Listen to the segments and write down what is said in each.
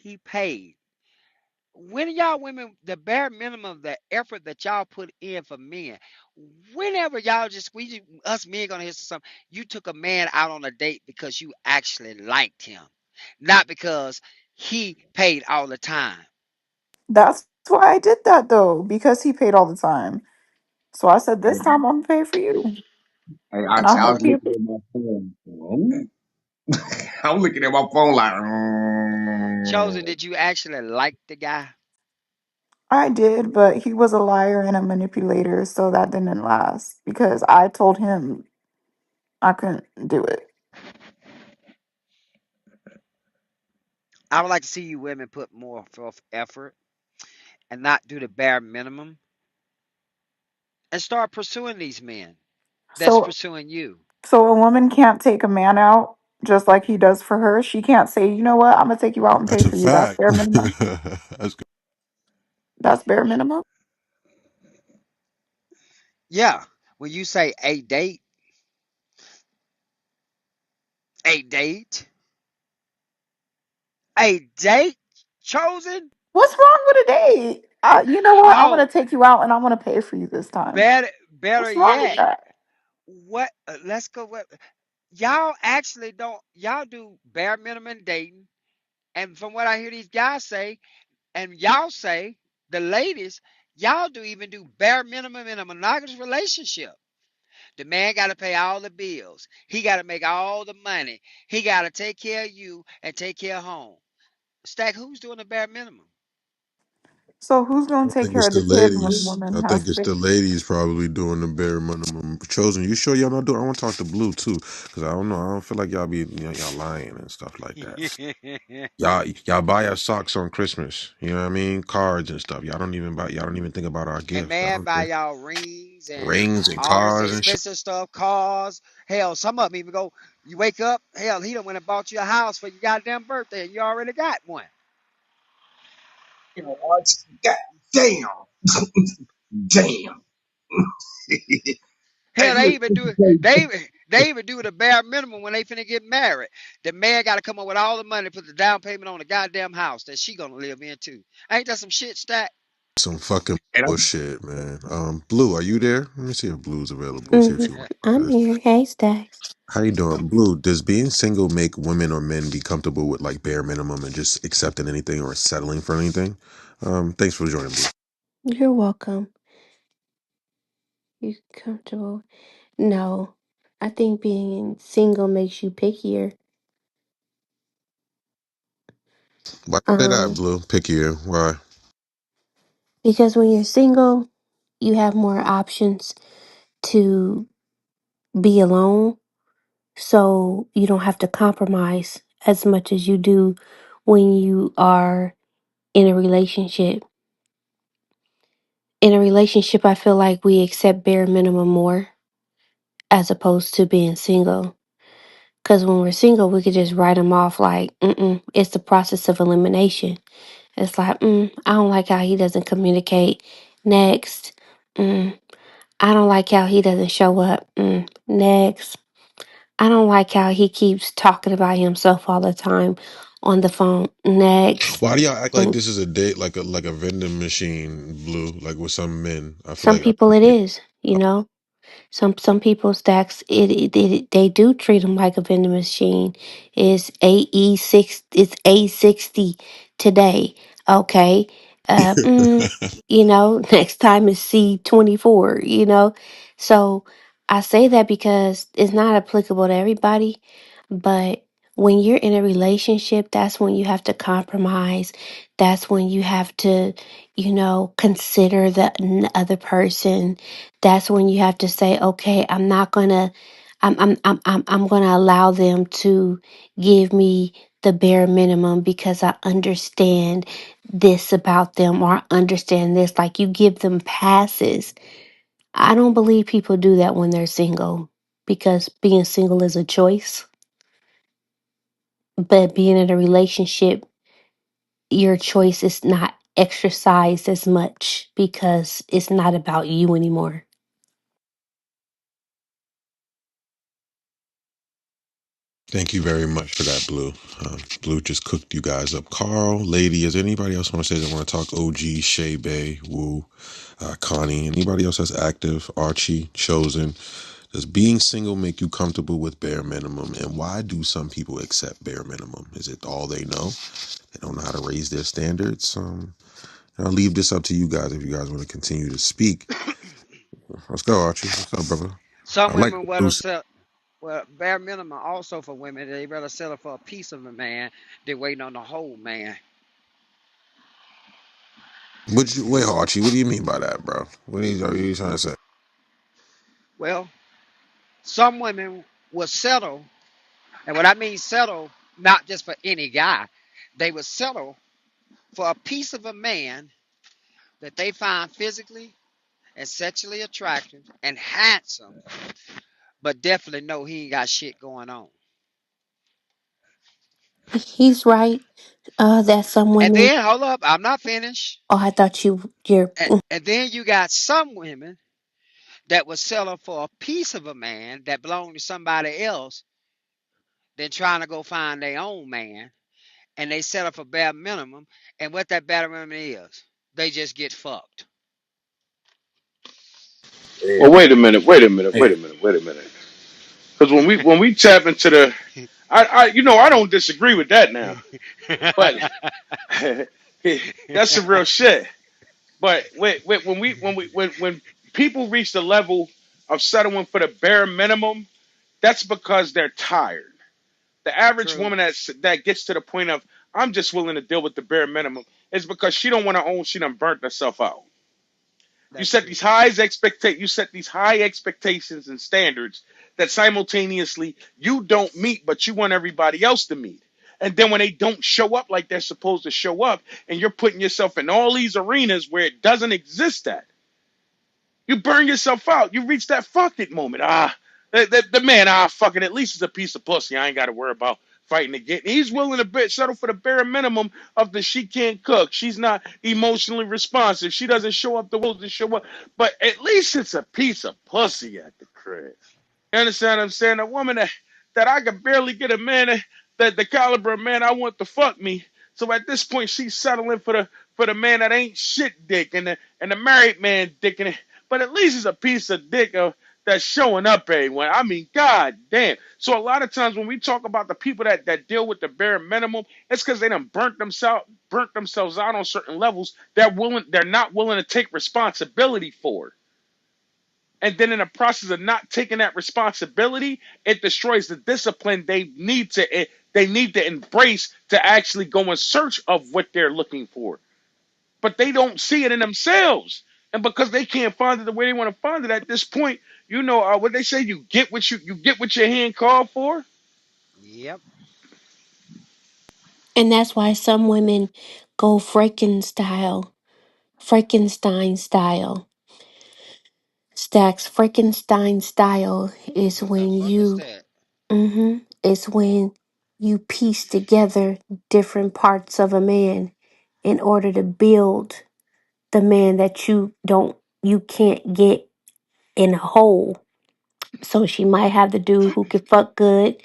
he paid. When y'all women, the bare minimum, the effort that y'all put in for men, whenever y'all just us men gonna hear something, you took a man out on a date because you actually liked him, not because he paid all the time. That's why I did that though, because he paid all the time. So I said, this Hey, time I'm gonna pay for you. hey, And I Oxy, I hope was you. looking at my phone. I'm looking at my phone like, Chosen, did you actually like the guy? I did, but he was a liar and a manipulator, so that didn't last because I told him I couldn't do it. I would like to see you women put more forth effort and not do the bare minimum and start pursuing these men that's So, pursuing you. so a woman can't take a man out just like he does for her. She can't say, you know what, I'm gonna take you out and pay That's a for you. That's fact. bare minimum. That's good. That's bare minimum. Yeah. When you say a date, a date, chosen? What's wrong with a date? You know what? I'm gonna No, take you out and I'm gonna pay for you this time. better What's wrong with yet, that? what? Let's go. What y'all actually don't? Y'all do bare minimum dating, and from what I hear these guys say, and y'all say, the ladies, y'all do even do bare minimum in a monogamous relationship. The man got to pay all the bills. He got to make all the money. He got to take care of you and take care of home. Stack, who's doing the bare minimum? So who's gonna I take think care it's of the the kid when the ladies. woman I has think to it's pay? the ladies probably doing the bare minimum. Chosen, you sure y'all not doing? I want to talk to Blue too, because I don't know. I don't feel like y'all be y'all lying and stuff like that. Y'all buy our socks on Christmas. You know what I mean? Cards and stuff. Y'all don't even buy. Y'all don't even think about our And gift. Y'all man, don't buy think y'all rings and rings and all this cars and shit. expensive stuff, cars. Hell, some of them even go. You wake up, hell, he done went and bought you a house for your goddamn birthday, and you already got one. you know, Oxy, God damn, damn. Hey, Hell, they look, even let do me it. tell you They even do the bare minimum when they finna get married. The man got to come up with all the money, put the down payment on the goddamn house that she gonna live in too. Ain't that some shit, Stack? Some fucking and I'm, bullshit, man. Blue, are you there? Let me see if Blue's available. See if Hmm. she wants to I'm talk to us. here. Hey, Stacks. How you doing, Blue? Does being single make women or men be comfortable with like bare minimum and just accepting anything or settling for anything? Thanks for joining, Blue. You're welcome. You comfortable? No. I think being single makes you pickier. Why you say that, Um, Blue? Pickier. Why? because when you're single, you have more options to be alone, so you don't have to compromise as much as you do when you are in a relationship. In a relationship, I feel like we accept bare minimum more as opposed to being single. Because when we're single, we could just write them off like, mm-mm, it's the process of elimination. It's like, I don't like how he doesn't communicate. Next. Mm, I don't like how he doesn't show up. Next. I don't like how he keeps talking about himself all the time on the phone. Next. Why do y'all act like And this is a date, like a vending machine, Blue? Like with some men, I feel some like. people it is, you know. Some people stacks they do treat them like a vending machine. It's AE6. It's A60 today. Okay. Uh, mm, next time is C24. So I say that because it's not applicable to everybody, but when you're in a relationship, that's when you have to compromise. That's when you have to, consider the other person. That's when you have to say, okay, I'm not gonna, I'm gonna allow them to give me the bare minimum because I understand this about them or I understand this. Like you give them passes. I don't believe people do that when they're single because being single is a choice, but being in a relationship, your choice is not exercised as much because it's not about you anymore. Thank you very much for that, Blue. Blue just cooked you guys up. Carl, Lady, is anybody else want to say they want to talk? OG, Shay Bay, Woo, Connie, anybody else that's active? Archie, Chosen. Does being single make you comfortable with bare minimum? And why do some people accept bare minimum? Is it all they know? They don't know how to raise their standards? I'll leave this up to you guys if you guys want to continue to speak. Let's go, Archie. What's up, brother? Some I like women what will Blue said. sell. Well, bare minimum also for women. They rather settle for a piece of a man than waiting on the whole man. Wait, Archie, what do you mean by that, bro? Are you trying to say? Well, some women will settle, and what I mean settle, not just for any guy. They will settle for a piece of a man that they find physically and sexually attractive and handsome, but definitely know he ain't got shit going on. He's right. That some And women. then hold up, I'm not finished. Oh, I thought you're. And then you got some women that will settle for a piece of a man that belonged to somebody else than trying to go find their own man. And they settle for bare minimum. And what that bare minimum is, they just get fucked. Well, Yeah. wait a minute, wait a minute, wait Hey, a minute, wait a minute. Because when we tap into the, I don't disagree with that now, but that's some real shit. But when people reach the level of settling for the bare minimum, that's because they're tired. The average True. woman that gets to the point of I'm just willing to deal with the bare minimum is because she don't want to own she done burnt herself out. That's true. You set these high expectations and standards that simultaneously you don't meet, but you want everybody else to meet. And then when they don't show up like they're supposed to show up, and you're putting yourself in all these arenas where it doesn't exist at, you burn yourself out. You reach that fuck it moment. The man, fucking at least is a piece of pussy. I ain't got to worry about fighting again. He's willing to settle for the bare minimum of the she can't cook. She's not emotionally responsive. She doesn't show up the way to show up. But at least it's a piece of pussy at the crib. You understand what I'm saying? A woman that I could barely get a man that the caliber of man I want to fuck me. So at this point, she's settling for the man that ain't shit dick and the married man dick in it. But at least it's a piece of dick that's showing up everywhere. I mean, god damn. So a lot of times when we talk about the people that deal with the bare minimum, it's because they done burnt themselves out on certain levels. They're not willing to take responsibility for it. And then in the process of not taking that responsibility, it destroys the discipline they need to embrace to actually go in search of what they're looking for. But they don't see it in themselves. And because they can't find it the way they want to find it at this point, what they say, you get what your hand called for. Yep. And that's why some women go Frankenstein style. Stacks Frankenstein style is What the when fuck is you that? it's when you piece together different parts of a man in order to build the man that you can't get in a whole. So she might have the dude who can fuck good,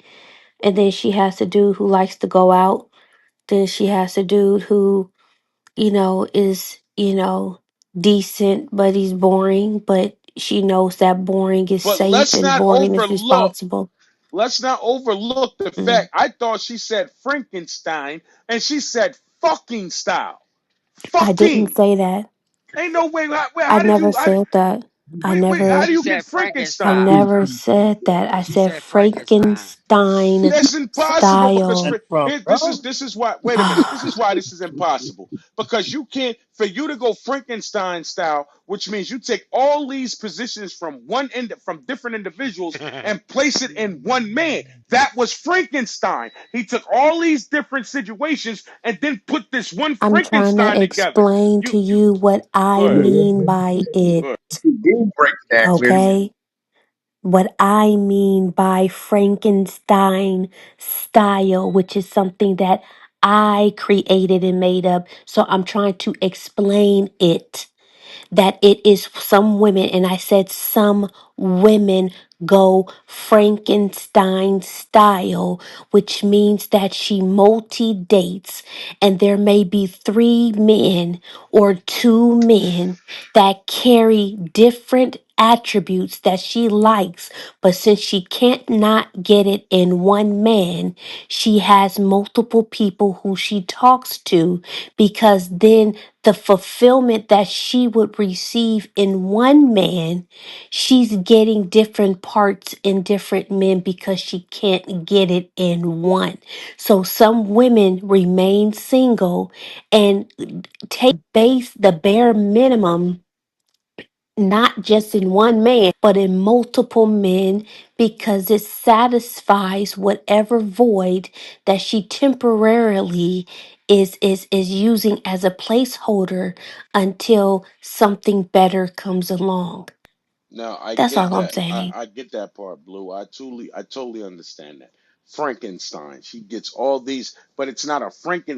and then she has the dude who likes to go out. Then she has the dude who, is, decent, but he's boring, but she knows that boring is But safe and boring is responsible. let's not overlook the Mm. fact I thought she said Frankenstein and she said fucking style. I didn't Fucking. say that. Ain't no way. I How did never you? said that. I How never do She you get said I Frankenstein? Frankenstein. never said that. I She said said Frankenstein. Frankenstein That's impossible because style. from, here, bro? this is why. Wait a minute. This is why this is impossible because you can't for you to go Frankenstein style, which means you take all these positions from from different individuals and place it in one man. That was Frankenstein. He took all these different situations and then put this one I'm trying to Frankenstein together. explain to You you what go I ahead. mean by it, Go ahead. He did break that clearly. okay? What I mean by Frankenstein style, which is something that I created and made up. So I'm trying to explain it. that it is some women, and I said some women go Frankenstein style, which means that she multi dates, and there may be three men or two men that carry different attributes that she likes, but since she can't not get it in one man, she has multiple people who she talks to, because then the fulfillment that she would receive in one man, she's getting different parts in different men because she can't get it in one. So some women remain single and take the bare minimum, not just in one man, but in multiple men, because it satisfies whatever void that she temporarily is using as a placeholder until something better comes along. Now I That's get all I'm that. saying. I get that part, Blue. I totally understand that. Frankenstein. She gets all these, but it's not a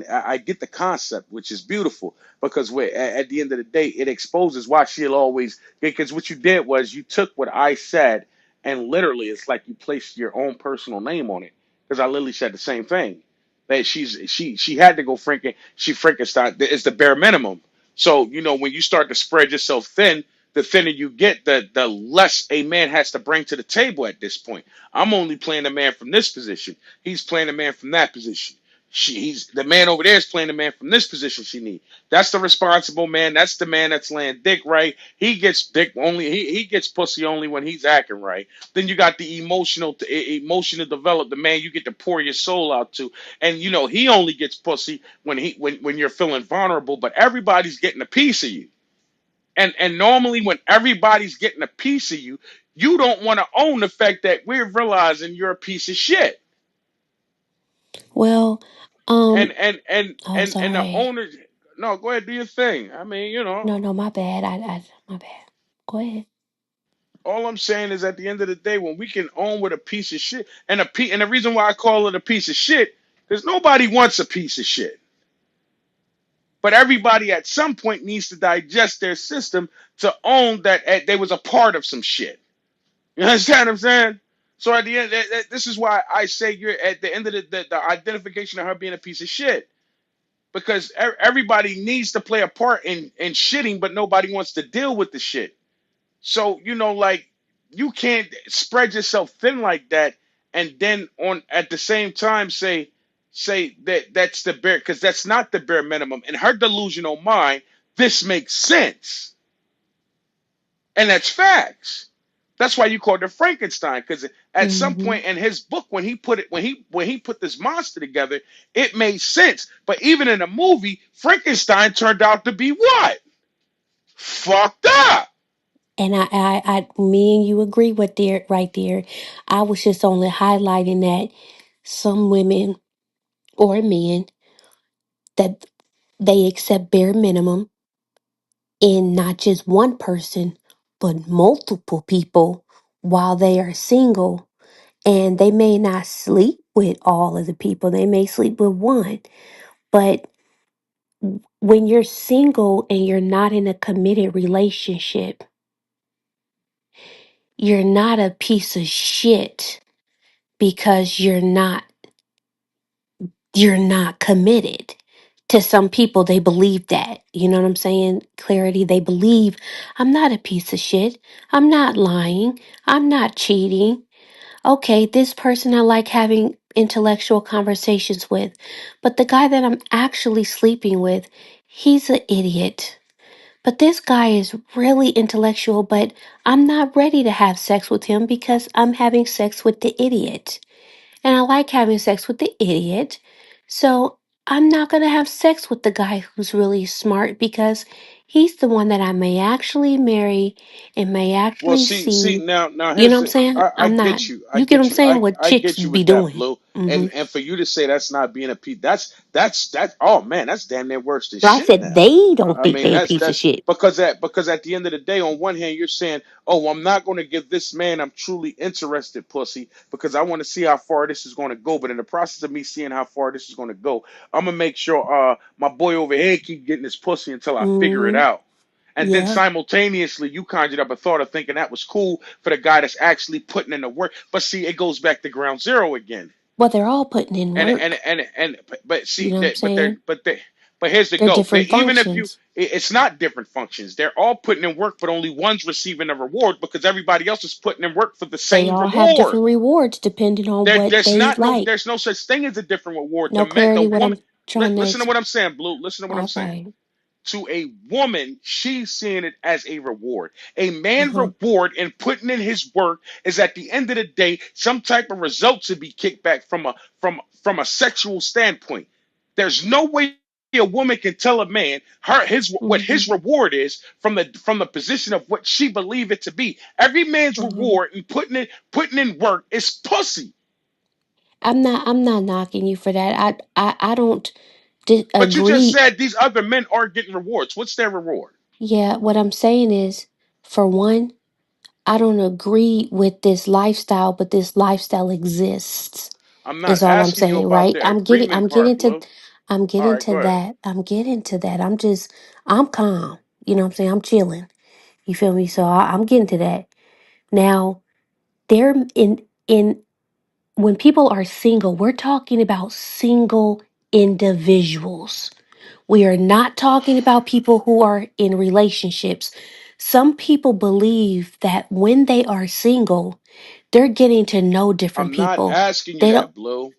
I get the concept, which is beautiful because at the end of the day, it exposes why she'll always. Because what you did was you took what I said and literally, it's like you placed your own personal name on it. Because I literally said the same thing. That she had to go Frankenstein. It's the bare minimum. So when you start to spread yourself thin, the thinner you get, the less a man has to bring to the table at this point. I'm only playing a man from this position. He's playing a man from that position. He's the man over there is playing the man from this position she needs. That's the responsible man. That's the man that's laying dick right. He gets dick only. He gets pussy only when he's acting right. Then you got the emotion to develop the man you get to pour your soul out to, and he only gets pussy when you're feeling vulnerable. But everybody's getting a piece of you. And normally when everybody's getting a piece of you, you don't want to own the fact that we're realizing you're a piece of shit. Well, And um, and and oh, and and the sorry. owner, no, go ahead, do your thing. I mean, No, no, my bad. My bad. Go ahead. all I'm saying is at the end of the day, when we can own with a piece of shit, and the reason why I call it a piece of shit, because nobody wants a piece of shit. But everybody at some point needs to digest their system to own that they was a part of some shit. You understand what I'm saying? So at the end, this is why I say you're at the end of the identification of her being a piece of shit, because everybody needs to play a part in shitting, but nobody wants to deal with the shit. So like you can't spread yourself thin like that, and then on at the same time say that that's the bare, because that's not the bare minimum. In her delusional mind, this makes sense, and that's facts. That's why you called it Frankenstein, because at some Mm-hmm. point in his book, when he put this monster together, it made sense. But even in the movie, Frankenstein turned out to be what? Fucked up. And me and you agree with there right there. I was just only highlighting that some women or men, that they accept bare minimum in not just one person, but multiple people while they are single. And they may not sleep with all of the people, they may sleep with one. But when you're single and you're not in a committed relationship, you're not a piece of shit because you're not committed. To some people, they believe that. You know what I'm saying? Clarity. They believe I'm not a piece of shit. I'm not lying. I'm not cheating. Okay, this person I like having intellectual conversations with, but the guy that I'm actually sleeping with, he's an idiot. But this guy is really intellectual, but I'm not ready to have sex with him because I'm having sex with the idiot. And I like having sex with the idiot. So I'm not going to have sex with the guy who's really smart because he's the one that I may actually marry and may Well, actually see see. now You know here's what I'm the saying? I I'm not. get you. I You get what I'm get you. saying? I What I chicks get you be with that, doing. Blue. Hmm. And for you to say that's not being a piece, that's oh man, that's damn near worse than I shit said now. they don't I think mean, they a that's piece of that's shit. because at the end of the day, on one hand, you're saying, "Oh, I'm not going to give this man I'm truly interested pussy because I want to see how far this is going to go." But in the process of me seeing how far this is going to go, I'm gonna make sure my boy over here keep getting his pussy until I figure it Hmm. out. And then Yeah. simultaneously, you conjured up a thought of thinking that was cool for the guy that's actually putting in the work. But see, it goes back to ground zero again. Well, they're all putting in And work. but You see know what I'm that saying? but here's the They're go. different Even if functions. it's not different functions. They're all putting in work, but only one's receiving a reward because everybody else is putting in work for the They same all have reward. different rewards depending on what they like. There's no such thing as a different reward. No The clarity what woman I'm trying to listen to what I'm saying, Blue. Listen to what I'm saying. okay. To a woman, she's seeing it as a reward. A man Uh-huh. reward in putting in his work is at the end of the day some type of result to be kicked back from a sexual standpoint. There's no way a woman can tell a man his what Mm-hmm. his reward is from the position of what she believe it to be. Every man's Uh-huh. reward in putting in work is pussy. I'm not knocking you for that. I don't But you just agree. said these other men are getting rewards. What's their reward? Yeah, what I'm saying is, for one, I don't agree with this lifestyle, but this lifestyle exists. I'm Is not all I'm asking you saying, about right? the I'm getting I'm agreement getting part, to Blue. I'm All getting right, to go ahead. that. I'm getting to that. I'm calm. You know what I'm saying? I'm chilling. You feel me? So I'm getting to that. Now, there in when people are single, we're talking about single individuals. We are not talking about people who are in relationships. Some people believe that when they are single, they're getting to know different I'm not people. asking you They don't that, Blue.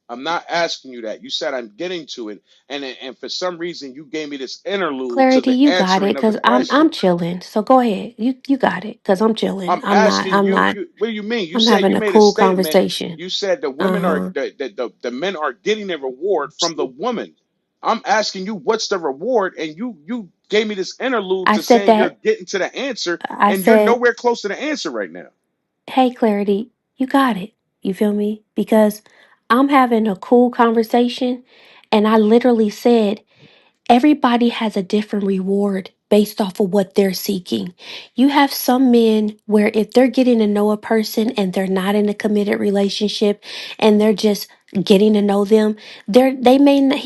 I'm not asking you that. You said I'm getting to it, and for some reason you gave me this interlude to clarity, the you got it answering of the cuz I'm question. chilling. So go ahead. You got it cuz I'm chilling. I'm asking I'm you, not what do you mean? You I'm said having you a made a cool statement. conversation. You said the women are Uh-huh. the men are getting a reward from the woman. I'm asking you what's the reward, and you gave me this interlude I to said saying you're that getting to the answer, I and you're said, nowhere close to the answer right now. "Hey clarity, you got it." You feel me? Because I'm having a cool conversation and I literally said everybody has a different reward based off of what they're seeking. You have some men where if they're getting to know a person and they're not in a committed relationship and they're just getting to know them, they may not,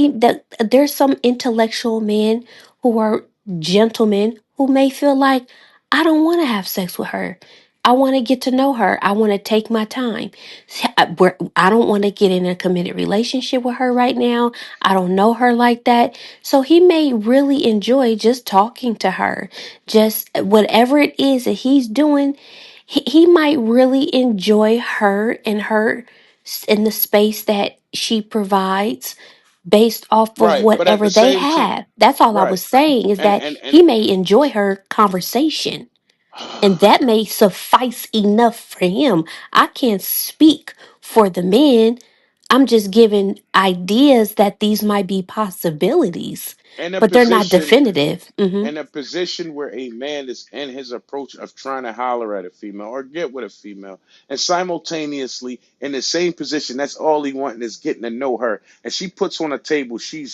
there's some intellectual men who are gentlemen who may feel like I don't want to have sex with her. I want to get to know her. I want to take my time. I don't want to get in a committed relationship with her right now. I don't know her like that. So he may really enjoy just talking to her, just whatever it is that he's doing. He might really enjoy her and in the space that she provides based off of Right, but at whatever the they same time, have. That's all I right, was saying is that and he may enjoy her conversation. And that may suffice enough for him. I can't speak for the men. I'm just giving ideas that these might be possibilities, in a but they're not position definitive. in a position where a man is in his approach of trying to holler at a female or get with a female, and simultaneously in the same position, that's all he wanting is getting to know her, and she puts on a table, she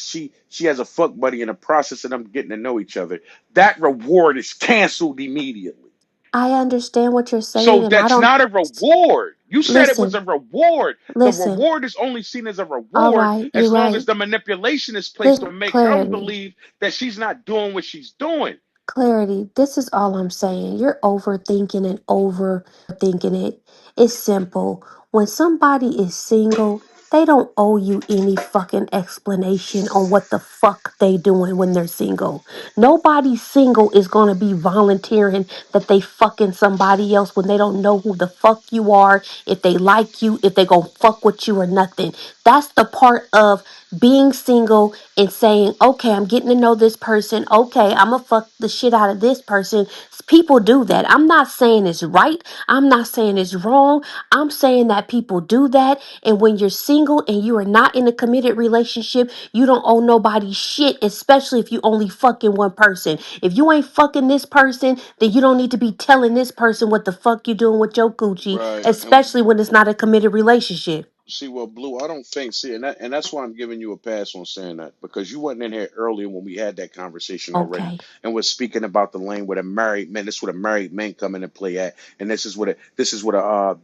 has a fuck buddy in the process of them getting to know each other. That reward is canceled immediately. I understand what you're saying, So and I that's don't not a reward. You said it was listen, a reward. The listen. reward is only seen as a All reward right, you're as long as right. the manipulation is placed to Listen, make him clarity. believe that she's not doing what she's doing. Clarity, this is all I'm saying. You're overthinking and overthinking it. It's simple. When somebody is single, they don't owe you any fucking explanation on what the fuck they doing when they're single. Nobody single is gonna be volunteering that they fucking somebody else when they don't know who the fuck you are, if they like you, if they gonna fuck with you or nothing. That's the part of being single and saying, okay, I'm getting to know this person. Okay, I'm gonna fuck the shit out of this person. People do that. I'm not saying it's right. I'm not saying it's wrong. I'm saying that people do that. And when you're single and you are not in a committed relationship, you don't owe nobody shit, especially if you only fucking one person. If you ain't fucking this person, then you don't need to be telling this person what the fuck you doing with your coochie, Right. especially when it's not a committed relationship. See, well, Blue, I don't think. See, and that's why I'm giving you a pass on saying that because you wasn't in here earlier when we had that conversation already, Okay. and we're speaking about the lane where the married men. This is where the married men come in and play at, and this is what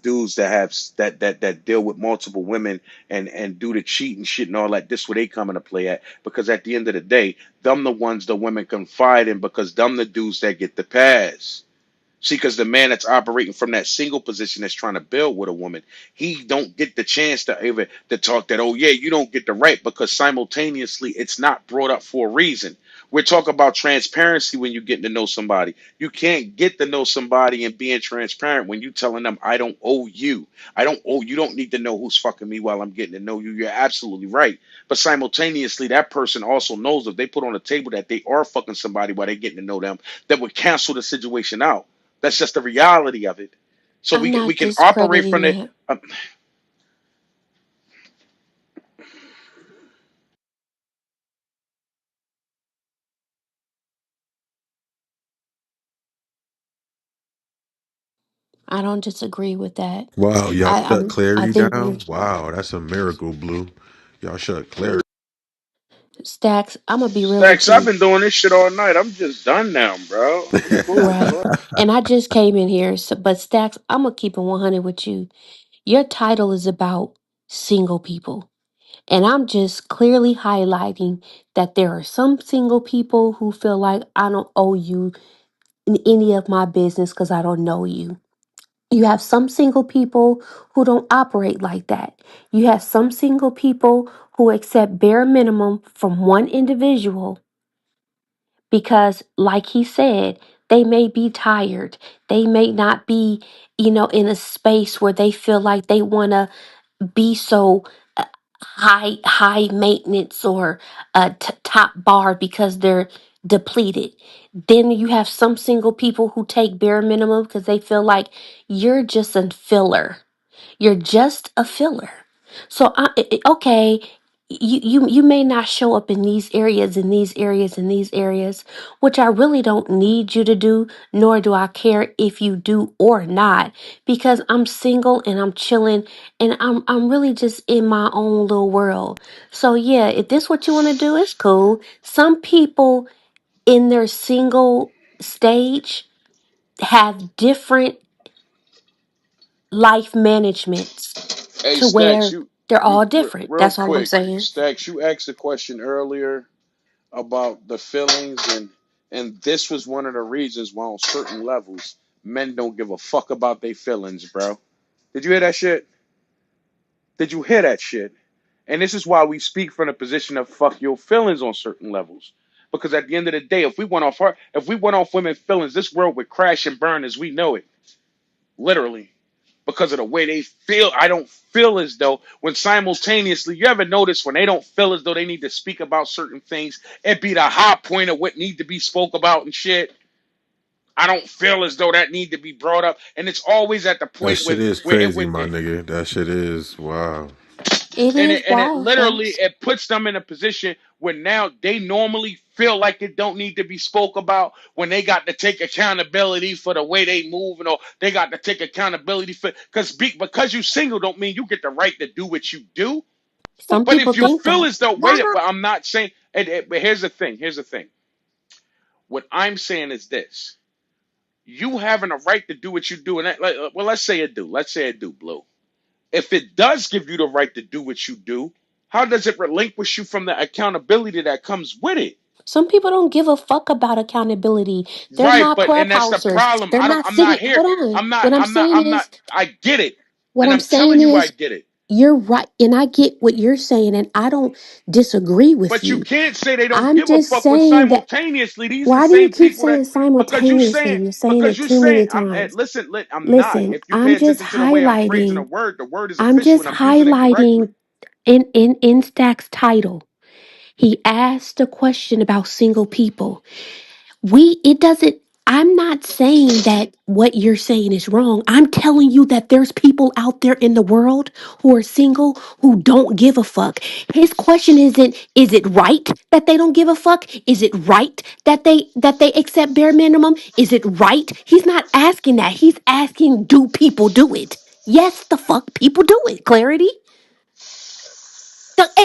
dudes that have that deal with multiple women and do the cheating shit and all that. This where they come into play at because at the end of the day, them the ones the women confide in because them the dudes that get the pass. See, because the man that's operating from that single position that's trying to build with a woman, he don't get the chance to ever to talk that, oh yeah, you don't get the right because simultaneously it's not brought up for a reason. We're talking about transparency when you're getting to know somebody. You can't get to know somebody and being transparent when you telling them, I don't owe you. I don't owe you. Don't need to know who's fucking me while I'm getting to know you. You're absolutely right. But simultaneously, that person also knows if they put on the table that they are fucking somebody while they're getting to know them, that would cancel the situation out. That's just the reality of it. So I'm we not can operate discrediting from the. that. I don't disagree with that. Wow, y'all shut I Clarity think you're down? Wow, that's a miracle, Blue. Y'all shut Clarity. Stacks. I'm gonna be real with Stacks, I've you, been doing this shit all night. I'm just done now, bro. I'm cool. right? Fuck. And I just came in here, so, but Stacks, I'm gonna keep it 100 with you. Your title is about single people. And I'm just clearly highlighting that there are some single people who feel like I don't owe you any of my business because I don't know you. You have some single people who don't operate like that. You have some single people who accept bare minimum from one individual because, like he said, they may be tired. They may not be, in a space where they feel like they want to be so high maintenance or top bar because they're depleted. Then you have some single people who take bare minimum because they feel like you're just a filler. You're just a filler. So okay, you may not show up in these areas, in these areas, in these areas, which I really don't need you to do, nor do I care if you do or not, because I'm single and I'm chilling and I'm really just in my own little world. So yeah, if this what you want to do, it's cool. Some people in their single stage have different life managements Hey, to Stacks, where they're all you different. real That's all I'm quick, saying. Stacks, you asked a question earlier about the feelings and this was one of the reasons why on certain levels men don't give a fuck about their feelings, bro. Did you hear that shit? Did you hear that shit? And this is why we speak from the position of fuck your feelings on certain levels. Because at the end of the day, if we went off women's feelings, this world would crash and burn as we know it. Literally. Because of the way they feel. I don't feel as though when simultaneously, you ever notice when they don't feel as though they need to speak about certain things, it be the high point of what need to be spoke about and shit. I don't feel as though that need to be brought up. And it's always at the That point shit is where it crazy, would my nigga. That shit is wow. It is and it wild literally facts. it puts them in a position where now they normally feel like it don't need to be spoke about when they got to take accountability for the way they move and all they got to take accountability for because you single don't mean you get the right to do what you do. Some But people if you think feel that. as though wait, well, I'm not saying but here's the thing. What I'm saying is this: you having a right to do what you do, and well, let's say it do, Blue. If it does give you the right to do what you do, how does it relinquish you from the accountability that comes with it? Some people don't give a fuck about accountability. They're Right, not and that's the clubhousers. problem. They're not I'm not sitting. here. Hold on. What I'm saying I'm not is, I get it. what And I'm I'm saying telling you I is, get it. you're right, and I get what you're saying, and I don't disagree with But you you. can't say they don't I'm give a just fuck when saying that. simultaneously these are the Why do you same keep people that saying simultaneously? You're saying it because you too saying many times. I'm not. Listen, If you pay I'm just attention to the way I'm phrasing highlighting. the word is I'm official just and I'm using it correctly. highlighting in Stack's title. He asked a question about single people. It doesn't, I'm not saying that what you're saying is wrong. I'm telling you that there's people out there in the world who are single who don't give a fuck. His question isn't, is it right that they don't give a fuck? Is it right that they accept bare minimum? Is it right? He's not asking that. He's asking, do people do it? Yes, the fuck people do it. Clarity?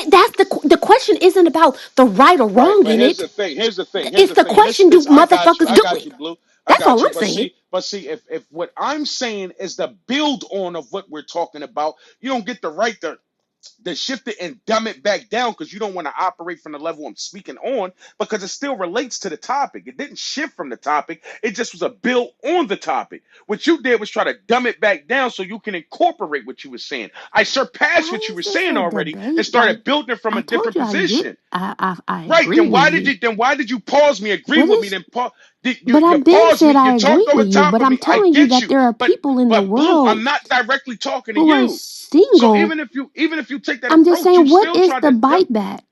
That's the question isn't about the right or Right, wrong but in here's it. the thing. Here's the thing. Here's It's the the thing. question: do I got you. motherfuckers I do got it? you, Blue. I That's got all you. I'm saying. But see, if what I'm saying is the build on of what we're talking about, you don't get the right to shift it and dumb it back down because you don't want to operate from the level I'm speaking on because it still relates to the topic. It didn't shift from the topic. It just was a build on the topic. What you did was try to dumb it back down so you can incorporate what you were saying. I surpassed Why what you were is this saying a already and debate? Like started building from I a told different you, I get. position. I Right. agree with you. Then why did you pause me, agree What with me, is? then pause But you I've been paused me, said you I talked agree over with you. top But of I'm me. I telling you get that you. there are But people in the Blue, I'm world not directly talking to who are you. So single. even if you take that I'm just approach, you saying, what still is try the to bite back?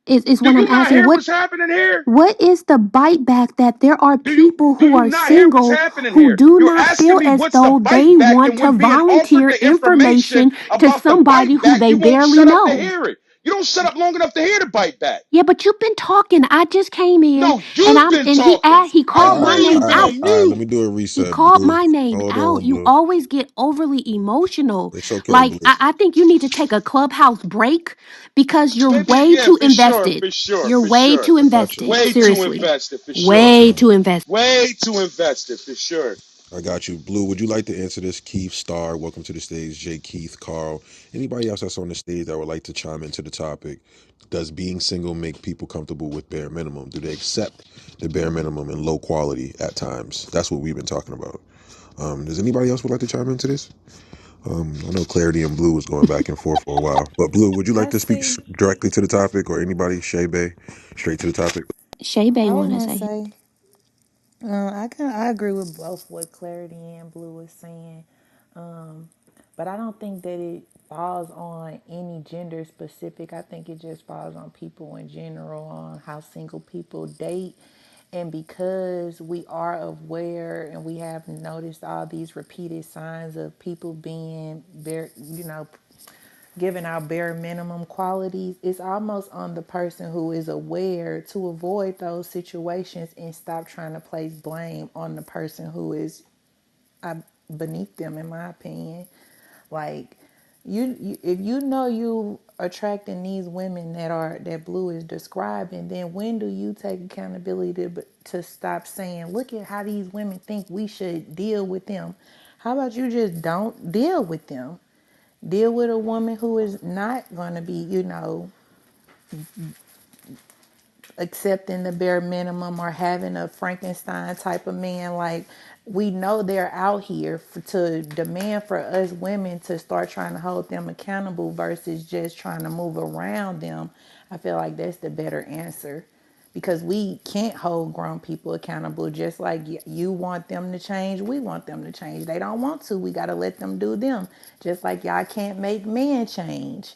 Is do what I'm you not asking. hear what's happening here? What is the bite back that there are people Do who you are not hear what's single happening who here? do You're not asking feel me as what's the though they bite back, want and to when being offered volunteer the information information to about the somebody bite who back, they you won't barely shut up to know? hear it. You don't shut up long enough to hear the bite back. Yeah, but you've been talking. I just came in No, you've been and talking. he I called All my right, name really all right, out. been all right. Let you. me do a He reset, called Blue. my name Hold out. on, You Blue. always get overly emotional. It's okay, Like Blue. I think you need to take a clubhouse break because you're Maybe, way yeah, too invested. You're for way sure. too I got you. invested. Way too Seriously. invested, for sure. Way too invested. Way too invested, for sure. I got you. Blue, would you like to answer this? Keith, Star, welcome to the stage. Jay, Keith, Carl. Anybody else that's on the stage that would like to chime into the topic? Does being single make people comfortable with bare minimum? Do they accept the bare minimum and low quality at times? That's what we've been talking about. Does anybody else would like to chime into this? I know Clarity and Blue was going back and forth for a while. But Blue, would you like I to speak see. directly to the topic or anybody? Shay Bay, straight to the topic. Shay Bay I was wanna gonna say. say, I agree with both what Clarity and Blue was saying, um, but I don't think that it falls on any gender specific. I think it just falls on people in general on how single people date, and because we are aware and we have noticed all these repeated signs of people being very, giving out bare minimum qualities, it's almost on the person who is aware to avoid those situations and stop trying to place blame on the person who is beneath them, in my opinion. Like, if you know you attracting these women that Blue is describing, then when do you take accountability to stop saying, look at how these women think we should deal with them? How about you just don't deal with them? Deal with a woman who is not going to be, accepting the bare minimum or having a Frankenstein type of man. Like, we know they're out here to demand for us women to start trying to hold them accountable versus just trying to move around them. I feel like that's the better answer because we can't hold grown people accountable. Just like you want them to change, we want them to change. They don't want to, we got to let them do them. Just like y'all can't make men change.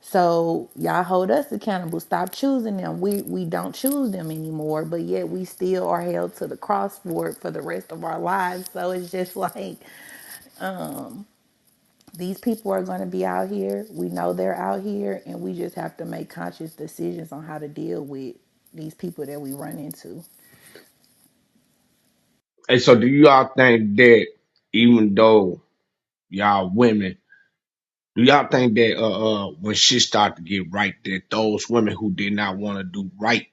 So y'all hold us accountable. Stop choosing them. We don't choose them anymore, but yet we still are held to the cross for the rest of our lives. So it's just like these people are going to be out here. We know they're out here, and we just have to make conscious decisions on how to deal with these people that we run into. And so do y'all think that even though y'all women, do y'all think that when shit start to get right, that those women who did not want to do right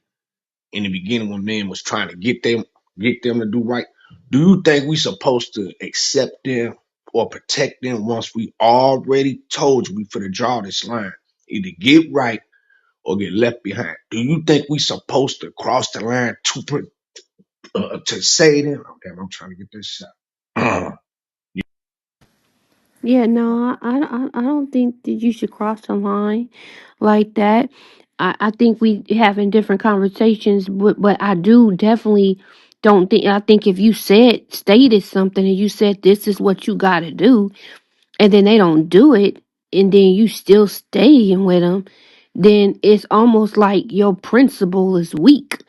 in the beginning when men was trying to get them to do right, do you think we supposed to accept them or protect them once we already told you we finna draw this line? Either get right or get left behind. Do you think we supposed to cross the line to say them? Oh, damn, I'm trying to get this shot. Yeah, no, I don't think that you should cross the line like that. I think we having different conversations, but I do definitely don't think. I think if you stated something and you said this is what you got to do, and then they don't do it, and then you still staying with them, then it's almost like your principle is weak.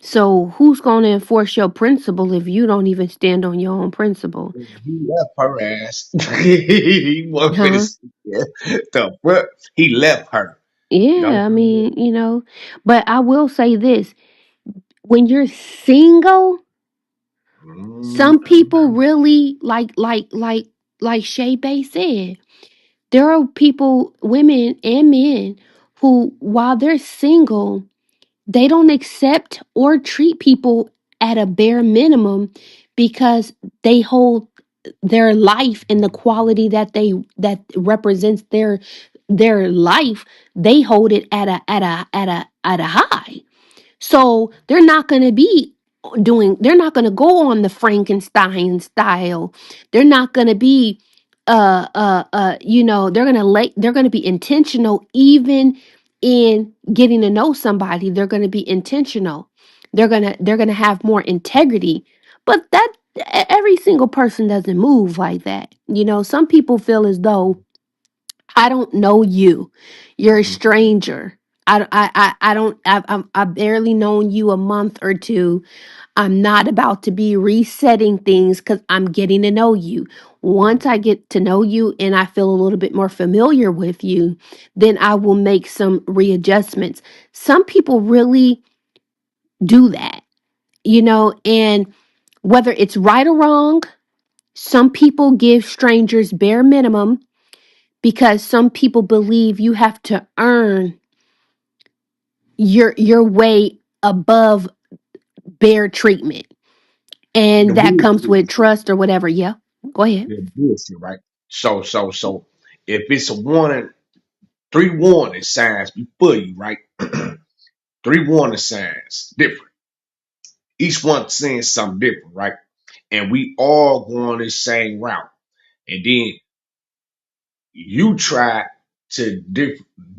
So who's going to enforce your principle if you don't even stand on your own principle? He left her ass. He wasn't Huh? finna the fuck? He left her. You know what Yeah, I I'm saying? mean, but I will say this, when you're single, Mm, some people really like Shay Bay said, there are people, women and men who, while they're single, they don't accept or treat people at a bare minimum because they hold their life and the quality that represents their life, they hold it at a high. So they're not going to go on the Frankenstein style. They're not going to be they're going to be intentional even in getting to know somebody. They're going to be intentional. They're going to have more integrity. But that every single person doesn't move like that. Some people feel as though I don't know you. You're a stranger. I don't, I've barely known you a month or two. I'm not about to be resetting things because I'm getting to know you. Once I get to know you and I feel a little bit more familiar with you, then I will make some readjustments. Some people really do that, and whether it's right or wrong, some people give strangers bare minimum because some people believe you have to earn your way above bare treatment, The and that comes bullshit, with trust or whatever. Yeah, go ahead. the bullshit, right? So, if it's a warning, three warning signs before you, right? Three warning signs, different. Each one saying something different, right? And we all going the same route. And then you try to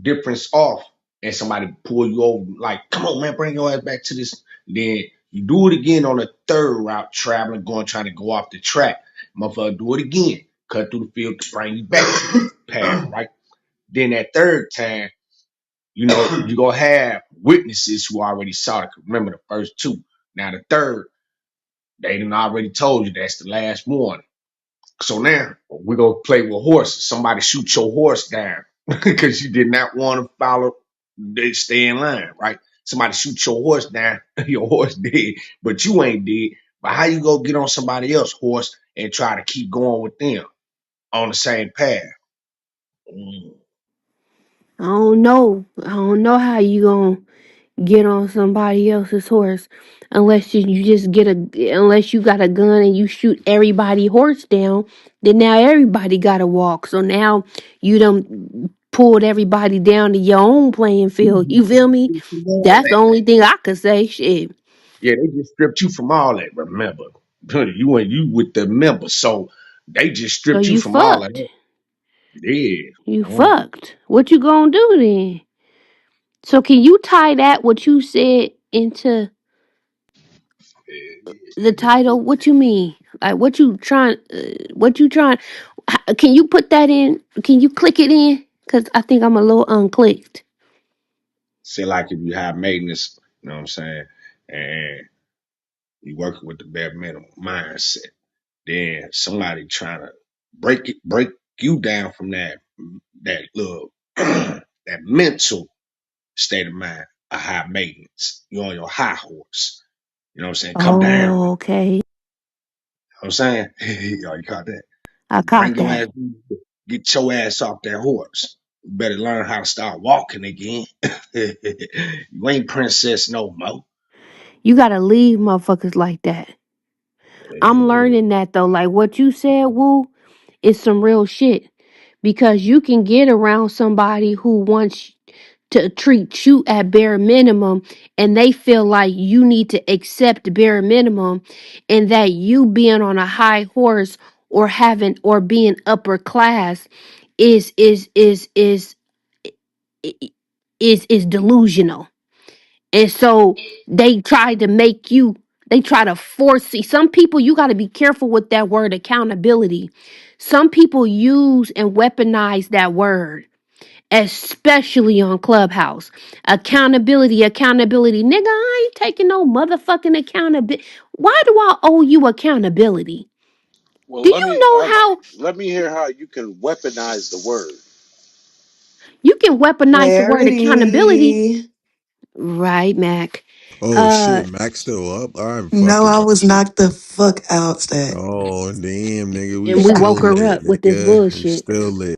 difference off, and somebody pull you over, like, come on, man, bring your ass back to this. Then you do it again on the third route, traveling, going, trying to go off the track. Motherfucker, do it again. Cut through the field to bring you back to the path, right? Then that third time, you gonna have witnesses who already saw it. Remember the first two. Now the third, they done already told you that's the last one. So now we're gonna play with horses. Somebody shoot your horse down because you did not want to follow. They stay in line, right? Somebody shoot your horse down, your horse dead, but you ain't dead. But how you gonna get on somebody else's horse and try to keep going with them on the same path? Mm. I don't know how you gonna get on somebody else's horse unless you just unless you got a gun and you shoot everybody horse down. Then now everybody gotta walk. So now you done pulled everybody down to your own playing field. You feel me? That's the only thing I could say. Shit. Yeah, they just stripped you from all that. Remember, you with the members, so they just So stripped you you from all of fucked. that. Yeah. You Mm. fucked. What you gonna do then? So can you tie that what you said into the title? What you mean? Like what you trying? What you trying? Can you put that in? Can you click it in? Cause I think I'm a little unclicked. Say like if you have maintenance, you know what I'm saying, and you working with the bare minimum mindset, then somebody trying to break you down from that little that mental state of mind, a high maintenance. You're on your high horse. You know what I'm saying? Come down. Oh, okay. You know what I'm saying? Y'all, you caught that? I Bring caught your that. ass, get your ass off that horse. You better learn how to start walking again. You ain't princess no more. You gotta leave motherfuckers like that. I'm Yeah. learning that though. Like what you said, Woo, is some real shit. Because you can get around somebody who wants to treat you at bare minimum and they feel like you need to accept bare minimum and that you being on a high horse or having or being upper class is is is is is delusional. And so they try to force. See, some people, you got to be careful with that word accountability. Some people use and weaponize that word, especially on Clubhouse. Accountability. Nigga, I ain't taking no motherfucking accountability. Why do I owe you accountability? Well, Do you know how let me hear how you can weaponize the word. you can weaponize the word accountability? Clarity. Right, Mac. Oh Uh, shit, Max still up? I'm No, fucking I with was you. knocked the fuck out, Stat. Oh damn, nigga, we and we still woke her lit, up with this nigga. We bullshit. still lit.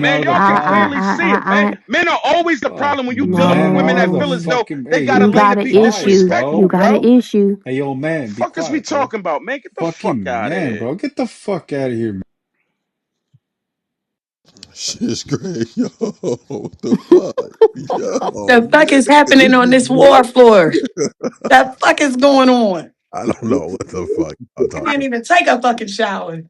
man man, out of the y'all can fire. clearly see it, man. I Men are always the Fuck problem when you you, dealing with man women out of that the feel as mm, though fucking. they Hey, got a you yo, lane got to an be quiet, issue. You disrespectful, bro. got an bro. issue. Hey, yo, man, be Fuck is we quiet, bro. talking about, man? Get the fuck Fucking out of man, here. bro. Get the fuck out of here, man. Shit's great, yo. What the fuck, yo, The fuck is happening on this war floor? The fuck is going on? I don't know what the fuck I'm I can't talking. even take a fucking shower.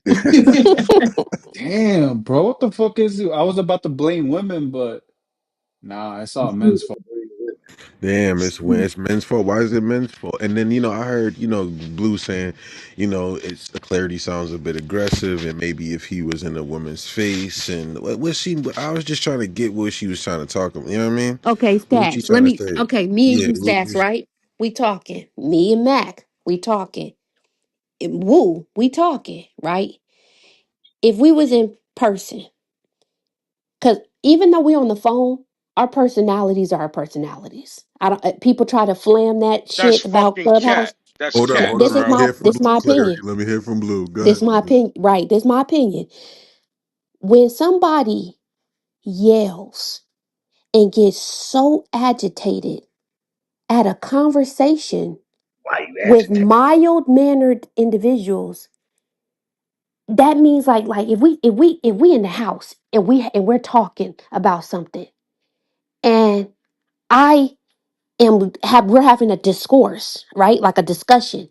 Damn, bro, what the fuck is it? I was about to blame women, but nah, it's all men's fault. Damn, it's when it's men's fault. Why is it men's fault? And then I heard Blue saying, it's the clarity sounds a bit aggressive, and maybe if he was in a woman's face, and what she. I was just trying to get what she was trying to talk about. You know what I mean? Okay, What was she Stacks. trying to say? Okay, me and Yeah, you, Stacks, right? We talking. Me and Mac, we talking. Woo, we talking, right? If we was in person, because even though we on the phone, our personalities are our personalities. I don't. People try to flam that That's shit about fucking cat. Clubhouse. That's hold up, cat, hold up. This is Let me bro. my hear from this Blue my clarity. opinion. Let me hear from Blue. Go This ahead, my Blue. opinion. Right. This my opinion. When somebody yells and gets so agitated at a conversation Why you with agitated? mild mannered individuals, that means like if we in the house and we're talking about something, and I we're having a discourse, right? Like a discussion,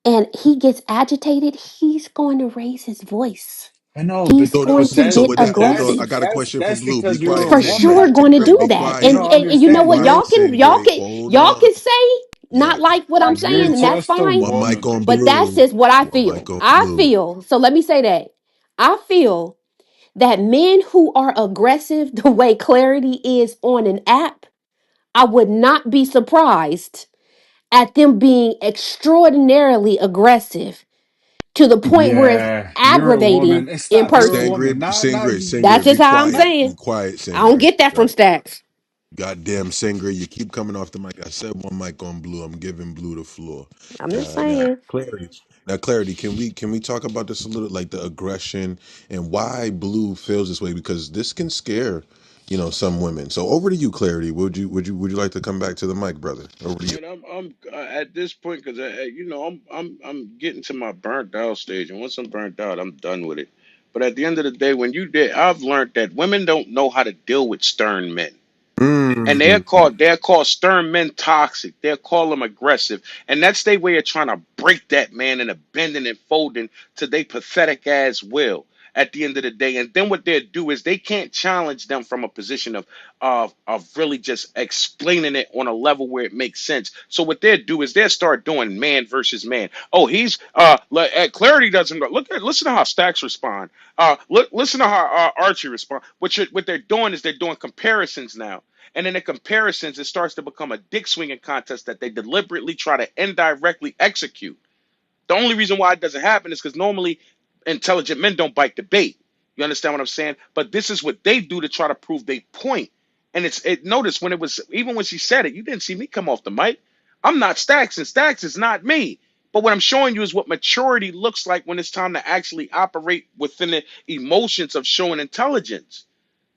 and he gets agitated, he's going to raise his voice. I know, He's but So, going but to so that's get with that, hold on. I aggressive. got a question for that's Blue. Be because you're quiet, a For woman. sure Sangre. going to You do Be don't that. you quiet. don't And you know Be understand, what? bro. quiet, Sangre. Hold Y'all on. can say Yeah. not like what I'm You're saying, and that's just a fine. One mic woman. on But that's Blue. just what I One mic feel. on I Blue. feel. So let me say that. I feel that men who are aggressive the way Clarity is on an app, I would not be surprised at them being extraordinarily aggressive to the point where it's Yeah, you're a aggravating woman. Hey, in stop. You're a person. Sangre, woman. Not Sangre, you. That's Sangre. just Be how I'm quiet. Not Be saying. quiet, I don't Sangre. get that from Stacks. Goddamn, Sangre, you keep coming off the mic. I said one mic on Blue. I'm giving Blue the floor. I'm just Now, saying. clarity. Now, clarity. Can we talk about this a little, like the aggression and why Blue feels this way? Because this can scare, some women. So over to you, clarity. Would you like to come back to the mic, brother? Over to you. And I'm at this point because I'm getting to my burnt out stage, and once I'm burnt out, I'm done with it. But at the end of the day, when you did, I've learned that women don't know how to deal with stern men. And Mm. they're called stern men toxic. They'll call them aggressive. And that's their way of trying to break that man and bending and folding to their pathetic ass will at the end of the day. And then what they'll do is they can't challenge them from a position of really just explaining it on a level where it makes sense. So what they'll do is they'll start doing man versus man. Oh, he's clarity doesn't go. Listen to how Stacks respond. Listen to how Archie respond. What they're doing is they're doing comparisons now, and in the comparisons, it starts to become a dick swinging contest that they deliberately try to indirectly execute. The only reason why it doesn't happen is because normally intelligent men don't bite the bait. You understand what I'm saying? But this is what they do to try to prove their point. And notice when it was, even when she said it, you didn't see me come off the mic. I'm not Stacks, and Stacks is not me. But what I'm showing you is what maturity looks like when it's time to actually operate within the emotions of showing intelligence.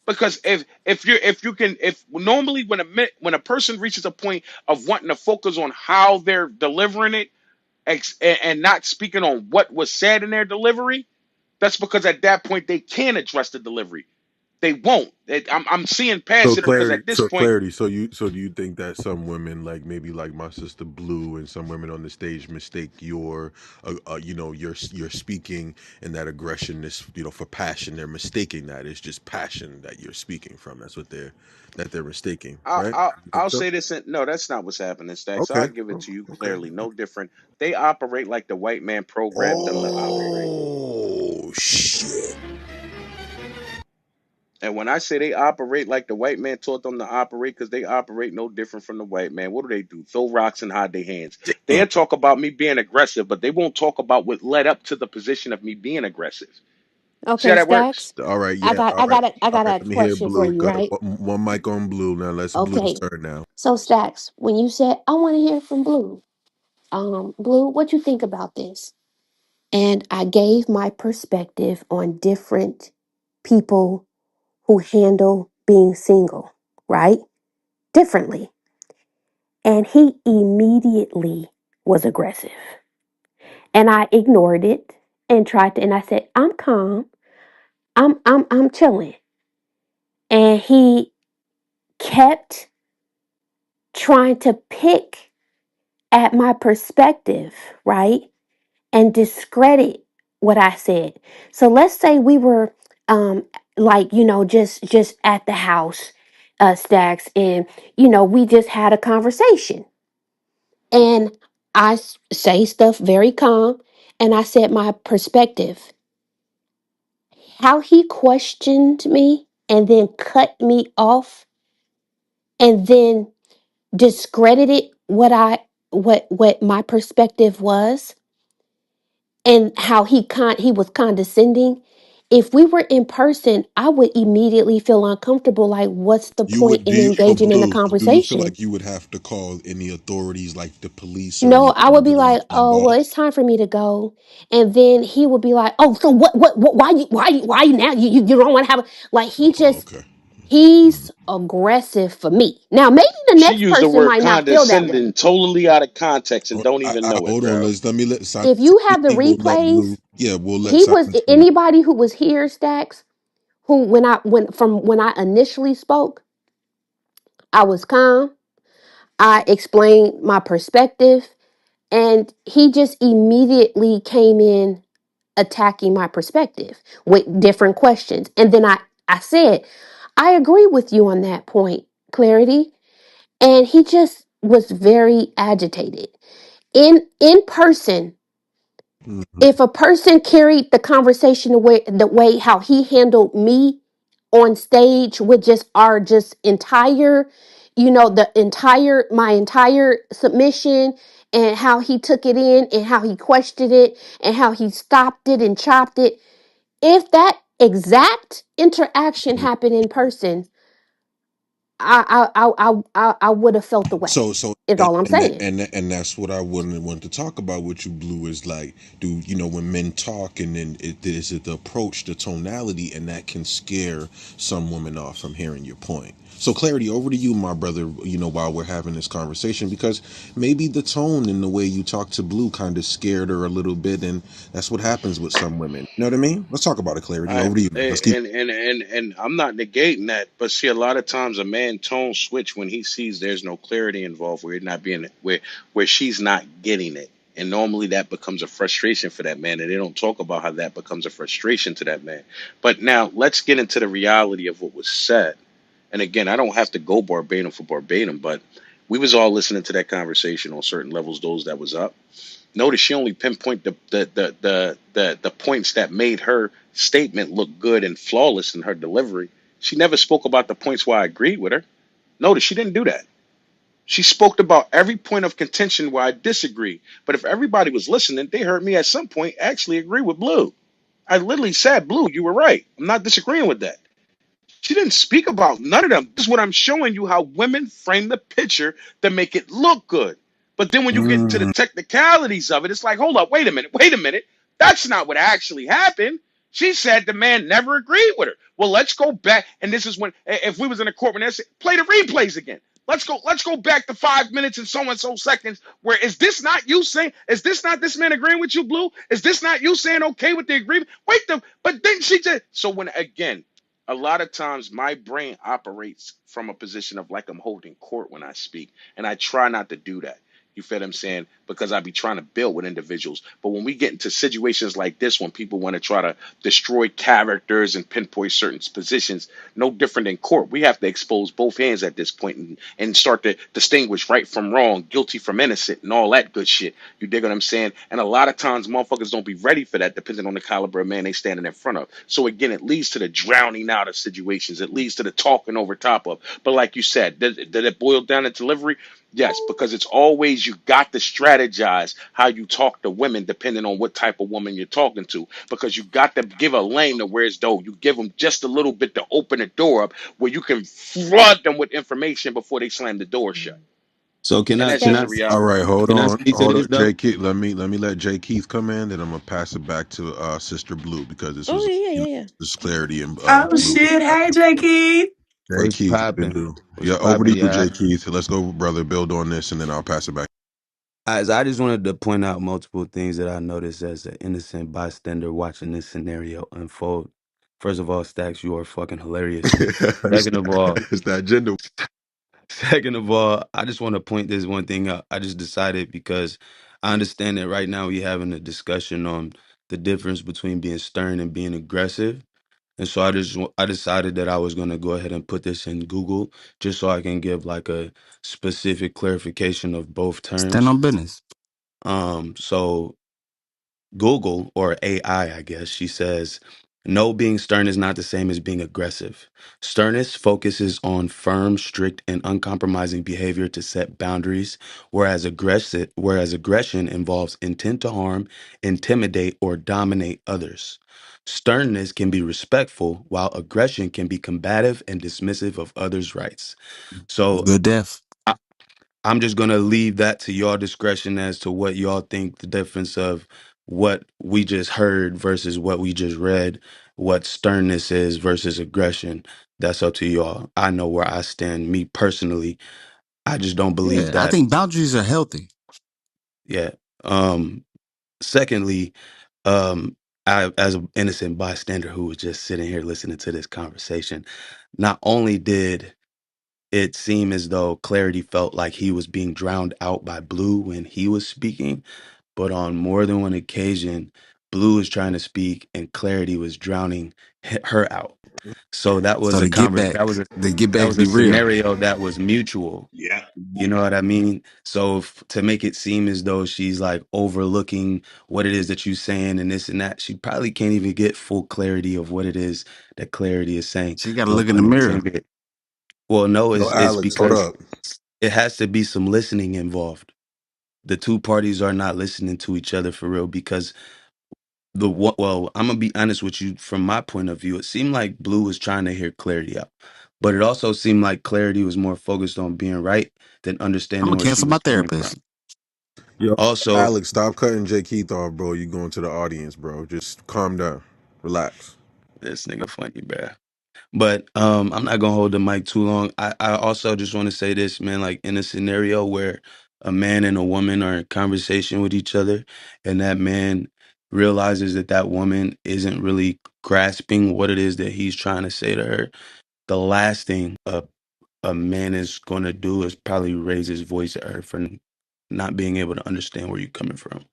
Because if normally when a person reaches a point of wanting to focus on how they're delivering it, and not speaking on what was said in their delivery, that's because at that point they can address the delivery. They won't. I'm seeing So past it because clarity, at this point, so do you think that some women, like maybe like my sister Blue, and some women on the stage mistake your speaking and that aggression is, for passion. They're mistaking that it's just passion that you're speaking from. That's what they're mistaking, I'll, right? I'll, You think I'll so? say this. No, that's not what's happening, Stacks. I'll Okay. give it Oh, to you okay. clearly. No different. They operate like the white man programmed them to operate. Oh shit! And when I say they operate like the white man taught them to operate, because they operate no different from the white man, what do? Throw rocks and hide their hands. Damn. They'll talk about me being aggressive, but they won't talk about what led up to the position of me being aggressive. See how Okay, that works? Stacks. All right. I Yeah. got All I right. got a I All got right. a Let me hear question for Blue. you, Got right? one mic on Blue now. Let's Blue's Okay. turn now. So Stacks, when you said I want to hear from Blue, Blue, what you think about this? And I gave my perspective on different people who handle being single, right? Differently. And he immediately was aggressive. And I ignored it and tried to, and I said, I'm calm. I'm chilling. And he kept trying to pick at my perspective, right? And discredit what I said. So let's say we were like, just at the house, Stacks, and we just had a conversation. And say stuff very calm, and I said my perspective. How he questioned me and then cut me off and then discredited what my perspective was, and how he was condescending. If we were in person, I would immediately feel uncomfortable, like what's the You point would in do you oh engaging in a blue? Do you feel conversation? like you would have to call any authorities like the police or No, I anything to would be get like, oh well, involved? it's time for me to go. And then he would be like, oh, so what why you now, you don't want to have like, Okay. he's aggressive for me. Now maybe the She next used the person word might not feel that way. condescending totally out of context and don't even know it, Hold on. bro. Let If Silence you have the speak. We'll let replays, Blue. Yeah, we'll let he was Silence finish. anybody who was here, Stacks, who when I initially spoke, I was calm. I explained my perspective, and he just immediately came in attacking my perspective with different questions. And then I said, I agree with you on that point, Clarity. And he just was very agitated. In person, Mhm. if a person carried the conversation the way how he handled me on stage with just our just entire, the entire my entire submission, and how he took it in and how he questioned it and how he stopped it and chopped it, if that exact interaction happened in person, I would have felt the way, So is all I'm saying. and that's what I wouldn't want to talk about with you, Blue. Is like, do you know when men talk and then is it the approach, the tonality, and that can scare some women off from hearing your point. So Clarity, over to you, my brother. While we're having this conversation, because maybe the tone and the way you talk to Blue kind of scared her a little bit, and that's what happens with some women. You know what I mean? Let's talk about it, Clarity. I Over to you, man. Let's keep. and I'm not negating that, but see, a lot of times a man tone switch when he sees there's no clarity involved, where it not being where she's not getting it, and normally that becomes a frustration for that man, and they don't talk about how that becomes a frustration to that man. But now let's get into the reality of what was said. And again, I don't have to go verbatim for verbatim, but we was all listening to that conversation on certain levels. Those that was up. Notice she only pinpoint the points that made her statement look good and flawless in her delivery. She never spoke about the points where I agreed with her. Notice she didn't do that. She spoke about every point of contention where I disagree. But if everybody was listening, they heard me at some point actually agree with Blue. I literally said, Blue, you were right. I'm not disagreeing with that. She didn't speak about none of them. This is what I'm showing you, how women frame the picture to make it look good. But then when you get into the Mm. technicalities of it, it's like, hold up, wait a minute, wait a minute. That's not what actually happened. She said the man never agreed with her. Well, let's go back. And this is when, if we was in a courtroom, they say, play the replays again. Let's go back to 5 minutes and so seconds. Where is this not you saying? Is this not this man agreeing with you, Blue? Is this not you saying okay with the agreement? But then she just so when again, a lot of times my brain operates from a position of like I'm holding court when I speak, and I try not to do that. You feel what I'm saying? Because I be trying to build with individuals. But when we get into situations like this, when people want to try to destroy characters and pinpoint certain positions, no different than court. We have to expose both hands at this point and start to distinguish right from wrong, guilty from innocent, and all that good shit. You dig what I'm saying? And a lot of times motherfuckers don't be ready for that depending on the caliber of man they standing in front of. So again, it leads to the drowning out of situations. It leads to the talking over top of. But like you said, did it boil down to delivery? Yes, because it's always you got to strategize how you talk to women depending on what type of woman you're talking to. Because you got to give a lane to where it's though. You give them just a little bit to open the door up where you can flood them with information before they slam the door shut. So And that's just the Thanks. All reality. right, can I speak to hold this on, though? Jay Keith. Let me let Jay Keith come in, then I'm gonna pass it back to Sister Blue because this Oh was yeah, yeah, yeah. this clarity and Oh Blue. shit! Hey, Jakey. Jay What's Keith, what it popping? do? What's Yeah, over to popping, you, Jay yeah? Keith. Let's go, brother. Build on this, and then I'll pass it back. As I just wanted to point out multiple things that I noticed as an innocent bystander watching this scenario unfold. First of all, Stacks, you are fucking hilarious. it's, Second of all, it's that gender. second of all, I just want to point this one thing out. I just decided because I understand that right now we're having a discussion on the difference between being stern and being aggressive. And so I decided that I was going to go ahead and put this in Google just so I can give like a specific clarification of both Stand terms. on business. So Google or AI, I guess, she says, no, being stern is not the same as being aggressive. Sternness focuses on firm, strict, and uncompromising behavior to set boundaries, whereas aggression involves intent to harm, intimidate, or dominate others. Sternness can be respectful, while aggression can be combative and dismissive of others' rights. So Good death. I'm just gonna leave that to your discretion as to what y'all think the difference of what we just heard versus what we just read, what sternness is versus aggression. That's up to y'all. I know where I stand. Me personally, I just don't believe Yeah, I that. think boundaries are healthy. Yeah. Um. Secondly, I, as an innocent bystander who was just sitting here listening to this conversation, not only did it seem as though Clarity felt like he was being drowned out by Blue when he was speaking, but on more than one occasion, Blue was trying to speak and Clarity was drowning her out. So that So was a the get that backs was a be real. scenario that was mutual. Yeah. You know what I mean? So to make it seem as though she's like overlooking what it is that you're saying and this and that, she probably can't even get full clarity of what it is that Clarity is saying. She got to No look in the pun mirror. intended. Well, no, Yo, it's Alex, what because up? it has to be some listening involved. The two parties are not listening to each other for real because well, I'm gonna be honest with you from my point of view. It seemed like Blue was trying to hear Clarity out, but it also seemed like Clarity was more focused on being right than I'm understanding gonna where she cancel my was coming therapist. from. Yo, Also, Alex, stop cutting Jay Keith off, bro. You going to the audience, bro. Just calm down. Relax. this nigga funny, bruh. But I'm not gonna hold the mic too long. I also just want to say this, man. Like in a scenario where a man and a woman are in conversation with each other, and that man realizes that that woman isn't really grasping what it is that he's trying to say to her, the last thing a man is gonna do is probably raise his voice at her for not being able to understand where you're coming from.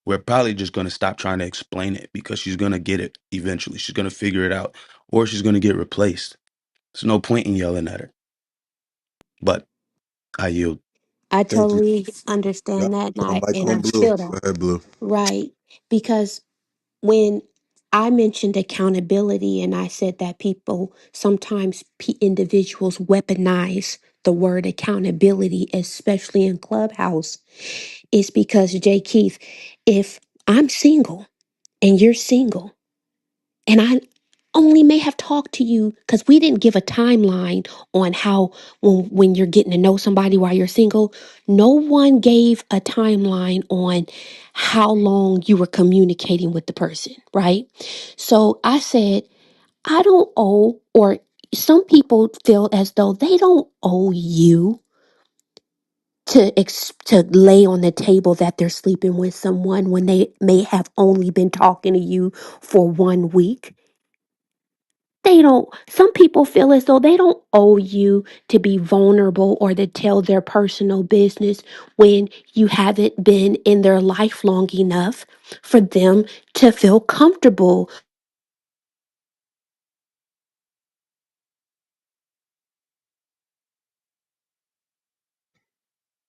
We're probably just gonna stop trying to explain it because she's gonna get it eventually. She's gonna figure it out, or she's gonna get replaced. There's no point in yelling at her. But I yield. I Thank you. totally Y'all understand that, and put a mic I on Blue. feel Go that. ahead, Blue. Right. Because when I mentioned accountability and I said that people sometimes individuals weaponize the word accountability, especially in Clubhouse, is because Jay Keith, if I'm single and you're single, and I only may have talked to you because we didn't give a timeline on how when you're getting to know somebody while you're single, no one gave a timeline on how long you were communicating with the person, right? So I said I don't owe, or some people feel as though they don't owe you to lay on the table that they're sleeping with someone when they may have only been talking to you for 1 week. They don't, some people feel as though they don't owe you to be vulnerable or to tell their personal business when you haven't been in their life long enough for them to feel comfortable.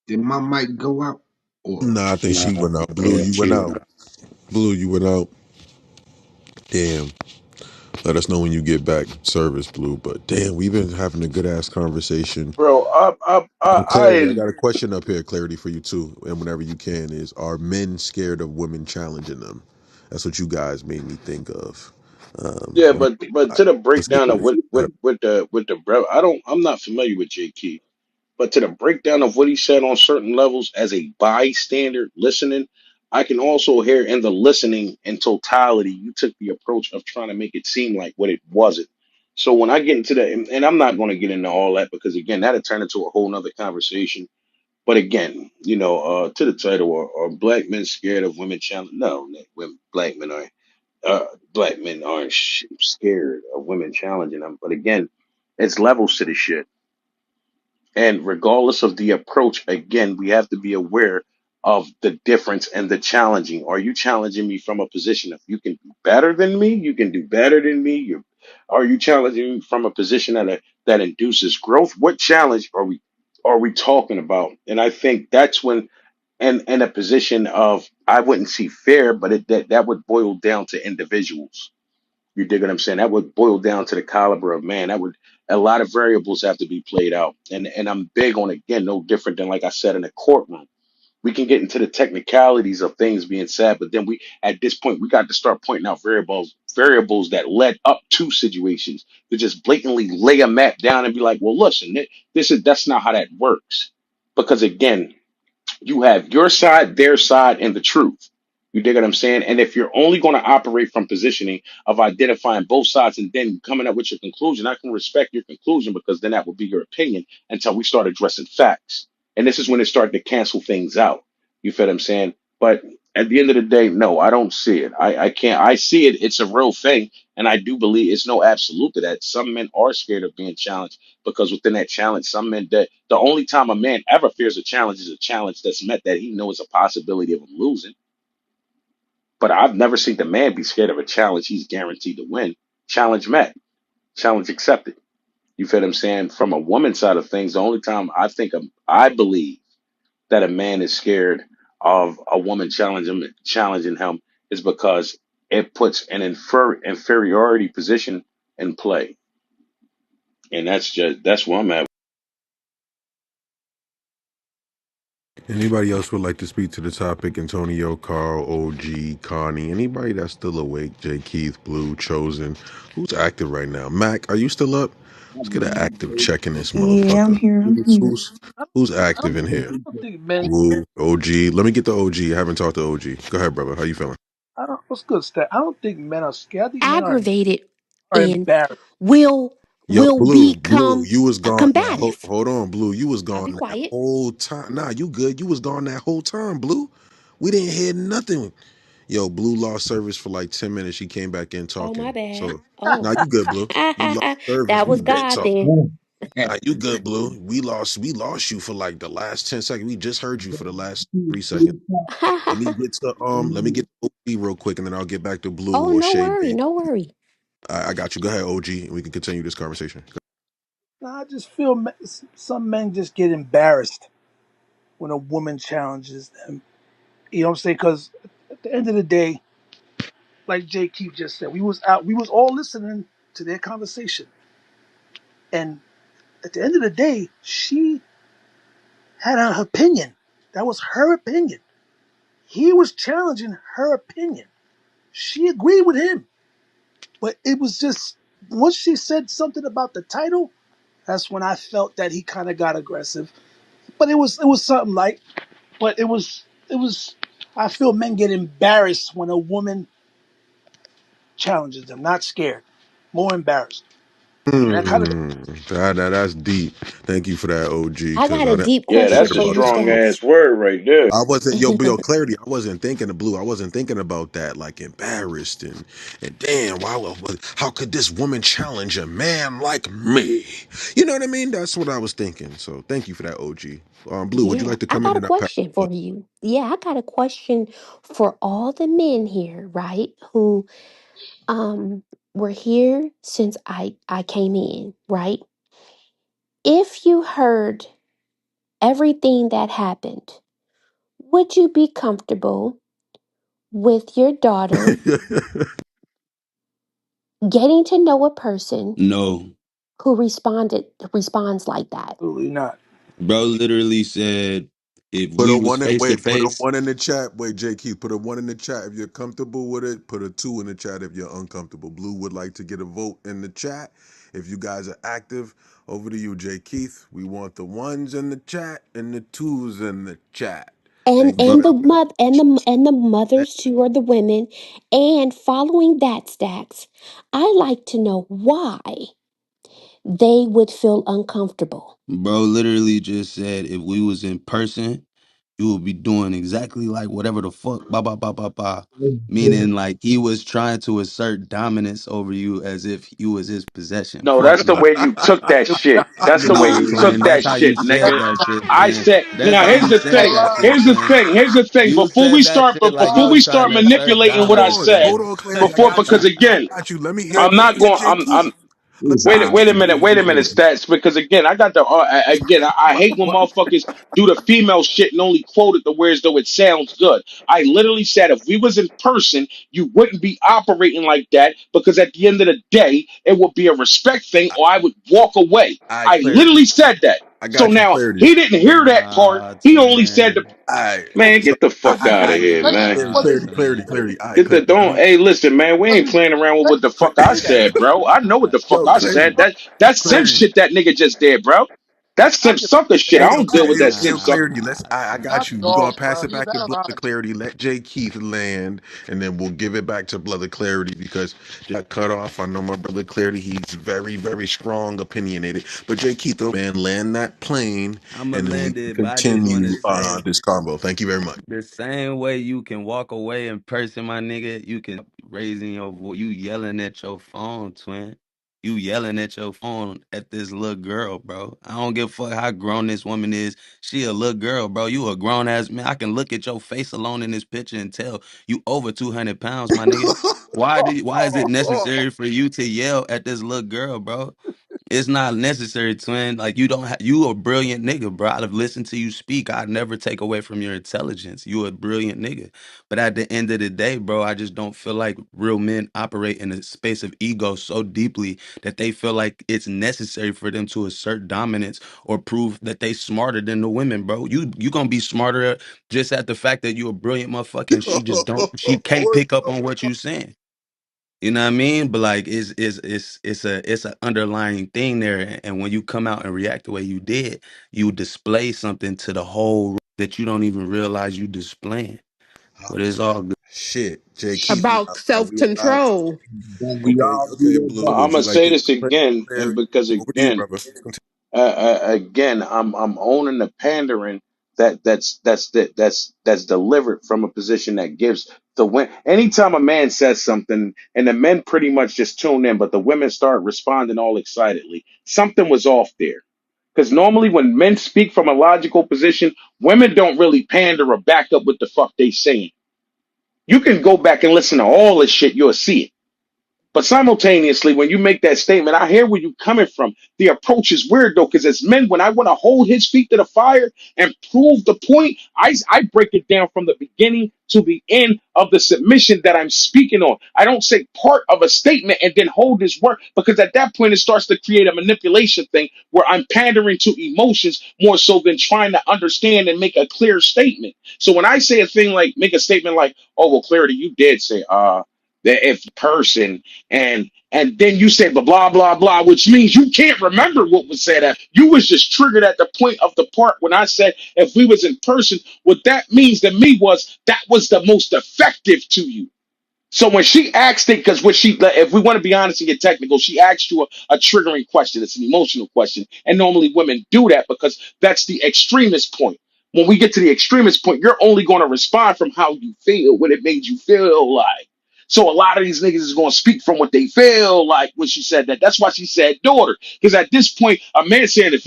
Did my mic go out? Or Nah, I think she went out. Blue, you went out. Blue, you went out. Damn. Let us know when you get back, service, Blue. But damn, we've been having a good ass conversation. Bro, Clarity, I I got a question up here, Clarity, for you too. And whenever you can, is are men scared of women challenging them? That's what you guys made me think of. yeah, Go but ahead. to the Let's get breakdown of it. with the bro, I'm not familiar with J Key. But to the breakdown of what he said on certain levels as a bystander listening, I can also hear in the listening in totality, you took the approach of trying to make it seem like what it wasn't. So when I get into that, and I'm not going to get into all that because again, that'll turn into a whole nother conversation. But again, to the title, are black men scared of women challenge? No, women, black men are. black men aren't scared of women challenging them. But again, it's levels to this shit. And regardless of the approach, again, we have to be aware of the difference and the challenging. Are you challenging me from a position of you can do better than me? You can do better than me. Are you challenging me from a position that induces growth? What challenge are we talking about? And I think that's when, and in a position of, I wouldn't see fair, but that would boil down to individuals. You dig what I'm saying? That would boil down to the caliber of man. That would, a lot of variables have to be played out. And I'm big on, again, no different than like I said in a courtroom. We can get into the technicalities of things being said, but then we, at this point, we got to start pointing out variables that led up to situations, to just blatantly lay a map down and be like, well, listen, that's not how that works. Because again, you have your side, their side, and the truth. You dig what I'm saying? And if you're only going to operate from positioning of identifying both sides and then coming up with your conclusion, I can respect your conclusion because then that would be your opinion until we start addressing facts. And this is when it started to cancel things out. You feel what I'm saying? But at the end of the day, no, I don't see it. I can't. I see it. It's a real thing. And I do believe it's no absolute to that. Some men are scared of being challenged because within that challenge, some men, that the only time a man ever fears a challenge is a challenge that's met that he knows a possibility of him losing. But I've never seen the man be scared of a challenge he's guaranteed to win. Challenge met, challenge accepted. You feel what I'm saying? From a woman's side of things, the only time I believe that a man is scared of a woman challenging him is because it puts an inferiority position in play. And that's where I'm at. Anybody else would like to speak to the topic? Antonio, Carl, OG, Connie, anybody that's still awake? Jay, Keith, Blue, Chosen. Who's active right now? Mac, are you still up? Let's get an active check in this Yeah, I'm motherfucker. here. I'm Who's here. who's, who's I don't, active in here? I don't think men. Blue, OG. Let me get the OG. I haven't talked to OG. Go ahead, brother. How you feeling? I don't. What's good, stat? I don't think men are scared. I think men Aggravated are and embarrassed. will Yo, will Blue, become you was a gone that whole. combative. Hold on, Blue, you was I'll be gone that quiet. whole time. Nah, you good. You was gone that whole time, Blue. We didn't hear nothing. Yo, Blue lost service for like 10 minutes. She came back in Oh, my talking. bad. So, Oh, nah, you good, Blue. You lost service. that We was been God talking. then. Nah, you good, Blue. We lost you for like the last 10 seconds. We just heard you for the last 3 seconds. Let me get to OG real quick, and then I'll get back to Blue Oh, or no Shay worry, Bay. no worry. I got you. Go ahead, OG, and we can continue this conversation. I just feel some men just get embarrassed when a woman challenges them. You know what I'm saying? Because at the end of the day, like Jay Keith just said, we was all listening to their conversation, and at the end of the day, she had her opinion. That was her opinion. He was challenging her opinion. She agreed with him, but it was just once she said something about the title, that's when I felt that he kind of got aggressive. But it was something like, but it was. I feel men get embarrassed when a woman challenges them, not scared, more embarrassed, and that kind of. That's deep. Thank you for that, OG. I Because got a deep Yeah, question forget that's a for about you, that. strong Stacks. ass word right there. I wasn't yo clarity. I wasn't thinking of Blue. I wasn't thinking about that like embarrassed and damn. How could this woman challenge a man like me? You know what I mean? That's what I was thinking. So thank you for that, OG. Blue, would you Yeah, like to I come in got a and unpack? question for you. Yeah, I got a question for all the men here, right? Who um were here since I came in, right? If you heard everything that happened, would you be comfortable with your daughter getting to know a person No. who responds like that? Absolutely not. Bro literally said if Put we a was one in, face to wait, put a face, one in the chat. Wait, J Keith, put a one in the chat if you're comfortable with it. Put a two in the chat if you're uncomfortable. Blue would like to get a vote in the chat. If you guys are active, over to you, J Keith. We want the ones in the chat and the twos in the chat. And Thank you bro, for and that. the mother and the Thank- mothers too, or the women. And following that, Stacks, I like to know why they would feel uncomfortable. bro literally just said if we was in person, You will be doing exactly like whatever the fuck, ba ba ba ba ba. Meaning like he was trying to assert dominance over you as if you was his possession. No, Fuck that's the no. way you took that shit. That's the way Nah, you twin. took That's that how you shit, said nigga. that shit, I twin. said, That's now how here's you the said thing. that shit, Here's the twin. thing. Here's the thing. You Before said we that start, shit but like you before was we trying start to assert manipulating what Hold I on, dominance, said, hold twin. on, Clarity. I before got because you. I again, got you. Let me hear. I'm not Let going. J Keith. Let me Wait, ask wait a you minute. this. Wait a minute, stats. Because again, I got the. Again, I hate when What? motherfuckers do the female shit and only quote it the words though it sounds good. I literally said if we was in person, you wouldn't be operating like that because at the end of the day, it would be a respect thing, or I would walk away. I I Clarity. literally said that. I So got you, now Clarity. he didn't hear that part. Nah, He only said the twin. I man. so Get the fuck out of here, man. Nah, Clarity. twin. I Get the Clarity. Let don't. me. Hey, listen, man. We ain't playing around with what the fuck I said, bro. I know what the fuck Yo, I said. Clarity. That's simp Clarity. shit that nigga just did, bro. That's simp sucker shit. I don't deal with that simp sucker. Clarity. I got you. We're gonna pass it back to Brother Clarity. Let J Keith land, and then we'll give it back to Brother Clarity because got cut off. I know my brother Clarity. He's very, very strong, opinionated. But J Keith, man, land that plane, I'ma and then we land can it, but I just wanna continue say this combo. Thank you very much. the same way you can walk away in person, my nigga, you can raising your voice, you yelling at your phone, twin. You yelling at your phone at this little girl, bro. I don't give a fuck how grown this woman is. She a little girl, bro. You a grown ass man. I can look at your face alone in this picture and tell you over 200 pounds, my nigga. Why is it necessary for you to yell at this little girl, bro? It's not necessary, twin. Like you don't you a brilliant nigga, bro. I've listened to you speak. I never take away from your intelligence. You a brilliant nigga. But at the end of the day, bro, I just don't feel like real men operate in a space of ego so deeply that they feel like it's necessary for them to assert dominance or prove that they smarter than the women, bro. You gonna be smarter just at the fact that you a brilliant motherfucker and she can't pick up on what you saying. You know what I mean? But like it's a underlying thing there. And when you come out and react the way you did, you display something to the whole room that you don't even realize you displaying. But it's all good. Shit, J Keith, About self we allowed. control. Don't we Okay, all okay, do that, Blue. though? I'm Would gonna you like say to this again, and clarity? because Over to you, again, brother. again, I'm owning the pandering that's delivered from a position that gives the win. Anytime a man says something, and the men pretty much just tune in, but the women start responding all excitedly, something was off there. Because normally when men speak from a logical position, women don't really pander or back up what the fuck they saying. You can go back and listen to all this shit, you'll see it. But simultaneously, when you make that statement, I hear where you're coming from. The approach is weird though, because as men, when I want to hold his feet to the fire and prove the point, I break it down from the beginning to the end of the submission that I'm speaking on. I don't say part of a statement and then hold his word, because at that point it starts to create a manipulation thing where I'm pandering to emotions more so than trying to understand and make a clear statement. So when I say a thing like, make a statement like, oh, well, Clarity, you did say, that if person and then you say blah blah blah blah, which means you can't remember what was said. You was just triggered at the point of the part when I said if we was in person. What that means to me was that was the most effective to you. So when she asked it, because what she, if we want to be honest and get technical, she asked you a triggering question. It's an emotional question, and normally women do that because that's the extremist point. When we get to the extremist point, you're only going to respond from how you feel, what it made you feel like. So a lot of these niggas is going to speak from what they feel like when she said that. That's why she said daughter. Because at this point, a man saying if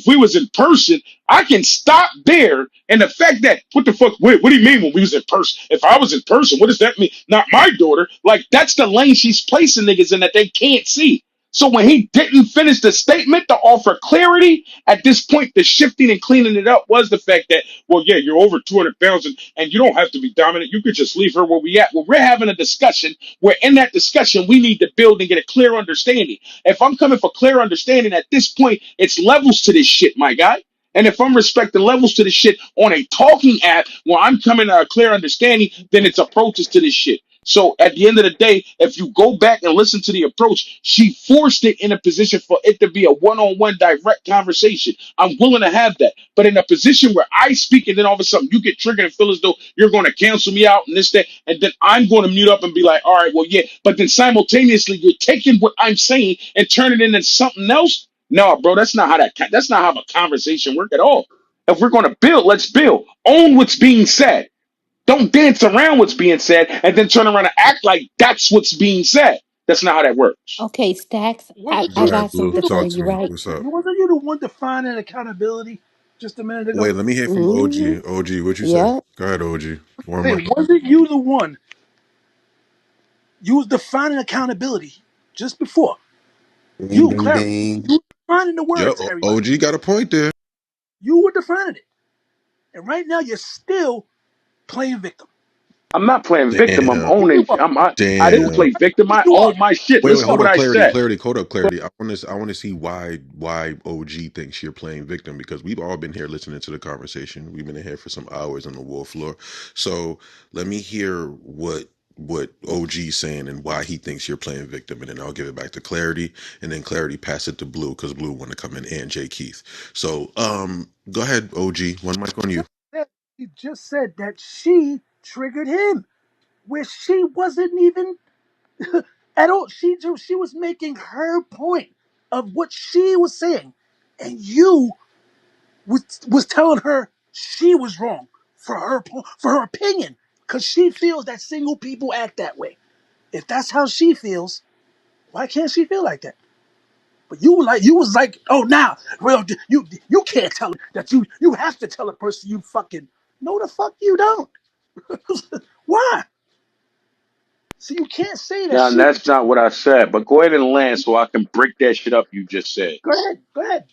we was in person, I can stop there. And the fact that, what the fuck, what do you mean when we was in person? If I was in person, what does that mean? Not my daughter. Like, that's the lane she's placing niggas in that they can't see. So when he didn't finish the statement to offer clarity, at this point, the shifting and cleaning it up was the fact that, well, yeah, you're over 200 pounds and you don't have to be dominant. You could just leave her where we at. Well, we're having a discussion where in that discussion, we need to build and get a clear understanding. If I'm coming for clear understanding at this point, it's levels to this shit, my guy. And if I'm respecting levels to this shit on a talking app where I'm coming to a clear understanding, then it's approaches to this shit. So at the end of the day, if you go back and listen to the approach, she forced it in a position for it to be a one-on-one direct conversation. I'm willing to have that. But in a position where I speak and then all of a sudden you get triggered and feel as though you're going to cancel me out and this, that, and then I'm going to mute up and be like, all right, well, yeah. But then simultaneously you're taking what I'm saying and turning it into something else. No, bro, that's not how a conversation work at all. If we're going to build, let's build. Own what's being said. Don't dance around what's being said and then turn around and act like that's what's being said. That's not how that works. Okay, Stacks, Wasn't I you Go ahead, got Blue. something the for Talk one? to you, me. right? What's up? Wasn't you the one defining accountability just a minute ago? Wait, let me hear from Mm-hmm. OG. OG, what you say? Yeah. Go ahead, OG. One Hey, mic. wasn't you the one? You was defining accountability just before. Ding, You, ding, Clarence, ding. you were defining the Yo, word to everybody. OG got a point there. You were defining it. And right now you're still playing victim. I'm not playing victim. I'm Damn. You owning. are. I didn't Damn. play victim. I You are. own my shit. Wait, Listen to hold what up, I clarity, said. clarity, hold up, clarity. I want to see why OG thinks you're playing victim because we've all been here listening to the conversation. We've been in here for some hours on the war floor. So let me hear what OG's saying and why he thinks you're playing victim, and then I'll give it back to Clarity, and then Clarity pass it to Blue because Blue want to come in and Jay Keith. So go ahead, OG. One mic on you. He just said that she triggered him, where she wasn't even at all. She was making her point of what she was saying, and you was telling her she was wrong for for her opinion, because she feels that single people act that way. If that's how she feels, why can't she feel like that? But you was like, oh, now, well, you can't tell her that you have to tell a person you fucking. No, the fuck you don't. Why? So you can't say that Now, she. that's not what I said, but go ahead and land so I can break that shit up you just said. Go ahead, go ahead.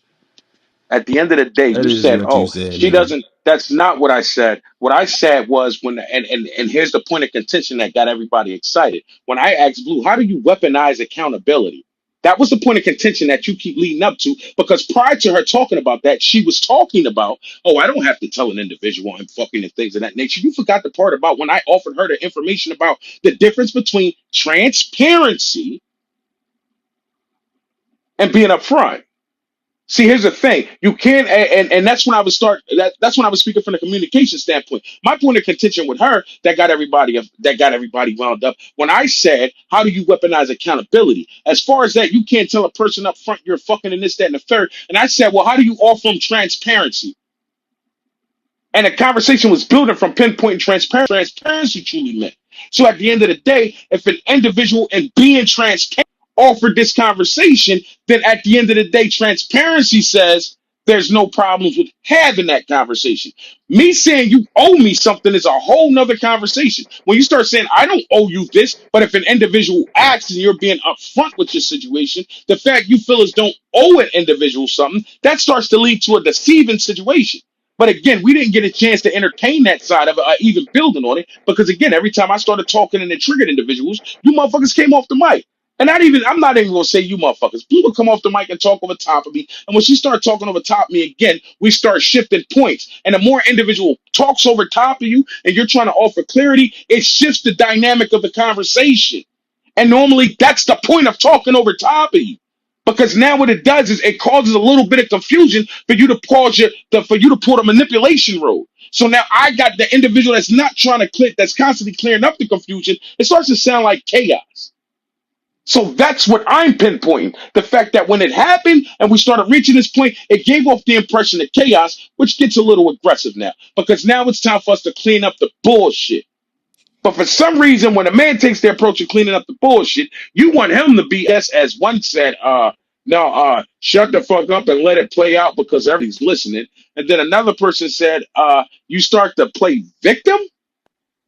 At the end of the day, That you is said, what you "Oh, said, she man. doesn't." That's not what I said. What I said was and here's the point of contention that got everybody excited. When I asked Blue, "How do you weaponize accountability?" That was the point of contention that you keep leading up to, because prior to her talking about that, she was talking about, "Oh, I don't have to tell an individual I'm fucking and things of that nature." You forgot the part about when I offered her the information about the difference between transparency and being upfront. See, here's the thing: you can't, and that's when I was that's when I was speaking from the communication standpoint. My point of contention with her that got everybody wound up. When I said, "How do you weaponize accountability?" As far as that, you can't tell a person up front you're fucking and this, that, and the third. And I said, "Well, how do you offer them transparency?" And the conversation was building from pinpoint transparency truly meant. So at the end of the day, if an individual and being transparent offered this conversation, then at the end of the day, transparency says there's no problems with having that conversation. Me saying you owe me something is a whole nother conversation. When you start saying I don't owe you this, but if an individual asks and you're being upfront with your situation, the fact you feel as don't owe an individual something, that starts to lead to a deceiving situation. But again, we didn't get a chance to entertain that side of it, even building on it, because again, every time I started talking and it triggered individuals, you motherfuckers came off the mic. And I'm not even gonna say you motherfuckers. People come off the mic and talk over top of me. And when she started talking over top of me again, we start shifting points. And the more individual talks over top of you and you're trying to offer clarity, it shifts the dynamic of the conversation. And normally that's the point of talking over top of you. Because now what it does is it causes a little bit of confusion for you to for you to pull the manipulation road. So now I got the individual that's not trying to clear, that's constantly clearing up the confusion. It starts to sound like chaos. So that's what I'm pinpointing. The fact that when it happened and we started reaching this point, it gave off the impression of chaos, which gets a little aggressive now. Because now it's time for us to clean up the bullshit. But for some reason, when a man takes the approach of cleaning up the bullshit, you want him to be as one said, no, shut the fuck up and let it play out because everybody's listening. And then another person said, you start to play victim?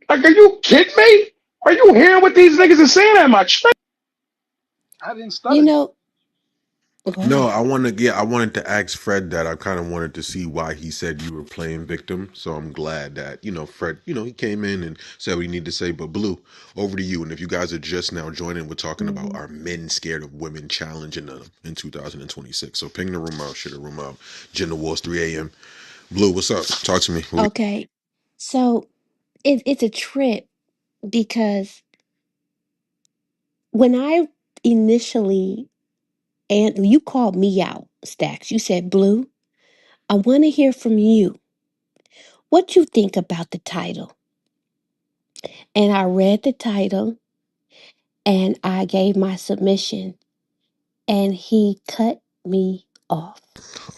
Like, are you kidding me? Are you hearing what these niggas are saying? Am I tripping? I didn't You stutter that. know, go No, ahead. I wanted to ask Fred that. I kind of wanted to see why he said you were playing victim. So I'm glad that, Fred, he came in and said what he needed to say. But Blue, over to you. And if you guys are just now joining, we're talking about Mhm. are men scared of women challenging them in 2026. So ping the room out, share the room out. Gender Wars 3 a.m. Blue, what's up? Talk to me. Okay. So it's a trip because when I initially, and you called me out, Stacks, you said, Blue, I want to hear from you. What you think about the title? And I read the title and I gave my submission and he cut me off,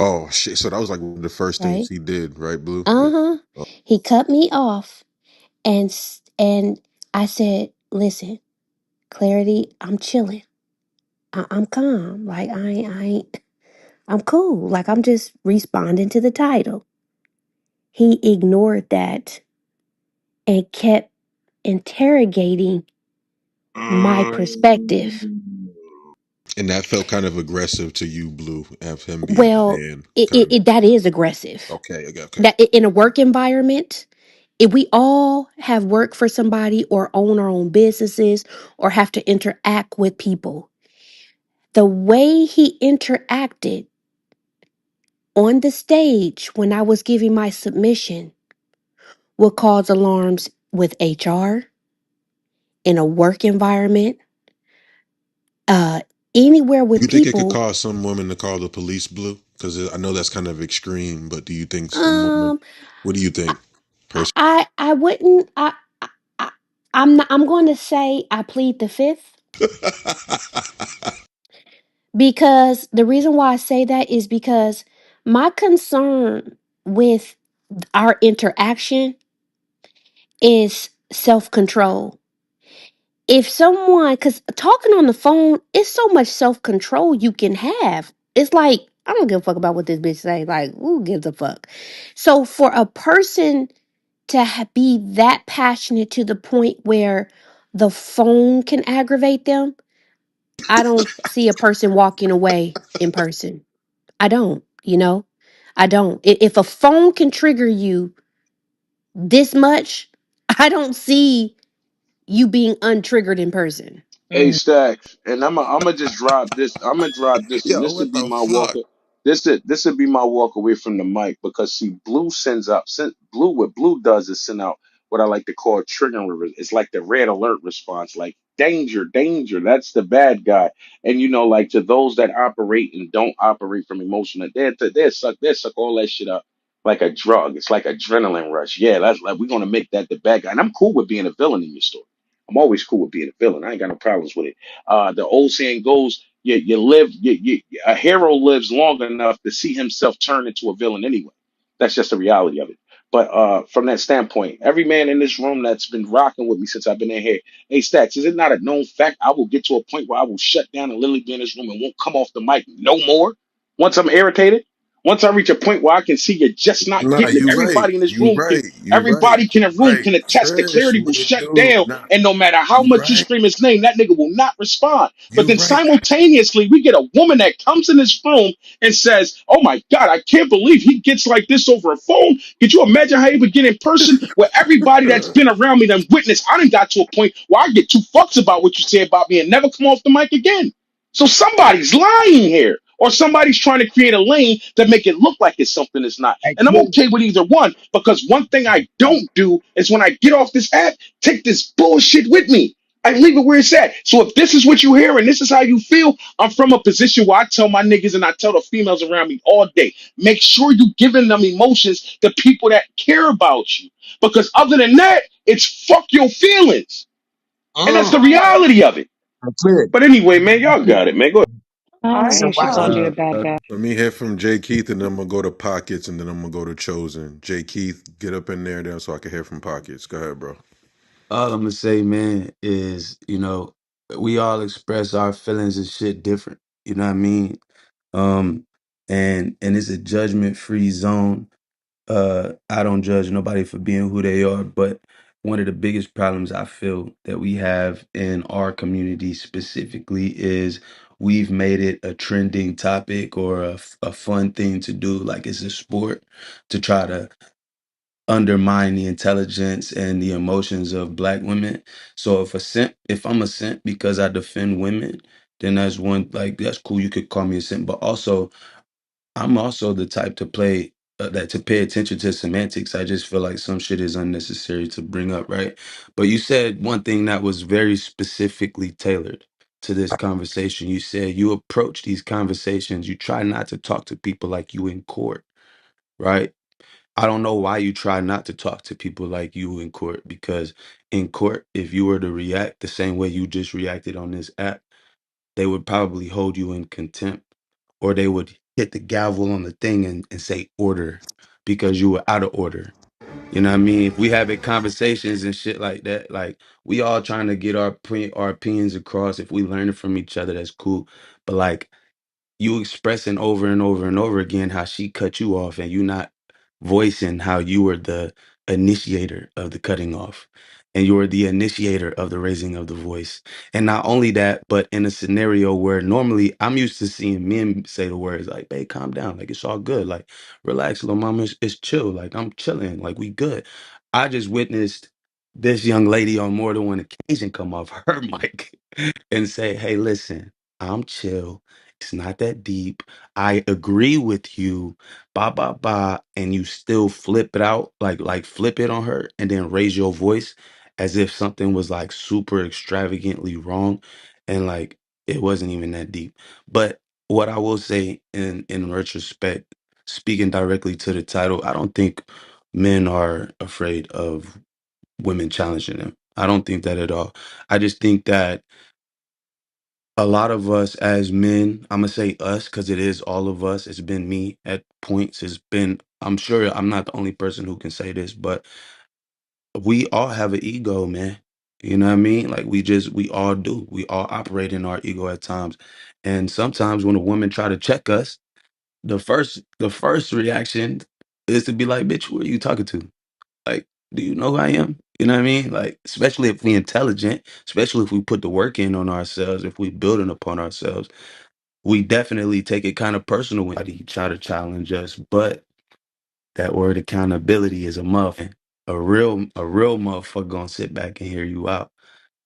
Oh shit! So that was like one of the first things right? he did, right, Blue? Yeah. Uh-huh. Oh, He cut me off and I said, "Listen, Clarity, I'm chilling. I'm calm. Like I'm cool. Like I'm just responding to the title." He ignored that and kept interrogating my perspective. Mm. and that felt kind of aggressive to you, Blue, of him being a Well, man, kind of. that is aggressive. Okay, okay, okay. That in a work environment, if we all have worked for somebody or own our own businesses or have to interact with people, the way he interacted on the stage when I was giving my submission would cause alarms with HR in a work environment, uh, anywhere with You think it could people. cause some women to call the police, Blue? Because I know that's kind of extreme, but do you think some women? Um, What do you I, think, personally? I wouldn't. I, I'm not. I'm going to say I plead the fifth because the reason why I say that is because my concern with our interaction is self control. If someone, because talking on the phone, it's so much self control you can have. It's like, I don't give a fuck about what this bitch say. Like, who gives a fuck? So for a person to be that passionate to the point where the phone can aggravate them, I don't see a person walking away in person. I don't, you know? I don't. If a phone can trigger you this much, I don't see you being untriggered in person. Hey Stacks, and I'm gonna just drop this. I'm gonna drop this, and Yo, this would what be the my fuck? walk. This would be my walk away from the mic because see, Blue. What Blue does is send out what I like to call triggering. It's like the red alert response, like danger, danger. That's the bad guy. And you know, like to those that operate and don't operate from emotion, they suck all that shit up like a drug. It's like adrenaline rush. Yeah, that's like we're gonna make that the bad guy. And I'm cool with being a villain in your story. I'm always cool with being a villain. I ain't got no problems with it. The old saying goes, a hero lives long enough to see himself turn into a villain anyway. That's just the reality of it. But from that standpoint, every man in this room that's been rocking with me since I've been in here, hey Stacks, is it not a known fact? I will get to a point where I will shut down and literally be in this room and won't come off the mic no more. Once I'm irritated, once I reach a point where I can see you're just not Nah, getting it, you right. everybody in this You room can right. You right. everybody can in a room Right. can attest that Trish, clarity will what it shut do? down, Nah, and no matter how you much you right. scream his name, that nigga will not respond. But You then right. simultaneously, we get a woman that comes in this room and says, "Oh my God, I can't believe he gets like this over a phone." Could you imagine how he would get in person? Where everybody that's been around me, done witnessed, I done got to a point where I get two fucks about what you say about me and never come off the mic again. So somebody's lying here, or somebody's trying to create a lane to make it look like it's something it's not. Hey, And I'm Chris. okay with either one because one thing I don't do is when I get off this app, take this bullshit with me. I leave it where it's at. So if this is what you hear and this is how you feel, I'm from a position where I tell my niggas and I tell the females around me all day, make sure you giving them emotions to people that care about you. Because other than that, it's fuck your feelings. And that's Mm. the reality of it. Hey, Chris. But anyway, man, y'all got it, man. Go ahead. I So actually why? called you a bad Uh, guy. let me hear from Jay Keith, and then I'm gonna go to Pockets, and then I'm gonna go to Chosen. Jay Keith, get up in there, so I can hear from Pockets. Go ahead, bro. All I'm gonna say, man, is we all express our feelings and shit different. You know what I mean? Um, and it's a judgment free zone. I don't judge nobody for being who they are, but one of the biggest problems I feel that we have in our community specifically is we've made it a trending topic or a fun thing to do, like it's a sport, to try to undermine the intelligence and the emotions of black women. So if I'm a simp because I defend women, then that's one, like, that's cool. You could call me a simp, but also I'm also the type to play that to pay attention to semantics. I just feel like some shit is unnecessary to bring up, right? But you said one thing that was very specifically tailored to this conversation. You said you approach these conversations, you try not to talk to people like you in court, right? I don't know why you try not to talk to people like you in court, because in court, if you were to react the same way you just reacted on this app, they would probably hold you in contempt, or they would hit the gavel on the thing and say order because you were out of order. You know what I mean? If we having conversations and shit like that, like we all trying to get our opinions across. If we learning from each other, that's cool. But like you expressing over and over and over again how she cut you off and you not voicing how you were the initiator of the cutting off and you were the initiator of the raising of the voice. And not only that, but in a scenario where normally I'm used to seeing men say the words like, babe, calm down, like it's all good, like relax, little mama, it's chill, like I'm chilling, like we good. I just witnessed this young lady on more than one occasion come off her mic and say, hey, listen, I'm chill, it's not that deep. I agree with you. Ba ba ba, and you still flip it out, like flip it on her, and then raise your voice as if something was like super extravagantly wrong, and like it wasn't even that deep. But what I will say in retrospect, speaking directly to the title, I don't think men are afraid of women challenging them. I don't think that at all. I just think that a lot of us as men, I'm gonna say us because it is all of us. It's been me at points. It's been, I'm sure I'm not the only person who can say this, but we all have an ego, man. You know what I mean? Like we all do. We all operate in our ego at times. And sometimes when a woman try to check us, the first reaction is to be like, bitch, who are you talking to? Like, do you know who I am? You know what I mean? Like, especially if we intelligent, especially if we put the work in on ourselves, if we building upon ourselves, we definitely take it kind of personal when he try to challenge us. But that word accountability is a muffin. A real motherfucker gonna sit back and hear you out.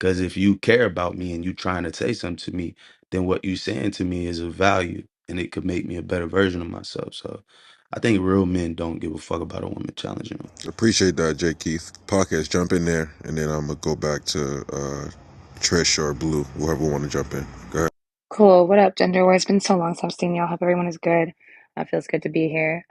Cause if you care about me and you trying to say something to me, then what you saying to me is of value and it could make me a better version of myself. So I think real men don't give a fuck about a woman challenging them. Appreciate that, Jay Keith. Podcast, jump in there, and then I'm gonna go back to Trish or Blue, whoever want to jump in. Go ahead. Cool. What up, Gender War? It's been so long since I've seen y'all. Hope everyone is good. It feels good to be here.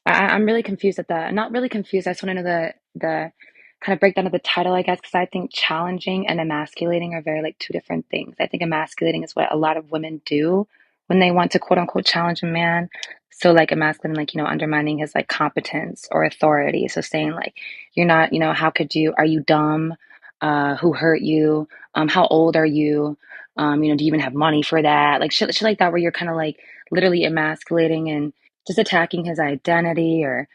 I'm really confused at the, not really confused. I just want to know the kind of breakdown of the title, I guess, because I think challenging and emasculating are very like two different things. I think emasculating is what a lot of women do when they want to quote unquote challenge a man. So like emasculating, like, undermining his like competence or authority. So saying like, you're not, how could you, are you dumb? Who hurt you? How old are you? Do you even have money for that? Like shit like that, where you're kind of like literally emasculating and just attacking his identity, or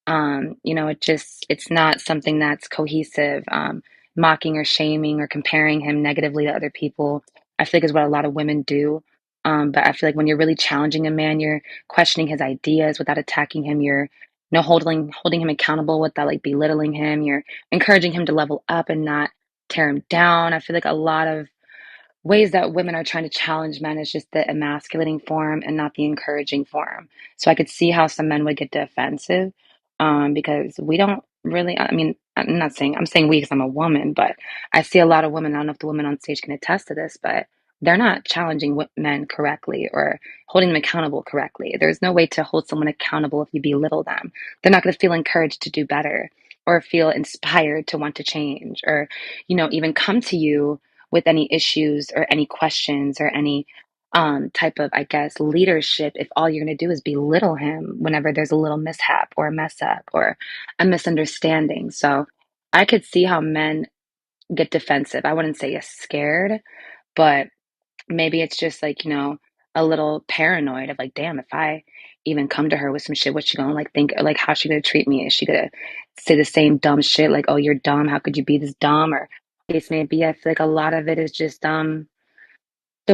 it's not something that's cohesive. Mocking or shaming or comparing him negatively to other people, I feel like is what a lot of women do. But I feel like when you're really challenging a man, you're questioning his ideas without attacking him. You're, holding him accountable without like belittling him. You're encouraging him to level up and not tear him down. I feel like a lot of ways that women are trying to challenge men is just the emasculating form and not the encouraging form. So I could see how some men would get defensive, because we don't really, I mean, I'm saying we because I'm a woman, but I see a lot of women. I don't know if the women on stage can attest to this, but they're not challenging men correctly or holding them accountable correctly. There's no way to hold someone accountable if you belittle them. They're not going to feel encouraged to do better or feel inspired to want to change, or, even come to you with any issues or any questions or any type of, I guess, leadership, if all you're going to do is belittle him whenever there's a little mishap or a mess up or a misunderstanding. So I could see how men get defensive. I wouldn't say scared, but maybe it's just like, a little paranoid of like, damn, if I even come to her with some shit, what's she gonna like think, like how's she gonna treat me? Is she gonna say the same dumb shit like, oh, you're dumb, how could you be this dumb? Or case may be, I feel like a lot of it is just the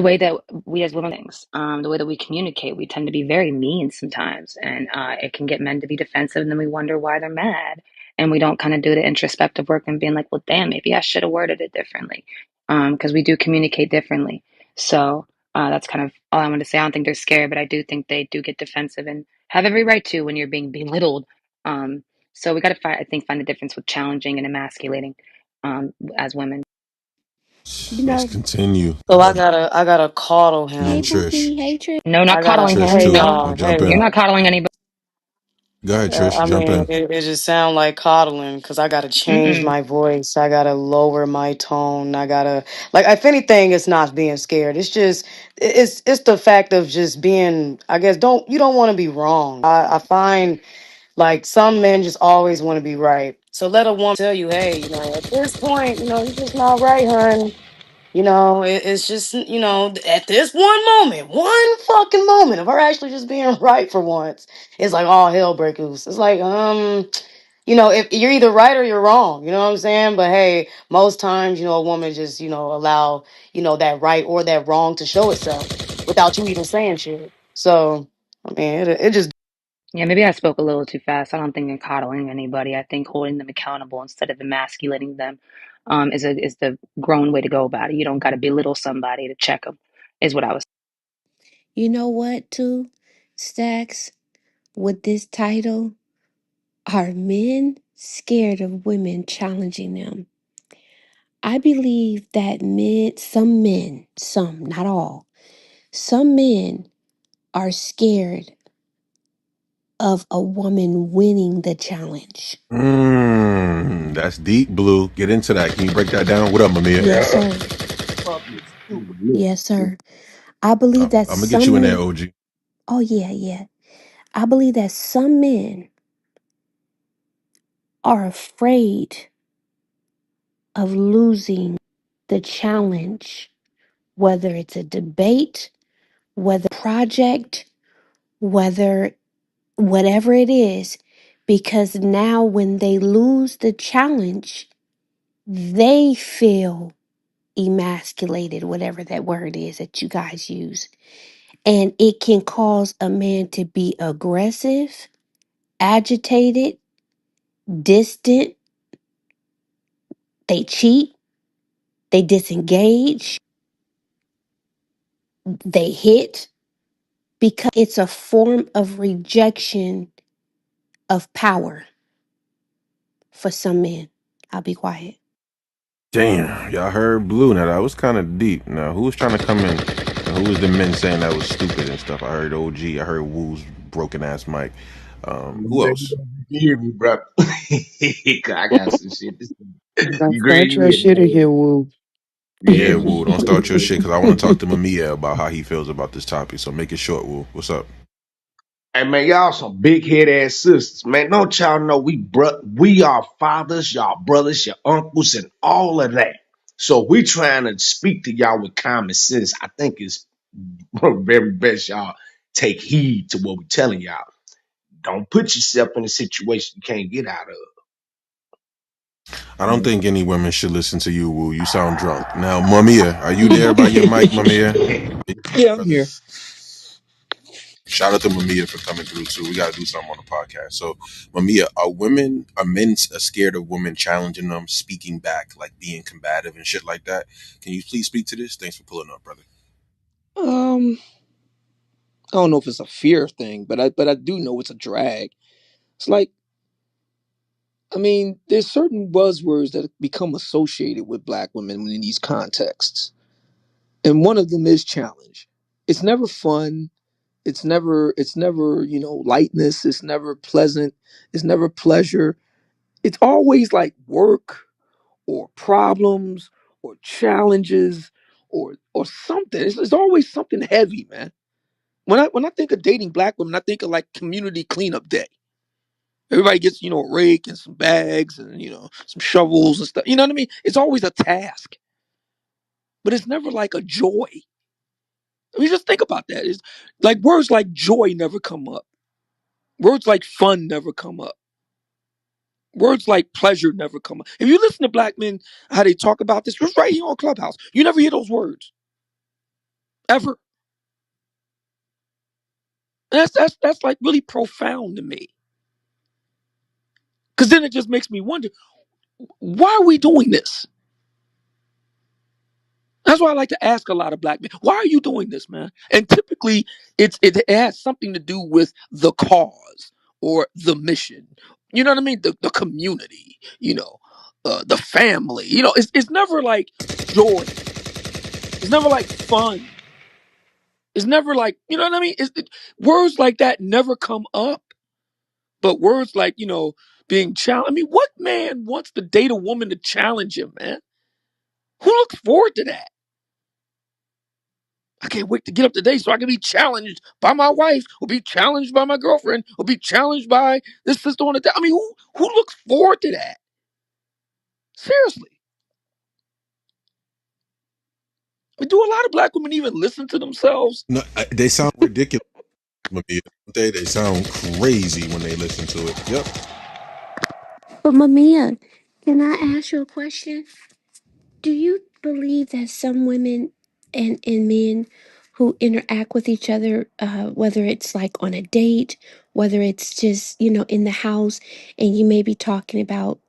way that we as women things, the way that we communicate, we tend to be very mean sometimes, and it can get men to be defensive, and then we wonder why they're mad, and we don't kind of do the introspective work and being like, well, damn, maybe I should have worded it differently, because we do communicate differently. So that's kind of all I want to say. I don't think they're scared, but I do think they do get defensive and have every right to when you're being belittled. So we got to find, I think, find the difference with challenging and emasculating as women. You Let's know, continue. So I gotta coddle And then hey him. Trish. Bookie, hey Trick. No, not I gotta coddling Trish him. hey too. No, I'll y'all, jump hey you're in. y'all. not coddling anybody. Go ahead, Trish. I Jump mean, in. it just sounds like coddling because I gotta change Mm-mm. my voice. I gotta lower my tone. I gotta like, if anything, it's not being scared. It's just, it's the fact of just being. I guess don't want to be wrong. I find like some men just always want to be right. So let a woman tell you, hey, at this point, you're just not right, hun. It's just, at this one fucking moment of her actually just being right for once, it's like all hell break loose. It's like, if you're either right or you're wrong, you know what I'm saying? But hey, most times, a woman just, allow, that right or that wrong to show itself without you even saying shit. So, I mean, it just. Yeah, maybe I spoke a little too fast. I don't think in coddling anybody. I think holding them accountable instead of emasculating them is the grown way to go about it. You don't got to belittle somebody to check them, is what I was. You know what, too, Stacks, with this title, are men scared of women challenging them? I believe that some, not all, some men are scared of a woman winning the challenge. That's deep, Blue. Get into that. Can you break that down? What up, Mamiya? Yes, sir. Fucking stupid. Yes, sir. I believe that I'm gonna get you some in there, men, OG. oh, yeah, yeah. I believe that some men are afraid of losing the challenge, whether it's a debate, whether project, whether whatever it is, because now when they lose the challenge, they feel emasculated, whatever that word is that you guys use. And it can cause a man to be aggressive, agitated, distant, they cheat, they disengage, they hit, because it's a form of rejection of power for some men. I'll be quiet. Damn, y'all heard Blue. Now that was kind of deep. Now who was trying to come in? And who was the men saying that was stupid and stuff? I heard OG. I heard Woo's broken ass mic. Who Maybe else? you hear me, bro. I got some shit. Now You start green your here, shit man. again, Woo. Yeah, Yeah, Woo. Don't start your shit because I want to talk to Mamiya about how he feels about this topic. So make it short, Woo. What's up? hey man, y'all some big head ass sisters, man. Don't y'all know we are fathers, y'all brothers, your uncles, and all of that. So we trying to speak to y'all with common sense. I think it's very best y'all take heed to what we telling y'all. Don't put yourself in a situation you can't get out I don't think any women should listen to you, Woo. You sound drunk. Now, Mamiya, are you there by your mic, Mamiya? Yeah, I'm Brother. here. Shout out to Mamiya for coming through too. We got to do something on the podcast. So, Mamiya, are men scared of women challenging them, speaking back, like being combative and shit like that? Can you please speak to this? Thanks for pulling up, brother. I don't know if it's a fear thing, but I do know it's a drag. It's like, I mean, there's certain buzzwords that become associated with black women in these contexts. And one of them is challenge. It's never fun. It's never lightness. It's never pleasant. It's never pleasure. It's always like work or problems or challenges or something. It's always something heavy, man. When I think of dating black women, I think of like community cleanup day. Everybody gets, a rake and some bags and, some shovels and stuff. You know what I mean? It's always a task, but it's never like a joy. I mean, just think about that. It's like words like joy never come up. Words like fun never come up. Words like pleasure never come up. If you listen to black men, how they talk about this, just right here on Clubhouse, you never hear those words ever. And that's like really profound to me. Because then it just makes me wonder, why are we doing this? That's why I like to ask a lot of black men, why are you doing this, man? And typically it has something to do with the cause or the mission. You know what I mean? The community, the family. It's never like joy. It's never like fun. It's never like, you know what I mean? Words like that never come up. But words like, being challenged. I mean, what man wants to date a woman to challenge him, man? Who looks forward to that? I can't wait to get up today so I can be challenged by my wife, or be challenged by my girlfriend, or be challenged by this sister on the. I mean, who looks forward to that? Seriously. I mean, do a lot of black women even listen to themselves? No, they sound ridiculous. Mamiya, don't they sound crazy when they listen to it. Yep. But Mamiya, can I ask you a question? Do you believe that some women and men who interact with each other, whether it's like on a date, whether it's just, in the house, and you may be talking about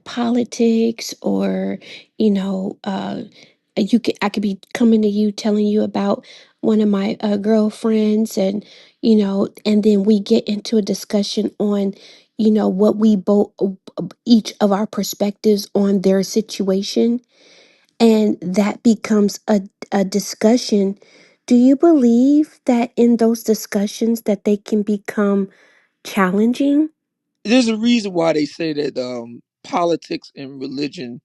politics or, you know, uh, I could be coming to you telling you about one of my girlfriends and, and then we get into a discussion on, what we both, each of our perspectives on their situation, and that becomes a discussion. Do you believe that in those discussions that they can become challenging? There's a reason why they say that politics and religion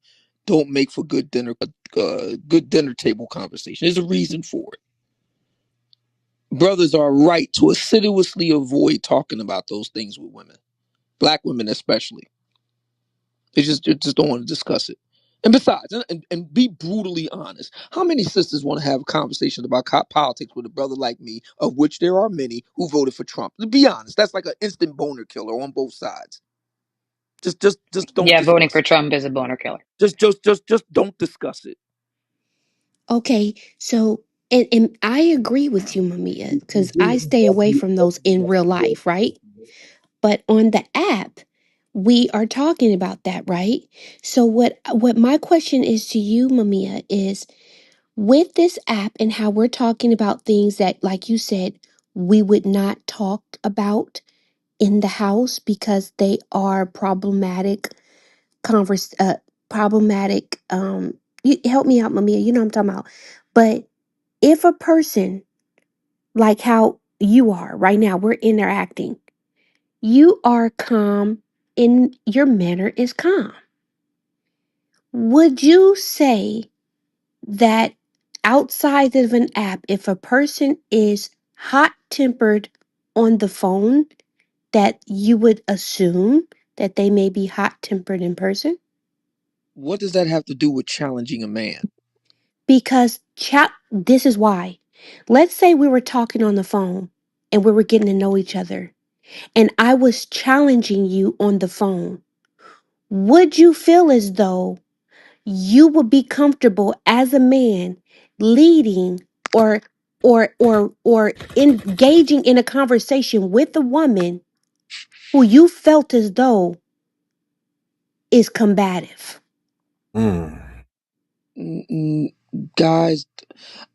don't make for good dinner table conversation. There's a reason for it. Brothers are right to assiduously avoid talking about those things with women, black women especially. They just don't want to discuss it. And besides, and be brutally honest, how many sisters want to have a conversation about politics with a brother like me, of which there are many who voted for Trump? To be honest, that's like an instant boner killer on both sides. Just don't Yeah, voting discuss for it. Trump is a boner killer. Just don't discuss it. Okay, so and I agree with you, Mamiya, because I stay away from those in real life, right? But on the app, we are talking about that, right? So what my question is to you, Mamiya, is with this app and how we're talking about things that, like you said, we would not talk about in the house because they are converse uh problematic you help me out, Mamiya, you know what I'm talking about. But if a person, like how you are right now, we're interacting, you are calm and your manner is calm. Would you say that outside of an app, if a person is hot tempered on the phone, that you would assume that they may be hot tempered in person? What does that have to do with challenging a man? Because this is why. Let's say we were talking on the phone and we were getting to know each other, and I was challenging you on the phone. Would you feel as though you would be comfortable as a man leading or or engaging in a conversation with a woman who you felt as though is combative? Mm. Mm, Guys,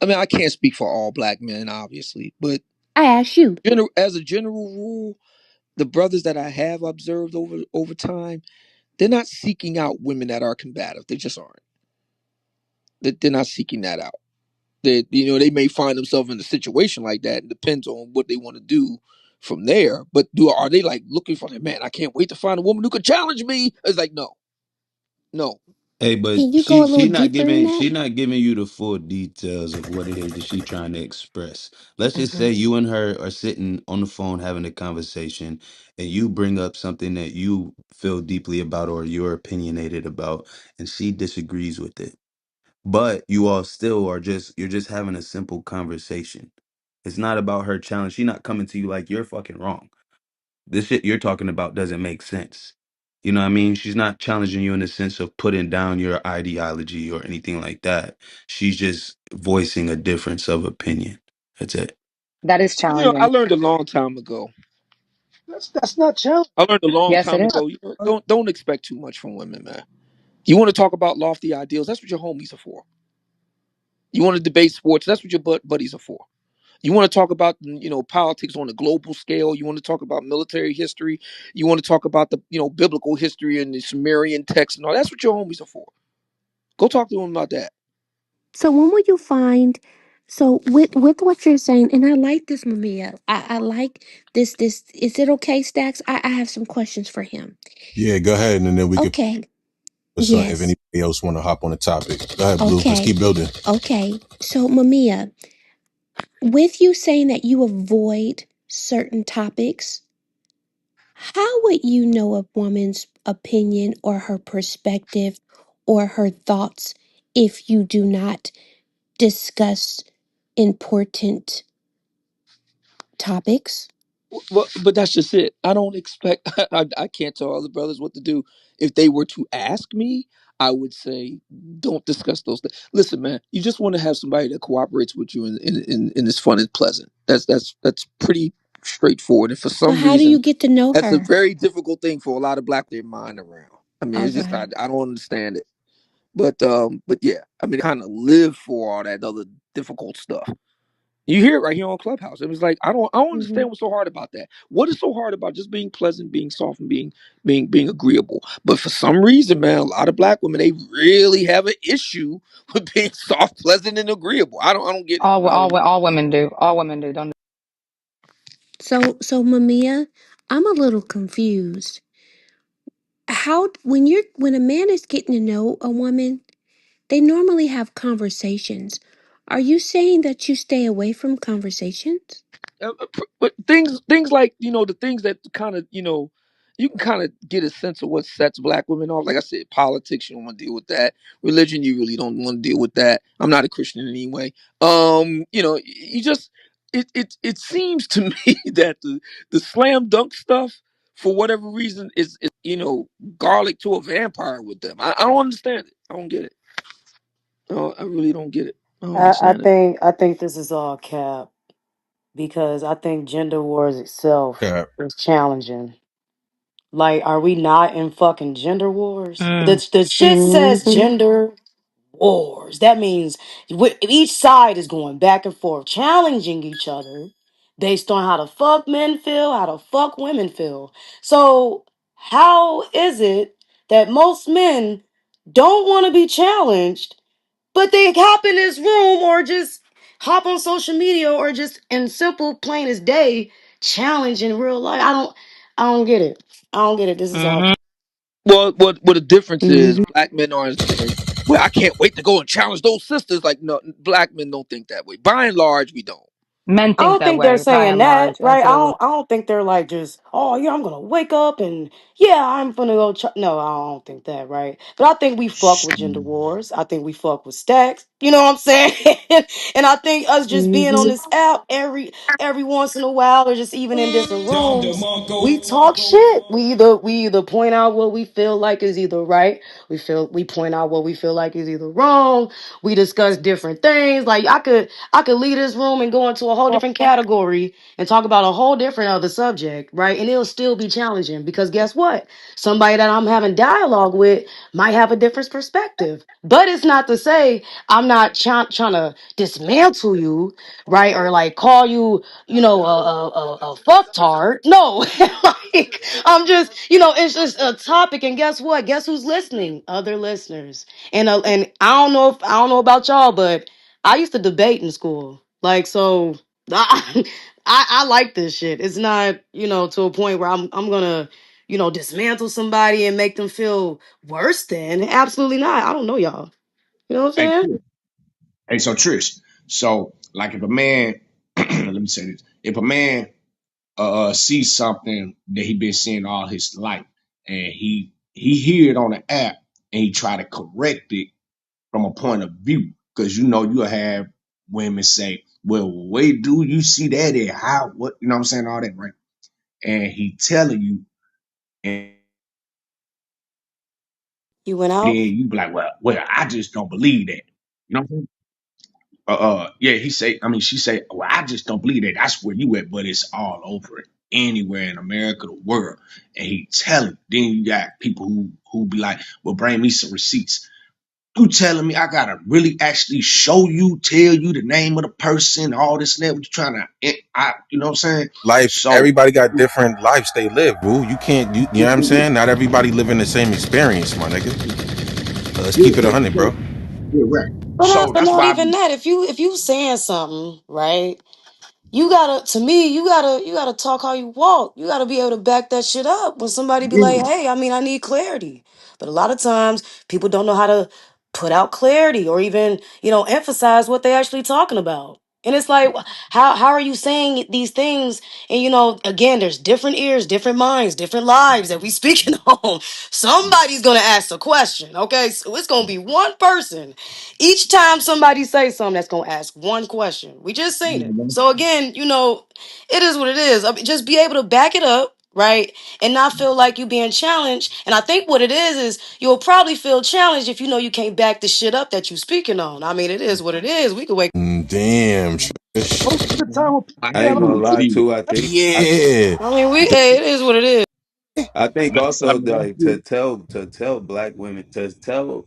I mean, I can't speak for all black men, obviously, but I ask you. as a general rule, the brothers that I have observed over time, they're not seeking out women that are combative. They just aren't. They're not seeking that out. They may find themselves in a situation like that. It depends on what they want to do from there. But are they like looking for that? Man, I can't wait to find a woman who could challenge me. It's like no, no. Hey, but Can you go a little deeper in she that? not giving you the full details of what it is that she trying to express. Let's just Mhm. say you and her are sitting on the phone having a conversation, and you bring up something that you feel deeply about or you're opinionated about, and she disagrees with it. But you all still are you're just having a simple conversation. It's not about her challenge. She not coming to you like you're fucking wrong. This shit you're talking about doesn't make sense. You know what I mean? She's not challenging you in the sense of putting down your ideology or anything like that. She's just voicing a difference of opinion. That's it. That is I challenging. learned a long time ago. That's not challenge. I learned a long Yes, it time is. ago. Don't expect too much from women, man. You want to talk about lofty ideals? That's what your homies are for. You want to debate sports? That's what your buddies are for. You want to talk about politics on a global scale. You want to talk about military history. You want to talk about the biblical history and the Sumerian text and all. That's what your homies are for. Go talk to them about that. So when will you find So with what you're saying, and I like this, Mamiya. I like this. Is it okay, Stacks? I have some questions for him. Yeah, go ahead, and then we could. Okay. If Yes. anybody else want to hop on the topic, go ahead, Blue. Let's Okay. keep building. Okay. So Mamiya, with you saying that you avoid certain topics, how would you know a woman's opinion or her perspective or her thoughts if you do not discuss important topics? Well, but that's just it. I don't expect. I can't tell other brothers what to do. If they were to ask me, I would say, don't discuss those things. Listen, man, you just want to have somebody that cooperates with you and is fun and pleasant. That's pretty straightforward. And for So some how do you reason, get to know that's a her? very difficult thing for a lot of black their mind around. I mean, it's just Okay. I don't understand it. But yeah, I mean, I kind of live for all that other difficult stuff. You hear it right here on Clubhouse. It was like I don't Hmm. understand what's so hard about that. What is so hard about just being pleasant, being soft, and being agreeable? But for some reason, man, a lot of black women they really have an issue with being soft, pleasant, and agreeable. I don't get it. All I don't. all women do. All women do. Don't. So Mamiya, I'm a little confused. How when a man is getting to know a woman, they normally have conversations. Are you saying that you stay away from conversations? But things like the things that kind of you can kind of get a sense of what sets black women off. Like I said, politics you don't want to deal with that. Religion you really don't want to deal with that. I'm not a Christian anyway. You just it seems to me that the slam dunk stuff for whatever reason is garlic to a vampire with them. I don't understand it. I don't get it. I really don't get it. I don't I understand it. think I think this is all cap because I think gender wars itself Yeah. is challenging. Like, are we not in fucking gender wars? Mm. The shit says Hmm. gender wars. That means each side is going back and forth, challenging each other based on how the fuck men feel, how the fuck women feel. So, how is it that most men don't want to be challenged, but they hop in this room or just hop on social media or just in simple, plain as day, challenge in real life? I don't get it. I don't get it. This is all. Hmm. Well, what the difference is, Hmm. black men aren't saying, "Well, I can't wait to go and challenge those sisters." Like, no, black men don't think that way. By and large, we don't. Men I think don't that think they're way, by saying and that, large. right? Absolutely. I don't think they're like just, oh yeah, I'm gonna wake up and yeah, I'm gonna go. No, I don't think that, right? But I think we fuck with gender wars. I think we fuck with stacks. You know what I'm saying? And I think us just being on Hmm. this app every once in a while, or just even in different rooms, we talk shit. We either point out what we feel like is either right. We point out what we feel like is either wrong. We discuss different things. Like I could leave this room and go into a whole different category and talk about a whole different other subject, right? And it'll still be challenging because guess what? Somebody that I'm having dialogue with might have a different perspective. But it's not to say I'm not trying to dismantle you, right? Or like call you, a fucktard. No, like I'm just, it's just a topic. And guess what? Guess who's listening? Other listeners. And I don't know about y'all, but I used to debate in school. Like, so I like this shit. It's not, to a point where I'm gonna, dismantle somebody and make them feel worse than. Absolutely not. I don't know y'all. You know what Hey, I'm saying? Trish. Hey, so Trish. So, like, if a man, let me say this: if a man sees something that he been seeing all his life, and he hear it on the app, and he try to correct it from a point of view, because you'll have women say, "Well, wait, do you see that? And how? What? You know what I'm saying? All that, right?" And he telling you, and You went then out? you be like, "Well, I just don't believe that." You know what I'm saying? Yeah, she say, well, I just don't believe that. That's where you at, but it's all over it, anywhere in America, the world. And he telling. Then you got people who be like, well, bring me some receipts. You telling me I gotta really actually show you, tell you the name of the person, all this and that? What you trying to, you know what I'm saying? Life. So, Everybody got different lives they live, boo. You can't. You know what I'm saying? Not everybody living the same experience, my nigga. Let's yeah, keep it 100, bro. yeah, right. So but that's not why I even be that. If you saying something, right? You gotta, to me, you gotta talk how you walk. You gotta be able to back that shit up when somebody be like, yeah. hey, I mean, I need clarity. But a lot of times people don't know how to put out clarity or even, emphasize what they actually talking about. And it's like, how are you saying these things? And again, there's different ears, different minds, different lives that we speaking on. Somebody's gonna ask a question, okay? So it's gonna be one person each time somebody says something that's gonna ask one question. We just seen it. So again, it is what it is. I mean, just be able to back it up, right? And not feel like you being challenged. And I think what it is you'll probably feel challenged if you know you can't back the shit up that you speaking on. I mean, it is what it is. We could wake. Damn. Most of the time when people I I say I ain't don't gonna agree, want lie Chief. too. Yeah. I mean, hey, it is what it is. I think I also mean, like to tell black women to tell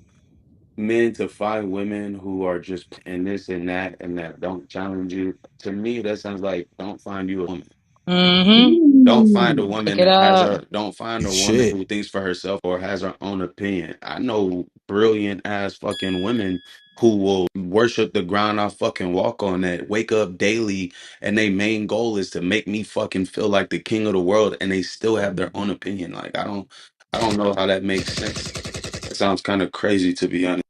men to find women who are just and this and that don't challenge you. To me, that sounds like don't find you a woman. Mm-hmm. Don't find a ooh, woman Pick it that has up. her. Don't find a woman Shit. who thinks for herself or has her own opinion. I know brilliant ass fucking women who will worship the ground I fucking walk on. That wake up daily and their main goal is to make me fucking feel like the king of the world, and they still have their own opinion. Like I don't know how that makes sense. It sounds kind of crazy to be honest.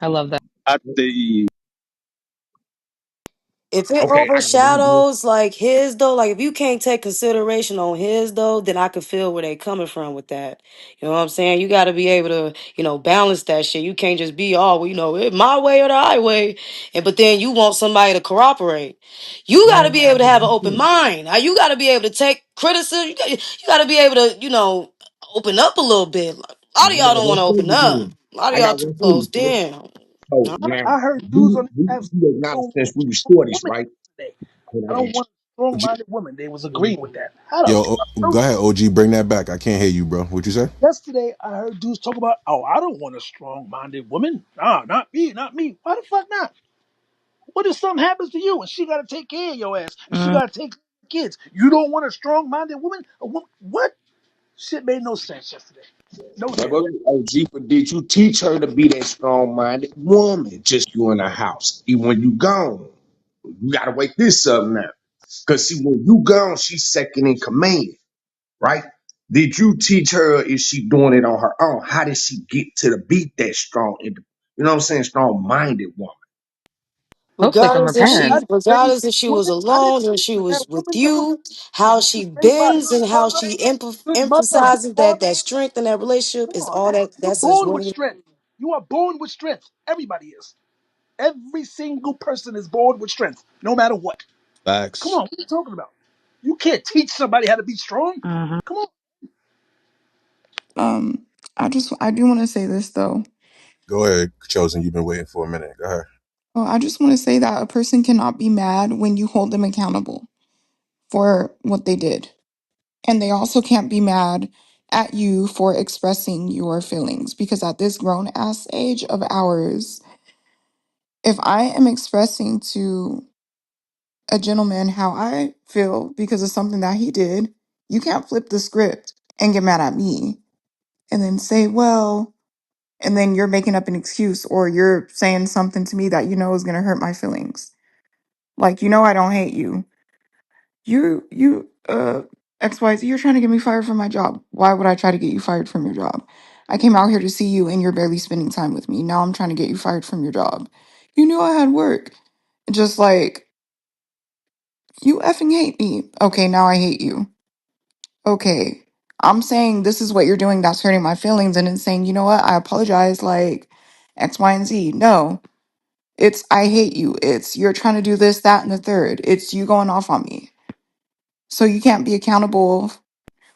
I love that. I think If it okay, I got one more. overshadows like his though, like if you can't take consideration on his though, then I could feel where they coming from with that. You know what I'm saying? You got to be able to, balance that shit. You can't just be all, well, it my way or the highway, and but then you want somebody to cooperate. You got to No, be no, able to no, have an open listen. mind. Now, you got to be able to take criticism. You got to be able to, open up a little bit. A lot No, of I y'all got don't want one to for open you up. then. A lot of I y'all got too one for you, closed sis. in. So now I heard dudes we on the we app say we I acknowledge don't since we want was a strong forties, woman right? today. Hold I don't on. want a strong-minded woman. They was agreeing with that. How the Yo, fuck? go ahead, OG. Bring that back. I can't hear you, bro. What you say? Yesterday, I heard dudes talk about, oh, I don't want a strong-minded woman. Nah, not me, not me. Why the fuck not? What if something happens to you and she got to take care of your ass and she Mm. got to take care of the kids? You don't want a strong-minded woman? A woman? What? Shit made no sense yesterday. No But sense. go ahead, OG, but did you teach her to be that strong minded woman? Just you in the house. Even when you gone. You gotta wake this up now. Cause see, when you gone, she's second in command, right? Did you teach her, is she doing it on her own? How did she get to the beat that strong, you know what I'm saying, strong minded woman? Hopefully from her Regardless if I parents. she didn't raise regardless if she was women. I didn't alone or she raise that was with woman. That woman you, was how she raised by a bends good and how mother, she good mother, a good emphasizes that father. that strength in that relationship Come is on, all man. that You're that's as born with really. strength. You are born with strength. Everybody is. Every single person is born with strength, no matter what. Come Facts. on, what are you talking about? You can't teach somebody how to be strong. Mm-hmm. Come on. Um, I do want to say this though. Go ahead, Chosen. You've been waiting for a minute. Go ahead. Well, I just want to say that a person cannot be mad when you hold them accountable for what they did. And they also can't be mad at you for expressing your feelings because at this grown ass age of ours, if I am expressing to a gentleman how I feel because of something that he did, you can't flip the script and get mad at me and then say, well, and then you're making up an excuse or you're saying something to me that you know is going to hurt my feelings. Like, I don't hate you. XYZ, you're trying to get me fired from my job. Why would I try to get you fired from your job? I came out here to see you and you're barely spending time with me. Now I'm trying to get you fired from your job. You knew I had work. Just like, you effing hate me. Okay, now I hate you. Okay. I'm saying this is what you're doing that's hurting my feelings, and it's saying, you know what, I apologize, like X, Y, and Z. No. It's I hate you. It's you're trying to do this, that, and the third. It's you going off on me. So you can't be accountable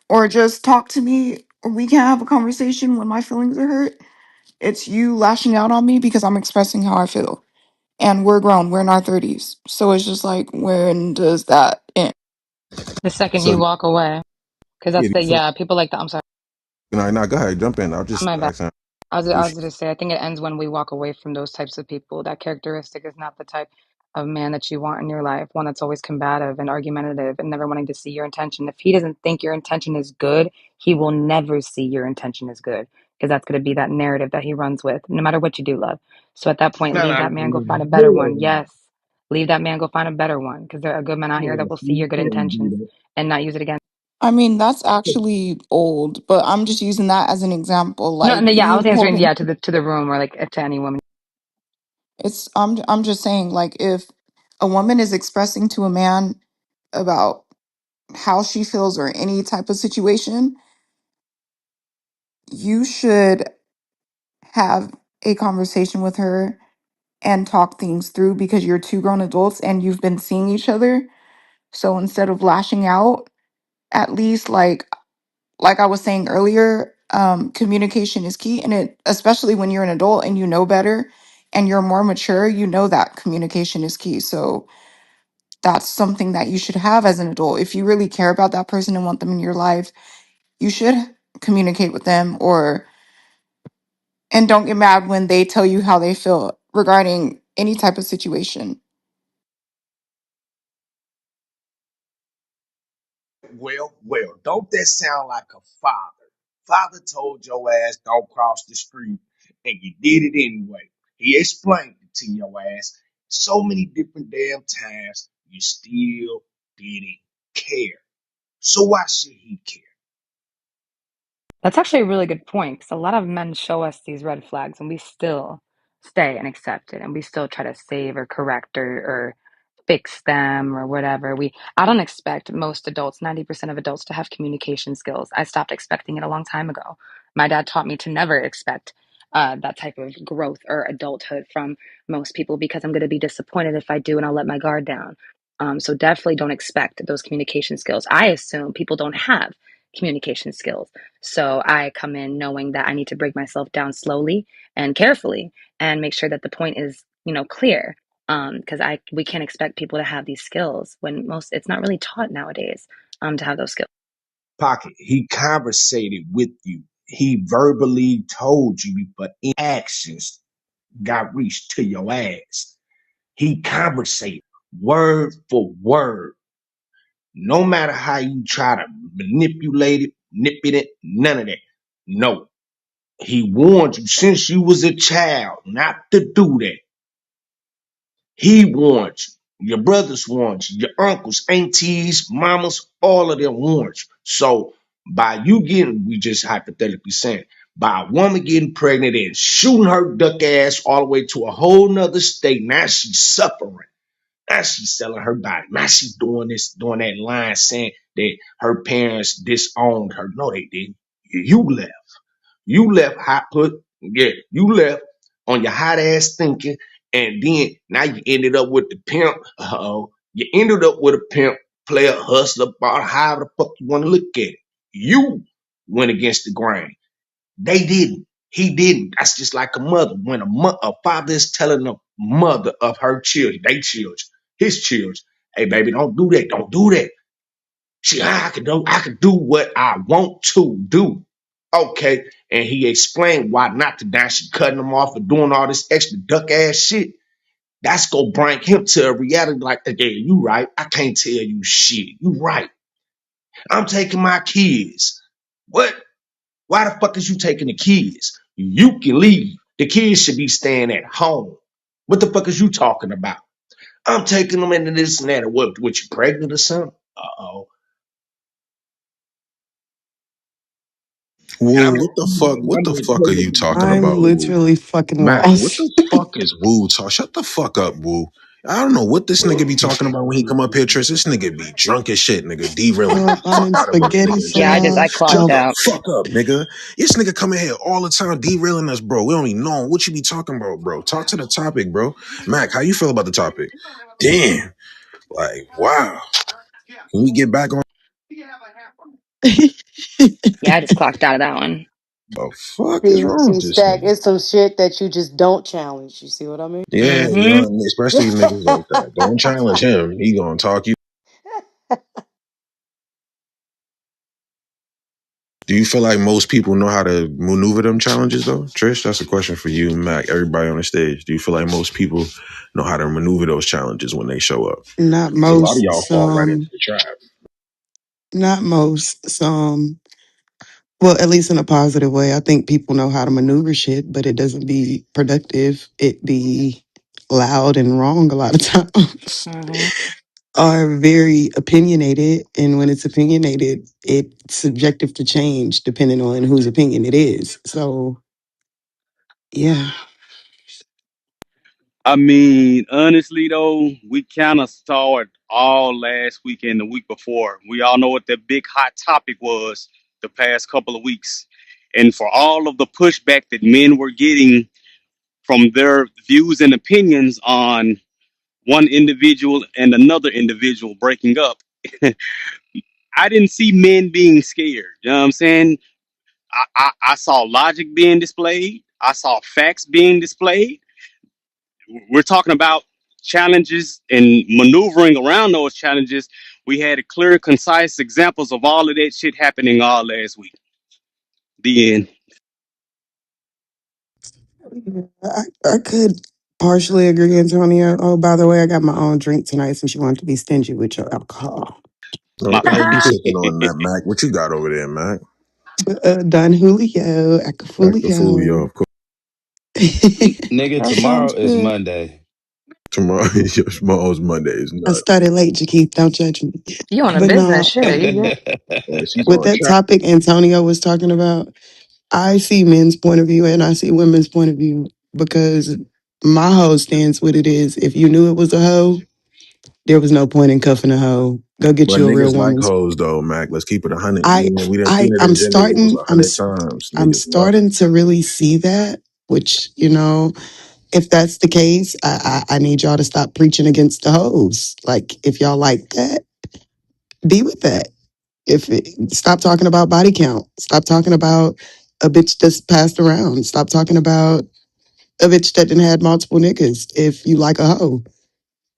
or just talk to me or we can't have a conversation when my feelings are hurt. It's you lashing out on me because I'm expressing how I feel. And we're grown, we're in our 30s. So it's just like, when does that end? The second So you walk away. Because yeah, that's the, so yeah, people like that. I'm sorry. no, go ahead, jump in. I'll just My bad. ask him. I was going to say, I think it ends when we walk away from those types of people. That characteristic is not the type of man that you want in your life. One that's always combative and argumentative and never wanting to see your intention. If he doesn't think your intention is good, he will never see your intention is good. because that's going to be that narrative that he runs with, no matter what you do, love. So at that point, Man, leave I that man, go find a don't better know. one. Yes. Leave that man, go find a better one because there are good men out here Yeah, that will see you your good can't do intentions that. and not use it against. I mean, that's actually old, but I'm just using that as an example. No, Like no, yeah, I you was answering, holding yeah, to the room or like to any woman. it's I'm just saying, like, if a woman is expressing to a man about how she feels or any type of situation, you should have a conversation with her and talk things through because you're two grown adults and you've been seeing each other. So instead of lashing out, at least like I was saying earlier, communication is key, and it especially when you're an adult and you know better and you're more mature, you know that communication is key. So that's something that you should have as an adult. If you really care about that person and want them in your life, you should communicate with them, or and don't get mad when they tell you how they feel regarding any type of situation. Well, don't that sound like a father? Father told your ass don't cross the street, and you did it anyway. He explained it to your ass so many different damn times. You still didn't care. So why should he care? That's actually a really good point because a lot of men show us these red flags and we still stay and accept it and we still try to save or correct or fix them or whatever. I don't expect most adults, 90% of adults, to have communication skills. I stopped expecting it a long time ago. My dad taught me to never expect that type of growth or adulthood from most people because I'm going to be disappointed if I do and I'll let my guard down. So definitely don't expect those communication skills. I assume people don't have communication skills. So I come in knowing that I need to break myself down slowly and carefully and make sure that the point is, clear. Because I we can't expect people to have these skills when most it's not really taught nowadays to have those skills. Pocket, he conversated with you. He verbally told you, but in actions got reached to your ass. He conversated word for word. No matter how you try to manipulate it, nip it, none of that. No. He warned you since you was a child not to do that. He warned you. Your brothers warned you. Your uncles, aunties, mamas, all of them warned you. So by you getting, we just hypothetically saying, by a woman getting pregnant and shooting her duck ass all the way to a whole nother state, now she's suffering. Now she's selling her body. Now she's doing this, doing that line saying that her parents disowned her. No, they didn't. You left. You left hot put. Yeah, you left on your hot ass thinking, and then now you ended up with the pimp. You ended up with a pimp, player, hustler, about however the fuck you want to look at it. You went against the grain. They didn't. He didn't. That's just like a mother. When a father is telling a mother of her children, they children, his children, hey baby, don't do that. Don't do that. I can do what I want to do. Okay. And he explained why not to die. She cutting him off and doing all this extra duck ass shit. That's gonna bring him to a reality like, yeah, you right. I can't tell you shit. You right. I'm taking my kids. What? Why the fuck is you taking the kids? You can leave. The kids should be staying at home. What the fuck is you talking about? I'm taking them into this and that. What you pregnant or something? Uh-oh. And Woo, I'm what the fuck? What the gonna fuck tell are you you talking I'm about, Woo? literally fucking Mac, what lost. the fuck is Woo talk? Shut the fuck up, Woo. I don't know what this nigga be talking about when he come up here, Trish. This nigga be drunk as shit, nigga. Derailing the I'm fuck in out of us, spaghetti nigga, and Yeah, shit. I sauce. clocked Shut the out. fuck up, nigga. This nigga coming here all the time derailing us, bro. We don't even know what you be talking about, bro. Talk to the topic, bro. Mac, how you feel about the topic? Damn. Like, wow. Can we get back on Yeah, I just clocked out of that one. the fuck is See, wrong with see, this Stack, nigga? it's some shit that you just don't challenge. You see what I mean? Yeah, you Mm-hmm. know, especially niggas like that. Don't challenge him. He gonna talk you. Do you feel like most people know how to maneuver them challenges though? Trish, that's a question for you, Mac, everybody on the stage. Do you feel like most people know how to maneuver those challenges when they show up? Not Because a lot of most. y'all fall right into Some, the trap. not most. Some. Well, at least in a positive way. I think people know how to maneuver shit, but it doesn't be productive. It be loud and wrong a lot of times. Hmm. Are very opinionated, and when it's opinionated, it's subjective to change depending on whose opinion it is. So, yeah. I mean, honestly though, we kind of saw it all last week and the week before. We all know what the big hot topic was the past couple of weeks. And for all of the pushback that men were getting from their views and opinions on one individual and another individual breaking up, I didn't see men being scared. You know what I'm saying? I saw logic being displayed. I saw facts being displayed. We're talking about challenges and maneuvering around those challenges. We had clear, concise examples of all of that shit happening all last week. The end. I could partially agree, Antonio. Oh, by the way, I got my own drink tonight since you wanted to be stingy with your alcohol. My Okay, what you sipping on that, Mac? What you got over there, Mac? Don Julio, Back to Fulio, Acafulio. of course. Nigga, That tomorrow sounds is good. Monday. Tomorrow, tomorrow's Monday. Is I nuts. started late, Jakeith. Don't judge me. You on a But business. no, Shit, you good. Yeah, she's with on that track. topic Antonio was talking about, I see men's point of view and I see women's point of view because my whole stance with it is if you knew it was a hoe, there was no point in cuffing a hoe. Go get But you a real niggas like woman. hoes though, Mac. Let's keep it 100. I We done I seen it I'm in genders starting a hundred times. I'm Niggas love it. starting to really see that, which, if that's the case, I need y'all to stop preaching against the hoes. Like if y'all like that, be with that. Stop talking about body count. Stop talking about a bitch that's passed around. Stop talking about a bitch that didn't had multiple niggas. If you like a hoe,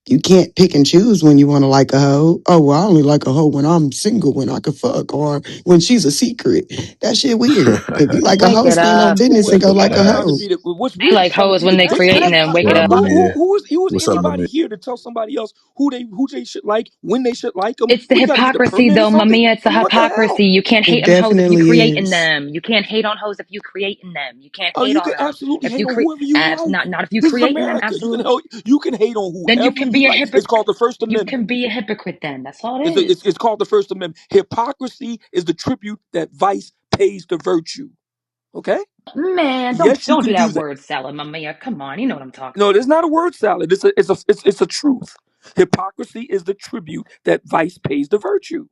you can't pick and choose when you want to like a hoe. Oh, well, I only like a hoe when I'm single, when I could fuck, or when she's a secret. That shit weird. If you like a Wake hoe, it stand on up. business and Wait, go like wait, a not to hoe. be the. What's They weird is like trying to hoes be when the they creating dictator. them. Wake it What up, up. Amelia? Who is What's up, anybody Amelia? here to tell somebody else who they should like, when they should like them? It's the What you got to get a hypocrisy, permit or though, something? Mamiya. It's I the mean, what the hell? hypocrisy. You can't It hate on hoes if you definitely creating is. them. You can't hate on hoes if you creating them. You can't Oh, hate you on can them absolutely if hate you on create. whoever you like. Not if you This is creating them. America. Absolutely. You can hate on Then you whoever can you be a like. It's called hypocrite. the First You Amendment. can be a hypocrite. Then that's all it It's, is. it's called the First Amendment. Hypocrisy is the tribute that vice pays to virtue. Okay? Man, Yes, you don't do can do that that. word salad, Mamiya. Come on, you know what I'm talking No, about. there's not a word salad. It's a truth. Hypocrisy is the tribute that vice pays to virtue.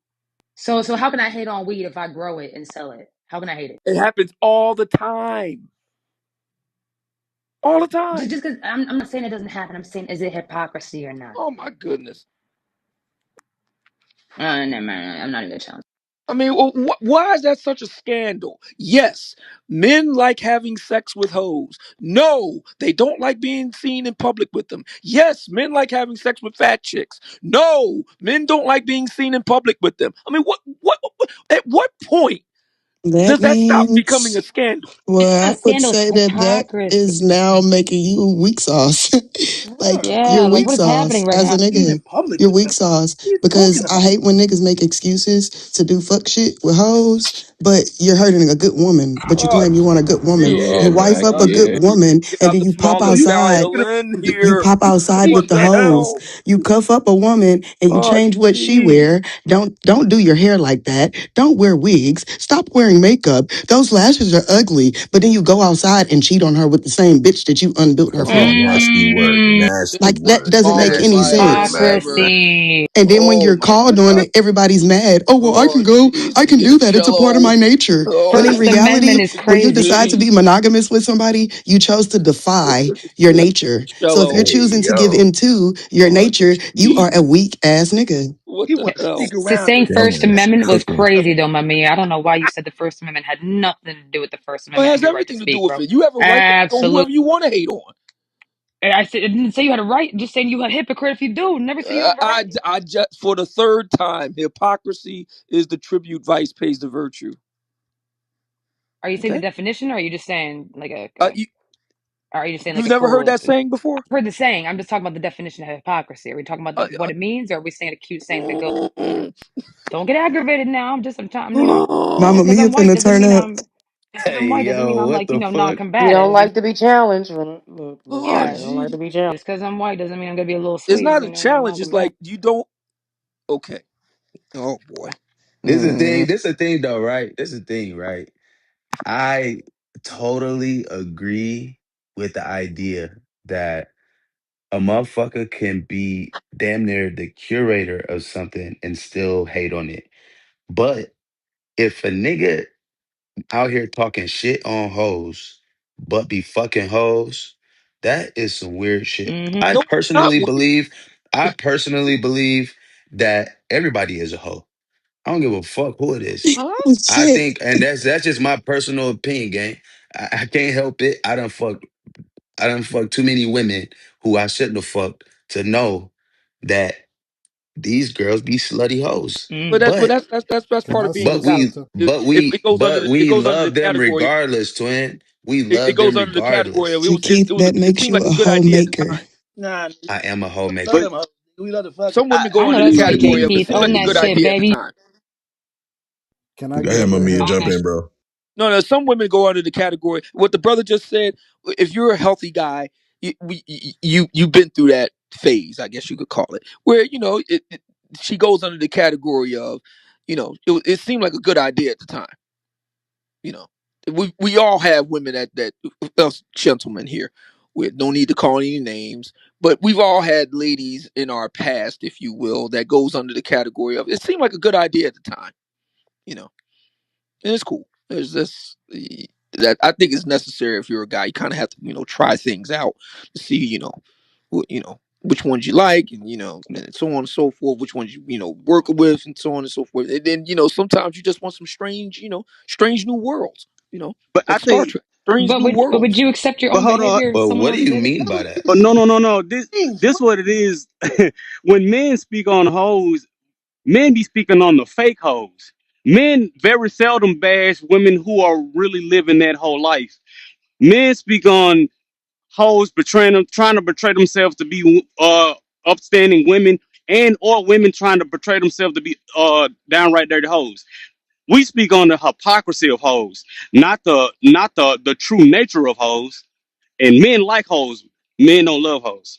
So how can I hate on weed if I grow it and sell it? How can I hate it? It happens all the time. All the Just time. just because I'm not saying it doesn't happen. I'm saying is it hypocrisy or not? Oh my goodness. Never mind. I'm not even challenging. I mean, why is that such a scandal? Yes, men like having sex with hoes. No, they don't like being seen in public with them. Yes, men like having sex with fat chicks. No, men don't like being seen in public with them. I mean, at what point That does that stop becoming means, a scandal? It's well, not I a would scandal. It's say that that hypocrisy. is now making you weak sauce. Like Yeah, you're like weak what is happening sauce right as a now? Seen in nigga. public You're with weak them. sauce What are you because talking I about? hate when niggas make excuses to do fuck shit with hoes, but you're hurting a good woman, but you Oh, claim you want a good woman. Yeah, You shit, wife man. Mac. up a good Yeah. woman Get and out then the you pop smaller outside. violin You here. pop outside What with the the hoes. hell? You cuff up a woman and you Oh, change what she jeez. wear. Don't do your hair like that. Don't wear wigs. Stop wearing makeup. Those lashes are ugly. But then you go outside and cheat on her with the same bitch that you unbuilt her Oh, for. nasty work. Mm, Nasty Like that work. doesn't make Smallest any Nasty work, sense. violin Mac. ever. hypocrisy. And then when Oh you're my called on God. it, everybody's mad. Oh, well, Oh jeez, I let me can get a do that. It's a part of cello. my nature. When in Oh First reality, Amendment is when you crazy. decide to be jeez. monogamous with somebody, you chose to defy your Let me nature. get a So if you're cello. Hey, choosing to give yo. into your Oh nature, you are jeez. a weak ass nigga. What He the want to hell? sneak So around saying and say First Damn, something Amendment was cooking. crazy though, Mamiya. I don't know why you said the First Amendment had nothing to do with the First Oh, it Amendment and has your right to everything to do speak, with bro. it. You have a right to hate on Absolutely. whoever you want to hate on. I didn't say you had a right. Just saying you a hypocrite if you do. Never said you have a right. I just for the third time, hypocrisy is the tribute vice pays to virtue. Are you saying the Okay. definition, or are you just saying like Uh, a you, Or are you just saying like You've a never heard quote? that saying before? I've heard the saying. I'm just talking about the definition of hypocrisy. Are we talking about Uh, what it means, or are we saying a cute saying that goes? uh, Don't get aggravated now. I'm trying. Mama Just because Mia I'm white finna doesn't turn mean up. I'm. Just because I'm Hey, white doesn't mean yo, I'm what like the fuck? You don't non-combative. like to be challenged. Look, oh, Yeah, you don't like to gee. be challenged. just because I'm white doesn't mean I'm gonna be a little It's sweet. not You a know, challenge. It's non-combative. like you don't. Okay. Oh boy. This is the Mm. thing. This is the thing, though, right? This is the thing, right? I totally agree with the idea that a motherfucker can be damn near the curator of something and still hate on it. But if a nigga out here talking shit on hoes, but be fucking hoes, that is some weird shit. Mm-hmm. I No, it's not personally weird. believe, I personally believe that everybody is a hoe. I don't give a fuck who it is. Huh? Oh, I shit. think, and that's just my personal opinion, gang. I can't help it. I done fucked too many women who I shouldn't have fucked to know that these girls be slutty hoes. But Mm. that, but But that's Can part I of being say but compatible. we something? but we but It we goes under the love them category. regardless, twin. We It love goes them under the category of regardless. it She was it, keep it was that it makes seemed you like a a good idea at the homemaker. time. Nah, I am a love homemaker. them hoes. We love to fuck 'em. Some I, women go I know under the that's we right, Jay category of it Keith. seemed Own like a that good shit, idea at the baby. time. Can I Go get ahead, in Mama there? Mia, Own jump that. in, bro. No, some women go under the category. What the brother just said. If you're a healthy guy, you've been through that phase, I guess you could call it, where she goes under the category of, it seemed like a good idea at the time. You know, we all have women that us gentlemen here. We don't need to call any names, but we've all had ladies in our past, if you will, that goes under the category of it seemed like a good idea at the time. You know, and it's cool. There's this that I think is necessary if you're a guy. You kind of have to try things out to see which ones you like, and and so on and so forth. Which ones you work with, and so on and so forth. And then sometimes you just want some strange new worlds. You know, But I like Star think, Trek, strange new But would worlds. you accept your but own hold on. behavior if but someone what do else you did it? mean by that? Oh, no, no, no, no. Things. This what it is. When men speak on hoes, men be speaking on the fake hoes. Men very seldom bash women who are really living that whole life. Men speak on hoes betraying them, trying to betray themselves to be upstanding women, and or women trying to betray themselves to be downright dirty hoes. We speak on the hypocrisy of hoes, not the true nature of hoes. And men like hoes. Men don't love hoes.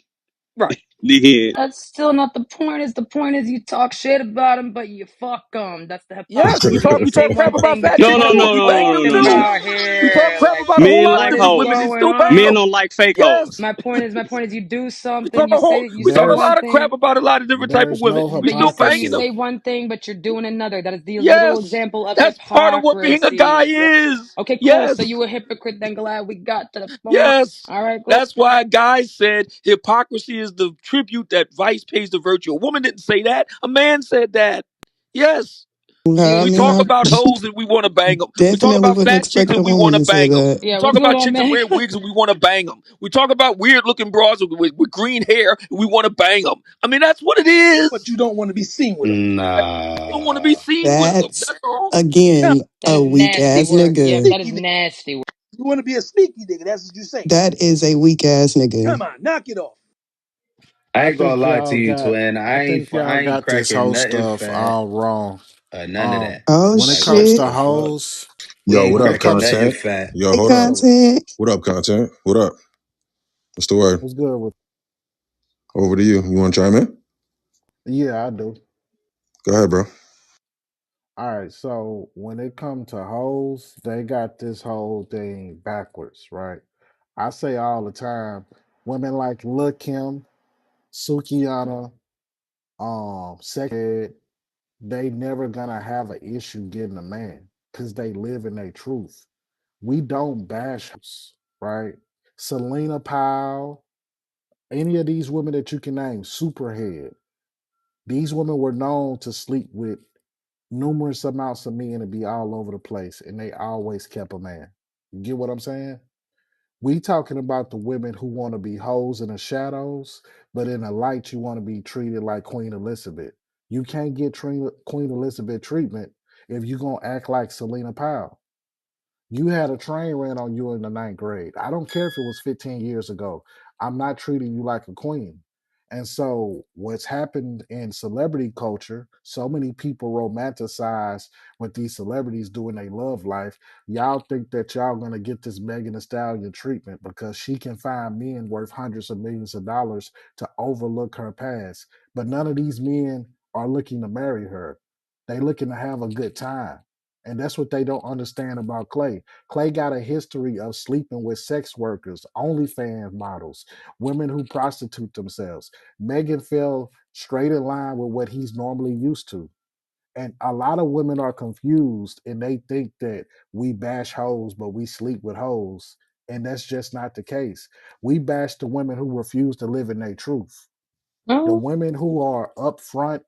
Right. Yeah. That's still not the point. Is the point is you talk shit about them, but you fuck them. That's the Yes, we hypocrisy. talk You we say talk crap one about thing, but fat you're No, chicks no, too, and no, we doing no, bang no, them no, something no. too. out We talk here. crap Like, about a whole Men lot of like what different is women and hoes. going still bang Men them. on? don't like fake Yes. hoes. My point is, you do We something. talk a whole You we say talk a There's one lot of crap thing, about a lot of different type of there's women. no We but you still say banging you them. hypocrisy. say one thing, but you're doing another. That is the literal Yes. example of That's part of what being a guy hypocrisy. is. Okay, cool. So Yes. you a hypocrite. Then glad we got to the point. Yes. All right, cool. That's why guys said hypocrisy is the tribute that vice pays to virtue. A woman didn't say that. A man said that. Yes. No, I We mean, talk I about hoes and we want to bang them. We talk definitely about wouldn't fat chicks expect a and we woman want to to say bang them. that. We Yeah, talk what's going about on, chicks that man? wear wigs and we want to bang them. We talk about weird looking bras with green hair and we want to bang them. I mean, that's what it But is. you don't want to be seen with them. You don't want to be Nah. seen with them. That's, That's all. Come again, on, That a is weak nasty ass work. Yep, nigga. that is sneaky nigga. nasty work. You want to be a sneaky nigga. That's what you say. That is a weak ass nigga. Come on, knock it off. I I ain't gonna think lie to y'all you, got twin. I ain't this cracking whole nothing stuff fat all wrong. or none of Um, that. Oh when it Like comes what shit. to the fuck? hoes, We Yo, ain't what when up, it cracking comes nothing content? fat. Yo, Hey, hold up. content. What up, content? What up? What's the word? what's good with Over to you. You want to chime in? yeah, I do. Go ahead, bro. All right, so when it comes to hoes, they got this whole thing backwards, right? I say all the time, women like Lil Kim, Sukiana, Second, they never gonna have an issue getting a man because they live in their truth. We don't bash hoes, right? Selena Powell, any of these women that you can name, Superhead, these women were known to sleep with numerous amounts of men and be all over the place, and they always kept a man. You get what I'm saying? We talking about the women who want to be hoes in the shadows, but in the light you want to be treated like Queen Elizabeth. You can't get Queen Elizabeth treatment if you gonna act like Selena Powell. You had a train ran on you in the ninth grade. I don't care if it was 15 years ago. I'm not treating you like a queen. And so, what's happened in celebrity culture, so many people romanticize what these celebrities do in their love life. Y'all think that y'all gonna get this Megan Thee Stallion treatment because she can find men worth hundreds of millions of dollars to overlook her past. But none of these men are looking to marry her. They looking to have a good time. And that's what they don't understand about Clay. Clay got a history of sleeping with sex workers, OnlyFans models, women who prostitute themselves. Megan fell straight in line with what he's normally used to. And a lot of women are confused and they think that we bash hoes, but we sleep with hoes. And that's just not the case. We bash the women who refuse to live in their truth. The Oh, women who are upfront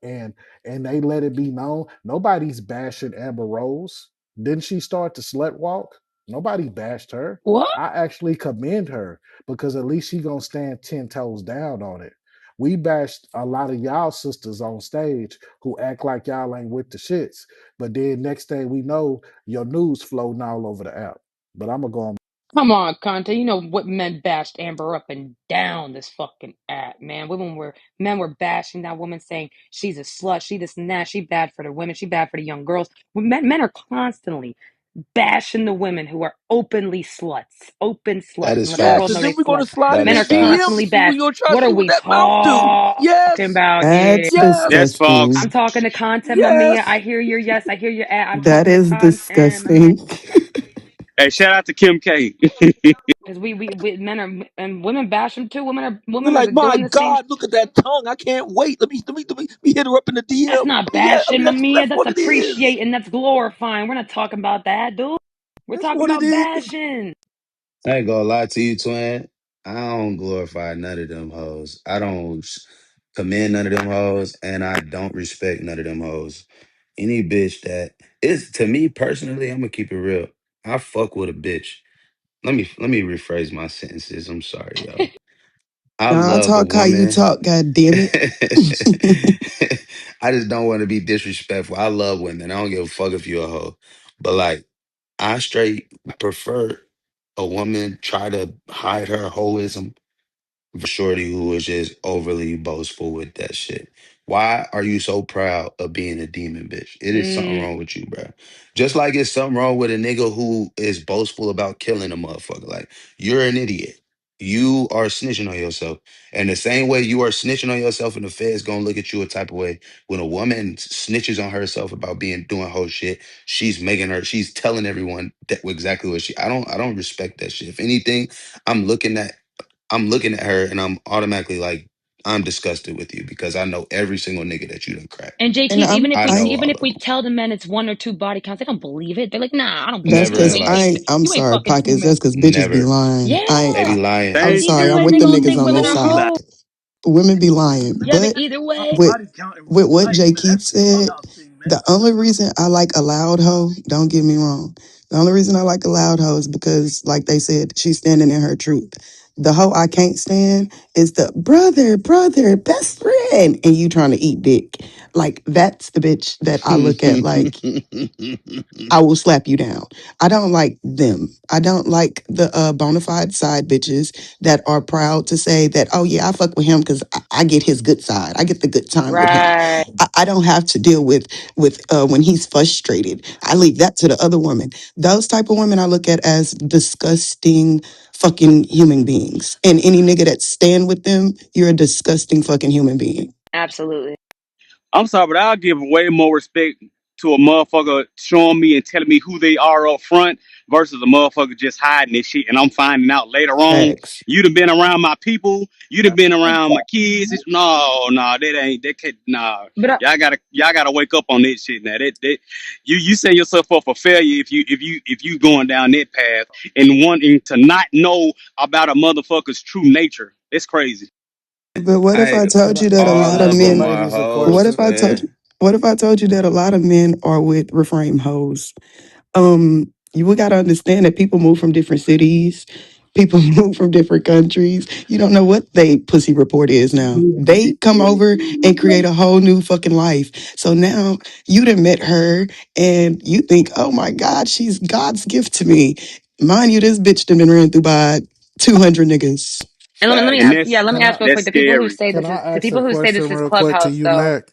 and they let it be known, nobody's bashing Amber Rose. Didn't she start the slut walk? Nobody bashed her. what? I actually commend her because at least she gonna stand 10 toes down on it. We bashed a lot of y'all sisters on stage who act like y'all ain't with the shits, but then next thing we know, your news floating all over the app. But I'm gonna go on. Come on, Conte. You know what men bashed Amber up and down this fucking app, man. Men were bashing that woman, saying she's a slut, she this and that, she bad for the women, she bad for the young girls. Men are constantly bashing the women who are open That sluts, and is let the Yeah, world because know facts. they then we're going to sluts. slide in That Men their is are facts. constantly DMs and we're bashed. going to try to What are see what we that mouth do. talking Yes. about here? That's Yes. That's I'm disgusting. Fox. talking to content, Mamiya. Yes. I hear your yes. I hear your ad. I'm That talking to is content, disgusting. Hey, shout out to Kim K. because we men are and women bash them too. We're Women are like, my doing the same. God, look at that tongue. I can't wait. Let me hit her up in the That's DM. not Yeah, I bashing, mean, Mamiya. that's That's what it is. appreciating. That's glorifying. We're not talking about that, dude. We're That's talking what it about is. bashing. I ain't gonna lie to you, twin. I don't glorify none of them hoes. I don't commend none of them hoes, and I don't respect none of them hoes. Any bitch that is to me personally, I'm gonna keep it real. I fuck with a bitch. Let me rephrase my sentences. I'm sorry, y'all. I Nah, I love a talk how you woman. talk, god damn it. I just don't want to be disrespectful. I love women. I don't give a fuck if you're a hoe. But like I straight prefer a woman try to hide her hoism shorty who is just overly boastful with that shit. Why are you so proud of being a demon bitch? It is something Mm. wrong with you, bro. Just like it's something wrong with a nigga who is boastful about killing a motherfucker. Like, you're an idiot. You are snitching on yourself. And the same way you are snitching on yourself and the feds gonna look at you a type of way. When a woman snitches on herself about doing whole shit, she's telling everyone that exactly what I don't respect that shit. If anything, I'm looking at I'm looking at her and I'm automatically like, I'm disgusted with you because I know every single nigga that you done cracked. And Jay And Keith, I'm I I know even all if of we them. tell the men it's one or two body counts, they don't believe it. They're like, nah, I don't that's believe Never you. in cause life. I'm You ain't sorry, fucking two pockets. men. That's cause bitches be Never. lying. They be Yeah. lying. I'm Thank sorry, Either I'm way, with you. the men gonna niggas think on women this are So you side. lie. hoes. Women be lying. Yeah, but But either way, with Body count in with real what life, Jay man. Keith That's a said, clubhouse thing, man. the only reason I like a loud hoe, don't get me wrong. The only reason I like a loud hoe is because, like they said, she's standing in her truth. The hoe I can't stand is the brother, best friend, and you trying to eat dick. Like that's the bitch that I look at like I will slap you down. I don't like them. I don't like the bona fide side bitches that are proud to say that, oh yeah, I fuck with him because I get his good side. I get the good time with him. right. I don't have to deal with when he's frustrated. I leave that to the other woman. Those type of women I look at as disgusting fucking human beings. And any nigga that stand with them, you're a disgusting fucking human being. Absolutely. I'm sorry, but I'll give way more respect to a motherfucker showing me and telling me who they are up front versus a motherfucker just hiding this shit and I'm finding out later on. Facts. You'd have been around my people. You'd have That's been a good around my point. kids. No, that ain't that kid. Nah, But y'all gotta wake up on that shit now. That you set yourself up for failure if you going down that path and wanting to not know about a motherfucker's true nature. It's crazy. But what if I I Can told you that I a can I all lot of ask of the men them are ladies a what hoes, if question? I told man. you what if I told you that a lot of men are with reframe hoes? You we gotta understand that people move from different cities. People move from different countries. You don't know what they pussy report is now. They come over and create a whole new fucking life. So now you done met her and you think, oh my God, she's God's gift to me. Mind you, this bitch done been ran through by 200 niggas. And let me And ask, Facts. yeah, that's let me Can I ask real that's quick. The people who scary. say can this I is the ask a people who say question this is real quick to Clubhouse, you, though. Mac?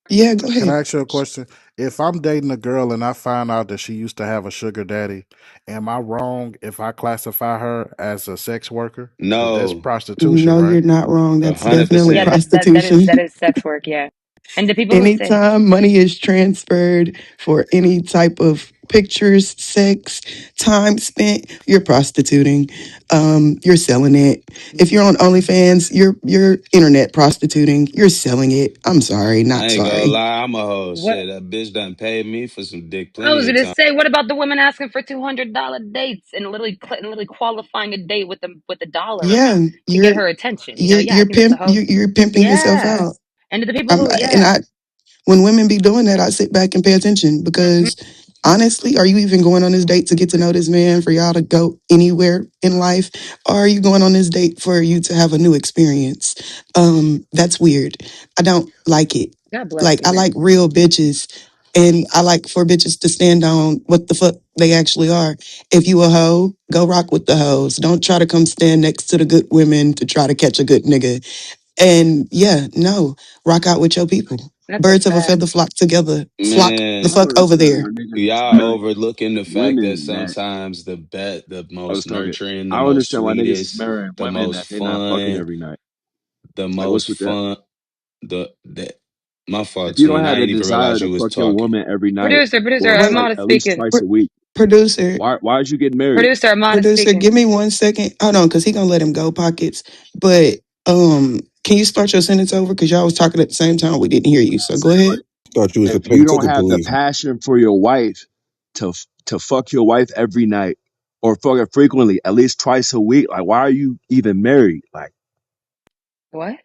Yeah, go Can ahead. I ask you a question? If I'm dating a girl and I find out that she used to have a sugar daddy, am I wrong if I classify her as a sex worker? Because that's No, prostitution, No, right? you're not wrong. a That's hundred definitely Yeah, percent. prostitution. that is sex work. Yeah, and the people who say Anytime money is transferred for any type of pictures, sex, time spent, you're prostituting. You're selling it. If you're on OnlyFans, you're internet prostituting. You're selling it. I'm sorry, I not ain't gonna sorry. lie, I'm a hoe. what Shit, that bitch done paid me for some dick I was plenty of gonna times. say, what about the women asking for $200 dates and literally qualifying a date with the dollar Yeah, amount to get you're her attention? You know, you're yeah, I you're think that's a pimp. hoe. You're pimping yourself Yeah, out. and the people who, And yeah, when women be doing that, I sit back and pay attention hmm because honestly, are you even going on this date to get to know this man for y'all to go anywhere in life? Or are you going on this date for you to have a new experience? That's weird. I don't like it. God bless Like, you, I like man. real bitches. And I like for bitches to stand on what the fuck they actually are. If you a hoe, go rock with the hoes. Don't try to come stand next to the good women to try to catch a good nigga. And yeah, no, rock out with your people. That's a Birds of a fact. feather flock together. Flock the Man, I don't fuck over understand there. how niggas y'all marry overlooking the fact that women that sometimes the I was most talking. nurturing, I the don't most understand why niggas is sweetest, marrying the women most that they're not fucking fun, every night. the Like, what's most with that? fun, the my fault, If you don't twin. I have the didn't even desire realize to you was fuck your talking. woman every night Producer, or Wait, twice, Armand is at least speaking. twice a week, producer, why is you getting married? Producer Armand is producer, speaking. give me 1 second. Hold on, because he gonna let him go pockets. But can you start your sentence over? Because y'all was talking at the same time. We didn't hear you. So go ahead. Thought you was the If you don't pentacle have the police. passion for your wife to fuck your wife every night or fuck her frequently, at least twice a week, like why are you even married? Like What?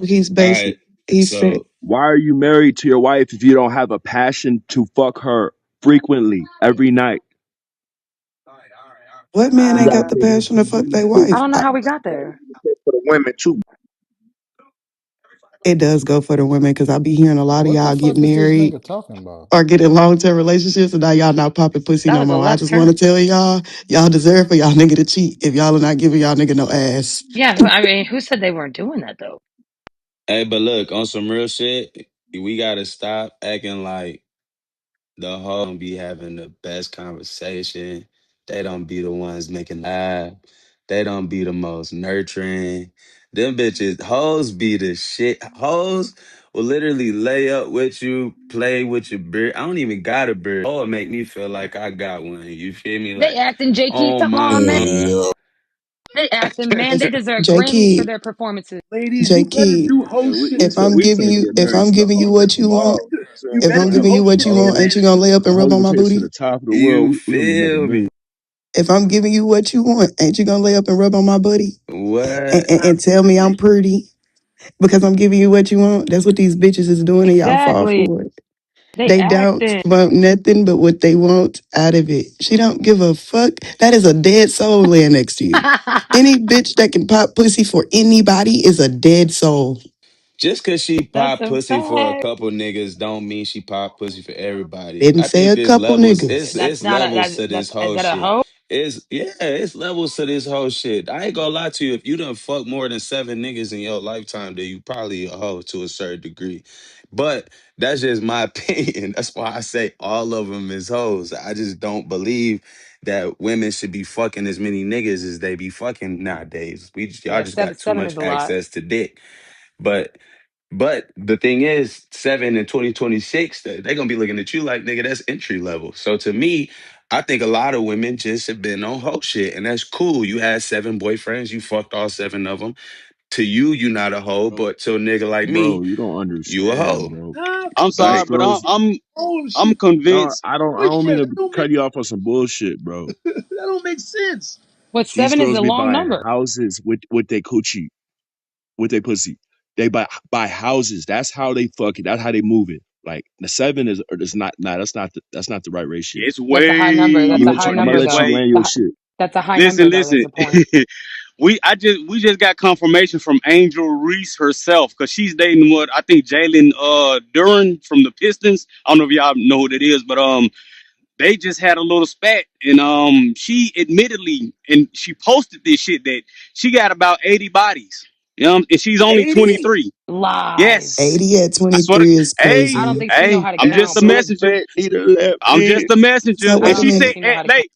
He's All basic. right, He said, so why are you married to your wife if you don't have a passion to fuck her frequently every night? "What man You ain't gotta got the Um, take into passion to fuck their too. I wife?" don't know how we got there. For the women too. It does go for the women because I be hearing a lot of What the y'all get fuck is this married nigga talking about? or get in long term relationships, and now y'all not popping pussy That no was a more. I left just want turn. to tell y'all, y'all deserve for y'all nigga to cheat if y'all are not giving y'all nigga no ass. Yeah, I mean, who said they weren't doing that though? hey, but look, on some real shit, we gotta stop acting like the hoe don't be having the best conversation. They don't be the ones making laugh. They don't be the most nurturing. Them bitches, hoes be the shit. Hoes will literally lay up with you, play with your beard. I don't even got a beard. Oh, it make me feel like I got one. You feel me? They Like, acting, J. Keith. oh Come my on, man. Hey, god. yo. They acting, man. They If deserve Grammys for Jakey, their performances. Ladies, you better Jakey, do hoe And shit. we finna get if married I'm to the giving you altar what you want, tomorrow. You if better I'm Like, do giving you hoe what shit you to get want, ain't hoes, you married. gonna lay up and rub hoes on will my take us to booty? the top of the world. You We gonna be making feel me? millions. If I'm giving you what you want, ain't you gonna lay up and rub on my booty What? and tell me I'm pretty because I'm giving you what you want? That's what these bitches is doing, and y'all fall Exactly. for it. They They don't acting. want nothing but what they want out of it. She don't give a fuck. That is a dead soul laying next to you. Any bitch that can pop pussy for anybody is a dead soul. Just cause she That's pop a pussy for a fact. couple niggas don't mean she pop pussy for everybody. Didn't I say think a there's couple levels. niggas. That's It's not a levels to this that's is whole that a shit. hoe? It's levels to this whole shit. I ain't gonna lie to you. If you done fuck more than seven niggas in your lifetime, then you probably a hoe to a certain degree. But that's just my opinion. That's why I say all of them is hoes. I just don't believe that women should be fucking as many niggas as they be fucking nowadays. Y'all Yeah, just got too seven much is a lot. access to dick. But the thing is, seven in 2026, they're gonna be looking at you like, nigga, that's entry level. So to me, I think a lot of women just have been on hoe shit, and that's cool. You had seven boyfriends, you fucked all seven of them. To you, you not a hoe, Bro, but to a nigga like me, bro, you don't you a understand, hoe. bro. Huh? I'm sorry, Most Like, but girls, Oh I'm shit. no, convinced. I Wait a don't mean minute. to cut you off on some bullshit, bro. That don't make sense. What, These seven is girls a be long buying number. houses with their coochie, with their pussy. They buy houses. That's how they fuck it. That's how they move it. Like the seven is not. Nah, that's not the right ratio. It's That's a high number. way I'm That's gonna a let high you. I'm gonna number it's let though. you way land your The, shit. That's a high number, listen, though. Is listen. the point? We just got confirmation from Angel Reese herself because she's dating what I think Jalen Duran from the Pistons. I don't know if y'all know who that is, but they just had a little spat, and she admittedly, and she posted this shit that she got about 80 bodies. And she's only 80. 23. Lies. Yes, 80 at I swear to 23 is I don't crazy. think she know how to I'm just count, a bro. messenger. Clickbait need to let I'm in. just a messenger. So I And wait a don't she think said, minute. she know how to count.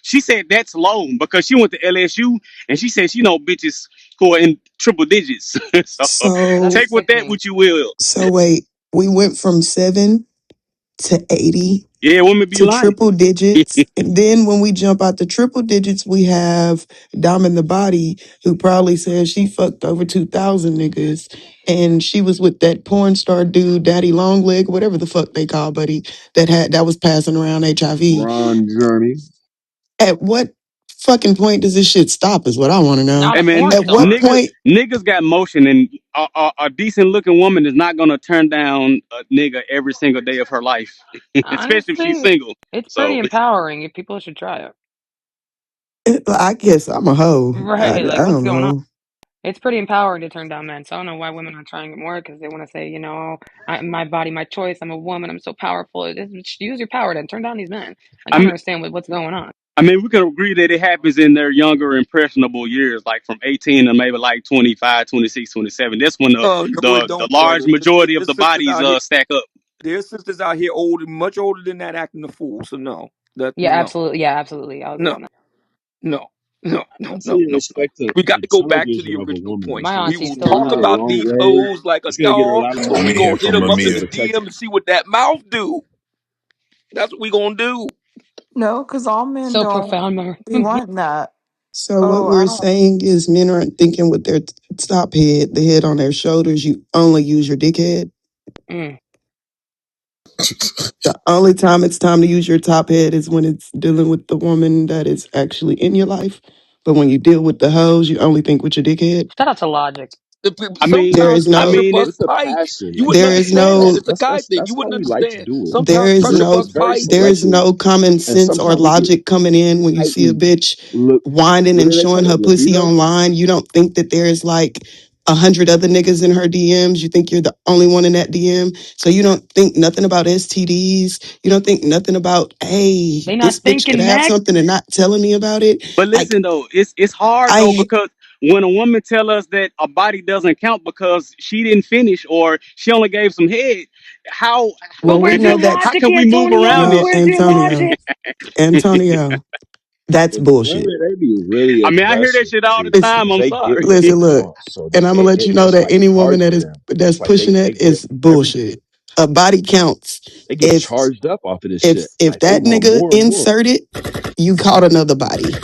she said that's low because she went to LSU and she said she know bitches who are in triple digits. So That's take So with that sickening. what you will. so wait, we went from 7 to 80 Yeah, women be to lying. triple digits. And then when we jump out to triple digits, we have Dom in the Body, who probably says she fucked over 2,000 niggas. And she was with that porn star dude, Daddy Longleg, whatever the fuck they call, buddy, that was passing around HIV. Ron Jeremy. At what fucking point does this shit stop? Is what I want to know. Not Hey a man, porn At what star. niggas point? niggas got motion, and a decent looking woman is not gonna turn down a nigga every single day of her life, especially if she's Honestly, single. it's pretty So empowering. If people should try it. I guess I'm a hoe. I Right? Like, what's don't going on? know. It's pretty empowering to turn down men. So I don't know why women are trying it more because they want to say, my body, my choice. I'm a woman. I'm so powerful. Use your power to turn down these men. Like, I I don't mean, understand what's going on. I mean, we can agree that it happens in their younger, impressionable years, like from 18 to maybe like 25, 26, 27. That's when No, it the don't, large brother. majority of There's the sisters bodies out here. stack up. There's sisters out here older, much older than that, acting a fool. So no, that Yeah, no, absolutely. Yeah, absolutely. I'll agree no, on that. no, no, no, Until no, you no, no. respect We got the to go back to the television of a original woman, point. My We auntie's will it's still gonna talk go a alive. about long these way. hoes like a It's gonna get her a dog, lot of but money we Let me because hear gonna she's hit from them gonna be up in able the Amir. to protect DM and see what that mouth do. That's what we gonna do. No, because all men So don't profound, Mary. be wanting that. So what Oh, I we're don't. saying is men aren't thinking with their top head, the head on their shoulders. You only use your dick head. Mm. The only time it's time to use your top head is when it's dealing with the woman that is actually in your life. But when you deal with the hoes, you only think with your dick head. Shout out to Logic. I mean, There Sometimes is I no, pressure mean, bust it's a pipes. passion. You Like wouldn't there is understand that. no, It's a guy thing. that's You how wouldn't we like to understand. do it. there Sometimes is pressure no, It's bust very pipes. there is selective, no common and sense or sometimes we get logic coming in when you see a heightened bitch look. whining What and do they showing call her it? pussy Libido. online. You don't think that there's like 100 other niggas in her DMs. You think you're the only one in that DM. So you don't think nothing about STDs. You don't think nothing about, hey, They this not bitch could thinking have next. something and not telling me about it. but Like listen though, it's hard though I, because when a woman tell us that a body doesn't count because she didn't finish or she only gave some head, how But well, we where's know your that, how logic, can we move around Antonio? no, this Where's shit? your Antonio, logic? Antonio, that's With the bullshit. women, they be really I mean, I hear that aggressive shit all the too, Listen, time. because I'm they get sorry. what they listen, look, want. So and I'm gonna let you know it's that like any woman hard that for is them. that's It's like pushing they that get is everything. bullshit. A body counts. They get If charged up off of this if shit. if Like they that want nigga more and more. inserted, you caught another body.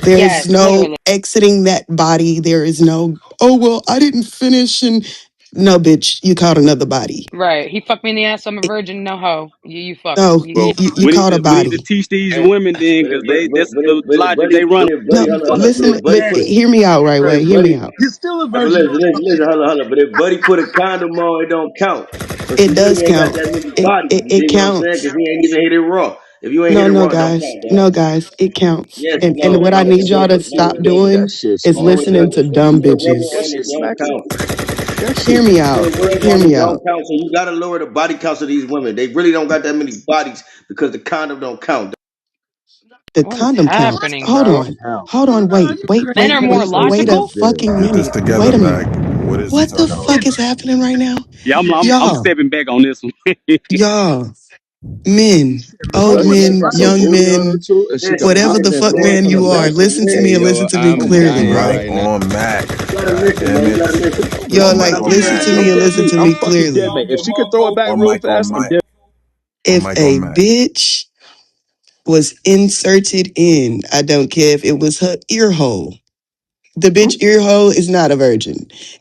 There is Yes, no literally. exiting that body. There is no, oh well, I didn't finish and no bitch, you caught another body. Right. He fucked me in the ass. I'm a It- virgin. No hoe. You fucked. no, Well, you caught a we need to body. teach these And, women then, because that's the but if logic buddy, they run. No, hold up. But listen, if buddy put Hey, it, hear me out, right but way. if Hear me buddy, out. he's still a but virgin. listen, hold up. But if buddy put a condom on, it don't count. So she It really does ain't got count. that many It bodies. it, You it dig what I'm saying? counts. Because he ain't even hit it raw. If you ain't hit No, it no, raw, it don't guys. count, dog. No, guys. It counts. Yes, And no, what I no. need If y'all it, to no, stop it don't. That doing shit's is Only hard if listening to though. if you dumb put rubber bitches. That on it, shit don't smacking. count. That Hear shit. me Putting out. rubber Hear on it me don't out. count. So you gotta lower the body counts of these women. They really don't got that many bodies because the condom don't count. The What is condom counts. happening, Hold bro? on. Count. Hold on. Nah, Wait. you Wait. Men crazy. Wait. are more Wait. That's Wait a logical? bullshit. fucking Get this minute. together, Wait a Mac. minute. What is he What the talking about? fuck is happening right now? Yeah, I'm Y'all. stepping back on this one. Y'all. Men. Old Especially she men. got some Young booty on her men. too, and she can Listen, Whatever pop the listen, them fuck man. man bones from the you are. back. Listen to me Listen, and Hey, listen to me I'm clearly, dying right? Right right now. on Mac. you gotta God listen, damn man. You it. gotta listen. Y'all On You Mike, like gotta on listen Mac. to understand. me I'm and dead listen meat. to I'm me fucking dead clearly. meat. If she could throw it back On real Mike, on fast, I'm Mike. dead. If On Mike, on a Mac. bitch was inserted in, I don't care if it was her ear hole. The bitch ear hole is not a virgin.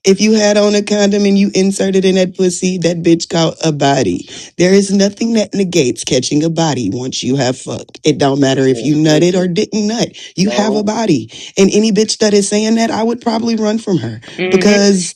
If you had on a condom and you inserted in that pussy, that bitch caught a body. There is nothing that negates catching a body once you have fucked. It don't matter if you nutted or Listen, didn't nut. You have a no. body. And any bitch that is saying that, I would probably run from her Mm-hmm. because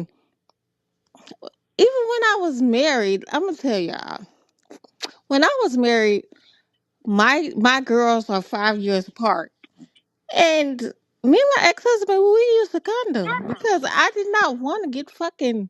And even when I was married, I'm gonna tell y'all, when I was married, my girls are 5 years apart. And me and my ex husband, we used a condom because I did not want to get fucking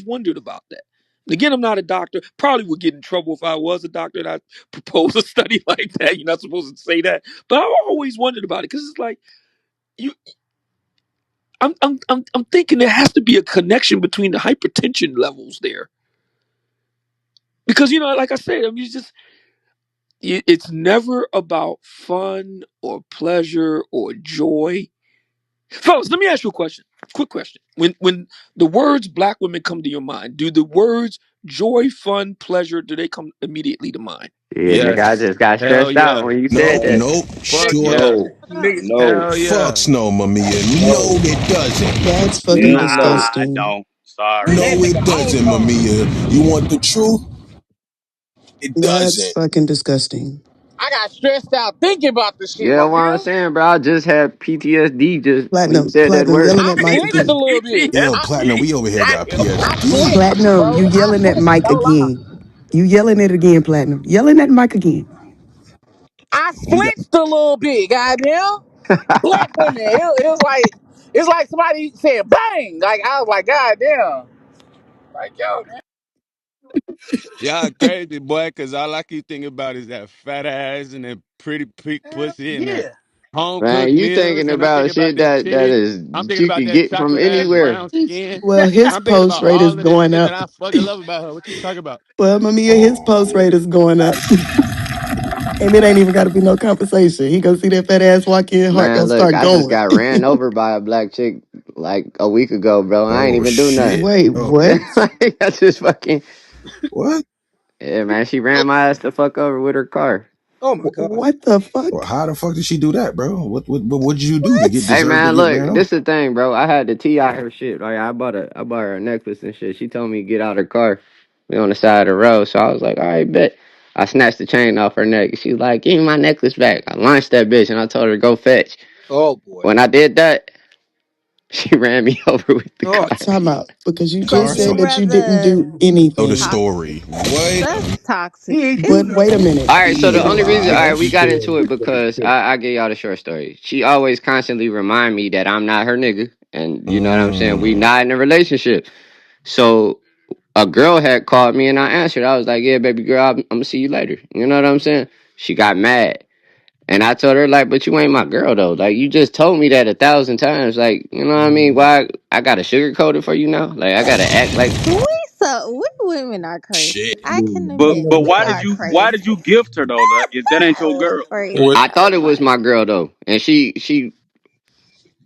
always wondered about that. And again, I'm not a doctor. Probably would get in trouble if I was a doctor and I proposed a study like that. You're not supposed to say that. But I always wondered about it because it's like, you. I'm thinking there has to be a connection between the hypertension levels there because like I said, I mean, it's never about fun or pleasure or joy. Fellas, let me ask you a question. Quick question. When the words black women come to your mind, do the words joy, fun, pleasure, do they come immediately to mind? Yeah, nigga, I Yes. just got Hell stressed out yeah. when you No, said that. nope, Fuck sure. yeah. No, Nigga, no, Hell yeah. Fucks no, Mamiya. no, No, it doesn't. That's fucking no. Nah, I disgusting. don't. Sorry. That No, nigga it doesn't, ozone. Mamiya. You want the truth? It That's doesn't. fucking disgusting. I got stressed out thinking about this shit, Yeah, my what I'm girl. saying, bro. I just had PTSD just when you Platinum, said that platinum, word. yelling I at Mike flinched a again. little bit. Yo, I Platinum, we over here I, got I PSD. flinched, Platinum, bro. you I yelling at flinched. Mike No lie. again. You yelling it again, Platinum. Yelling at Mike again. I You got flinched a little bit, goddamn. Black women. It was like it's like somebody said bang. Like I was like, goddamn. Like yo, man. Y'all crazy, boy, because all I keep thinking about is that fat ass and that pretty pink Hell pussy and that yeah. home Man, cooked you meals. thinking And I'm thinking about about shit this that titty. is I'm thinking you about could that get from chocolate ass anywhere. brown skin. Well, his I'm thinking post about rate is all of that going shit that up. I fucking love about her. What you talking about? Well, Mamiya, his post rate is going up. And it ain't even got to be no conversation. He gonna see that fat ass walk in, heart Man, gonna look, start I just going. got ran over by a black chick like a week ago, bro. I ain't oh even do nothing. shit. Wait, Oh, what? I just fucking what? yeah, man. She ran my ass the fuck over with her car. Oh my god. What the Well, fuck? how the fuck did she do that, bro? What did you do to get Hey deserved to man, get look, ran over? this the thing, bro. I had to tee out her shit. Like I bought her a necklace and shit. She told me to get out her car. We on the side of the road, so I was like, all right, bet. I snatched the chain off her neck. She's like, give me my necklace back. I launched that bitch and I told her to go fetch. Oh boy. When I did that, she ran me over with the Oh car. Time out. Because you So just Car. you said So that you didn't do rather know the anything. story. toxic. What? That's toxic. He ain't do But wait a nothing. minute. All right, so the Wait a only minute. reason, all right, we She got said, into it because I give y'all the short story. She always constantly remind me that I'm not her nigga, and you know what I'm saying. We Mm. not in a relationship. So a girl had called me and I answered. I was like, "Yeah, baby girl, I'm gonna see you later." You know what I'm saying? She got mad, and I told her like, "But you ain't my girl though. Like you just told me that 1,000 times. Like you know what I mean? Why I gotta sugarcoat it for you now? Like I gotta act like We women are crazy. Shit. I can But admit but we are why did crazy. you gift her though? If that ain't your girl? boy. I thought That's it was fine. my girl though, and she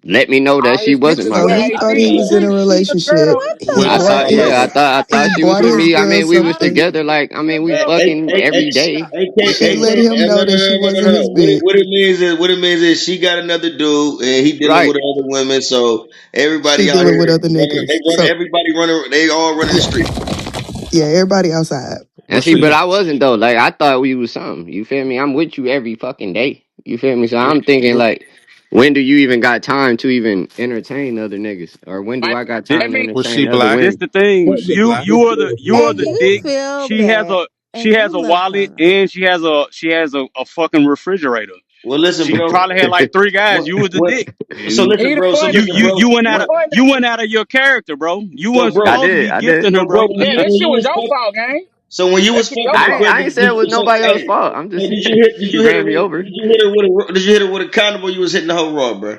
let me know that All she this wasn't bitches my So with girl. he hey thought he G, was in What? a she the relationship. girl. What He the I bought thought, his yeah, fuck? I thought he she was bought with his me. I girl mean, we was something. together. Like, I mean, we hey, fucking hey, hey, every day. hey, She hey, let K, him know that she wasn't no. his bitch. What it means is she got another dude and he dealing with Right. other women. So She everybody out dealing with here other running, niggas. So everybody running, they all running the street. yeah, everybody outside. And But see, see, but I wasn't though. Like, I thought we was something. You feel me? I'm with you every fucking day. You feel me? So yeah, I'm thinking but, like, when do you even got time to even entertain other niggas, or when do I, I got This, I time to mean, well, see, entertain other black, this women? the thing. but You black. you are And the you dick. feel She has bad a and you love wallet her. and she has a fucking refrigerator. Well, listen, She bro. probably had like three guys. You was the What? dick. So You listen, he the bro. So fun, you listen, you bro. you went he out the of What? fun. you went out of your character, bro. You So, weren't I bro. supposed to did, be I did. gifting her, So, bro. bro. When Yeah, you that when shit you was was your fuck, fault, gang. so when you That was shit your fucking I your ain't, girl, fault. I ain't say it was so nobody else's hey, fault. I'm just hey, saying did she you hit ran her me with over. did you hit her with a condom or you was hitting the whole raw, bro?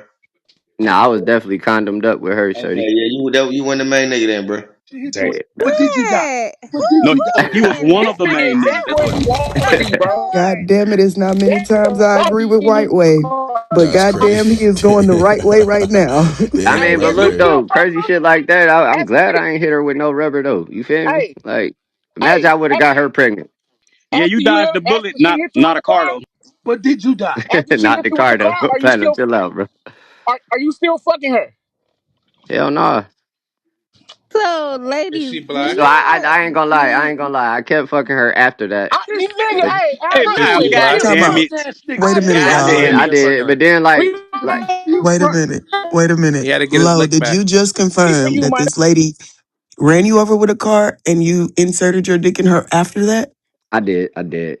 Nah, I was definitely condomed up with her, Okay, shorty. yeah, you went the main nigga then, bro. She hit you. Damn. What did you got? What? What did No, you got? he Who was doing one of This the nigga main niggas. exactly That's where what he he was. want to be, bro. God damn it, it's not many Damn, times I why agree you with in White this Way. car? But That's goddamn, he is going the crazy. right way right now. I Damn, Hey, mean, but that's is you look crazy. still though, fucking crazy her? shit like that. I'm Ask me glad this. I ain't hit her with no rubber though. You feel me? Hey, Like, imagine hey, I would have got her pregnant. Yeah, you dodged the bullet, after she not hit you with not the a car car, though. but did you die? After she Not hit the you with car the though. car, are you Platinum, still chill out, bro. are you still fucking her? Hell no. So, Is ladies, she do black? So y'all I ain't gonna lie. I do? ain't gonna lie. I kept fucking her after that. This nigga, But hey, Hey, real Is wow, she quick, god black? real Time damn quick. out. it. Ass nigga. Wait a minute, Real I quick. y'all. did, Damn I it. Kept fucking did. her. But then like Reason you Wait a fuck minute. Wait a minute. He had to get his Low, lick did back. you just reason confirm you that might this lady ran you over with a car and you inserted your dick in her after that? I did, I did.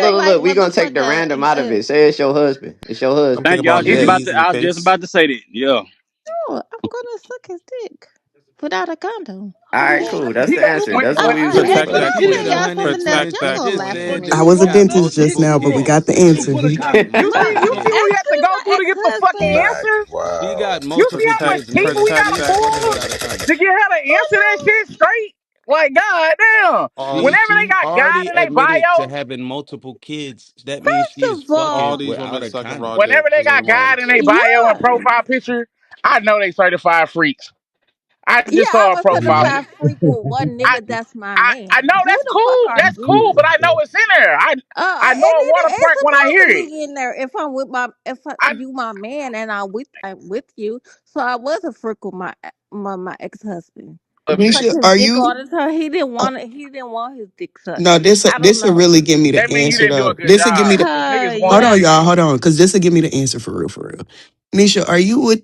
just like Look. We gonna take the motherfucker. random out of it. Say it's your husband. It's your I'm husband. thinking Thank you. about Lil Yeah. Easy I was just face. about to say that. Yeah. No, I'm gonna suck his dick without a condom. All right, Yeah. cool. That's He the got answer. when That's what when we was looking when Protect for. that You when kid, think you though. y'all when sitting there Protect that chuckle kid. laughing when and I you was shit. a got dentist just multiple now, but we got kids the answer. with a you My see what we have to ex-husband, go through to get the fucking my answer. He Wow. got You see multiple how much kids. people we Protect gotta that kid pull without a condom. to get her to answer that shit straight. Like goddamn. Whenever they She got God already in their admitted to ex-husband, having multiple kids. That means she First is of All fucking all, these without women a sucking condom. raw dick. whenever they There's got nothing wrong with God it. in their bio and yeah, profile picture, I know they certified freaks. I yeah, just saw a I'm a profile. certified freak with one I nigga that's my I man. know Who the fuck are that's cool, you? but I know it's in there. I know And a water it's park when I supposed hear to it. be in there if I'm with I you my man and I'm with you. So I was a freak with my ex-husband. Suck Nisha, his are dick you? all the time. He didn't want his dick sucked. No, I don't this will know. really give me the that mean you answer didn't do a though. good This will give me job the. because niggas Hold want on, shit. y'all. Hold on, because this will give me the answer for real, for real. Nisha, are you with?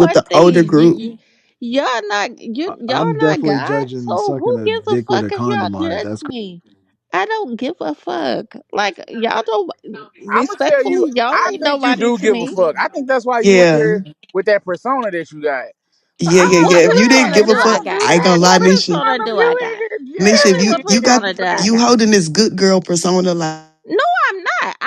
with one the older thing. group. Y'all I'm not definitely God. judging So sucking who a gives a dick with fuck a if y'all condom on it. judge That's me? I don't give a fuck. Like y'all don't I'm gonna tell you, respectfully, y'all I ain't think you nobody do to give a me. fuck. I think that's why you up Yeah. there with that persona that you got. Yeah. What If you didn't persona give a do I fuck, I don't do got? I ain't that. gonna lie, What You with Nisha. persona condom, do I you got? in here. Nisha, Tell Yeah, me you what you in you there got persona do with I that. you got? holding this good girl persona like No, I'm not.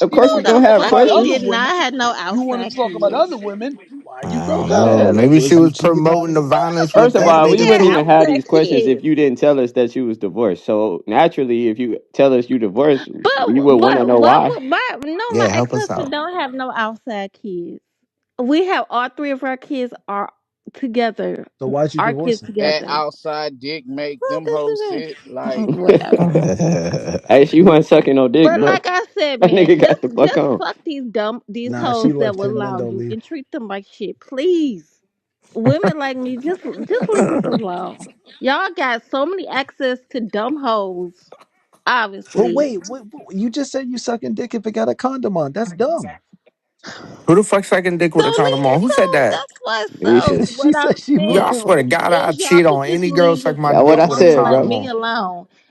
Of You course, we want to gonna talk have about We other did questions. not women. have no You want outside to talk about kids. other women. Why I you don't broke up? know. Yeah, Maybe she was was you cheating promoting on the him? violence with First of that all, we We bitch wouldn't had even too. have outside these questions if kids. you didn't tell us that you was divorced. So naturally, if you tell us you divorced, we would want to know What why. would my Yeah, help us ex-husband out. don't have no outside kids. We have all three of our kids are together. So why'd you Our divorce kids him? That together. outside dick make Well, them this hoes is sit it. like Whatever. Hey, she wasn't sucking no dick, But bro. like I said, That man, nigga got the fuck just on. fuck these Nah, she hoes that left will him and then allow don't you leave. and treat them like shit, please. Women like me, just leave us alone. Y'all got so many access to dumb hoes, But obviously. wait, you just said you sucking dick if it got a condom on. That's dumb. Who the fuck sucking dick with So a condom on? Who said that? that's what. Nisha. So She what I'm said she Yo, would. I saying swear to God, I is y'all cheat could on just any girl leave suck this my That's what dick I with a women said, like condom bro. me on. alone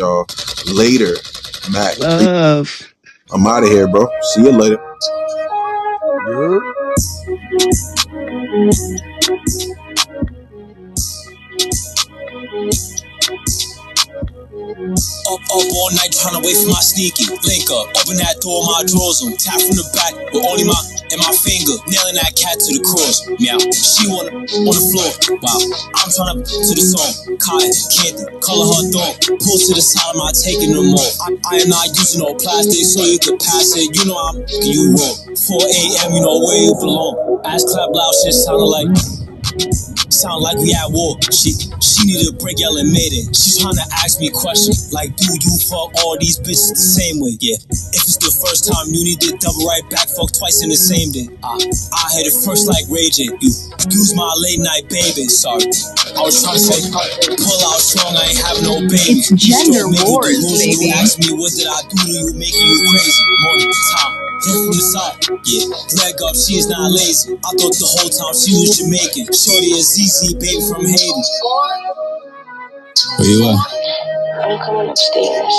y'all later. Matt, Love. I'm out of here, bro. See you later. You're Up all night trying to wait for my sneaky. Link up, open that door, my drawers on. Tap from the back with only my and my finger. Nailing that cat to the cross. Meow. She on the floor. Wow. I'm trying to the song. Cotton, candy, color her dog. Pull to the side, I'm not taking them off. I am not using no plastic so you can pass it. You know I'm making you raw. 4 a.m. You know where you belong. Ass clap loud, shit sounding like. Sound like we at war. She needed a break, yelling made it. She's trying to ask me a question, like, do you fuck all these bitches the same way? Yeah. If it's the first time, you need to double right back, fuck twice in the same day. I hit it first like raging. You use my late night baby. Sorry, I was trying to say, pull out strong, I ain't have no baby. It's gender wars, baby. You ask me what did I do to you, making you crazy. Morning time. Hit from the side, yeah, leg up, she is not lazy. I thought the whole time she was Jamaican. Shorty is ZZ, baby from Haiti. Where you at? I'm coming upstairs.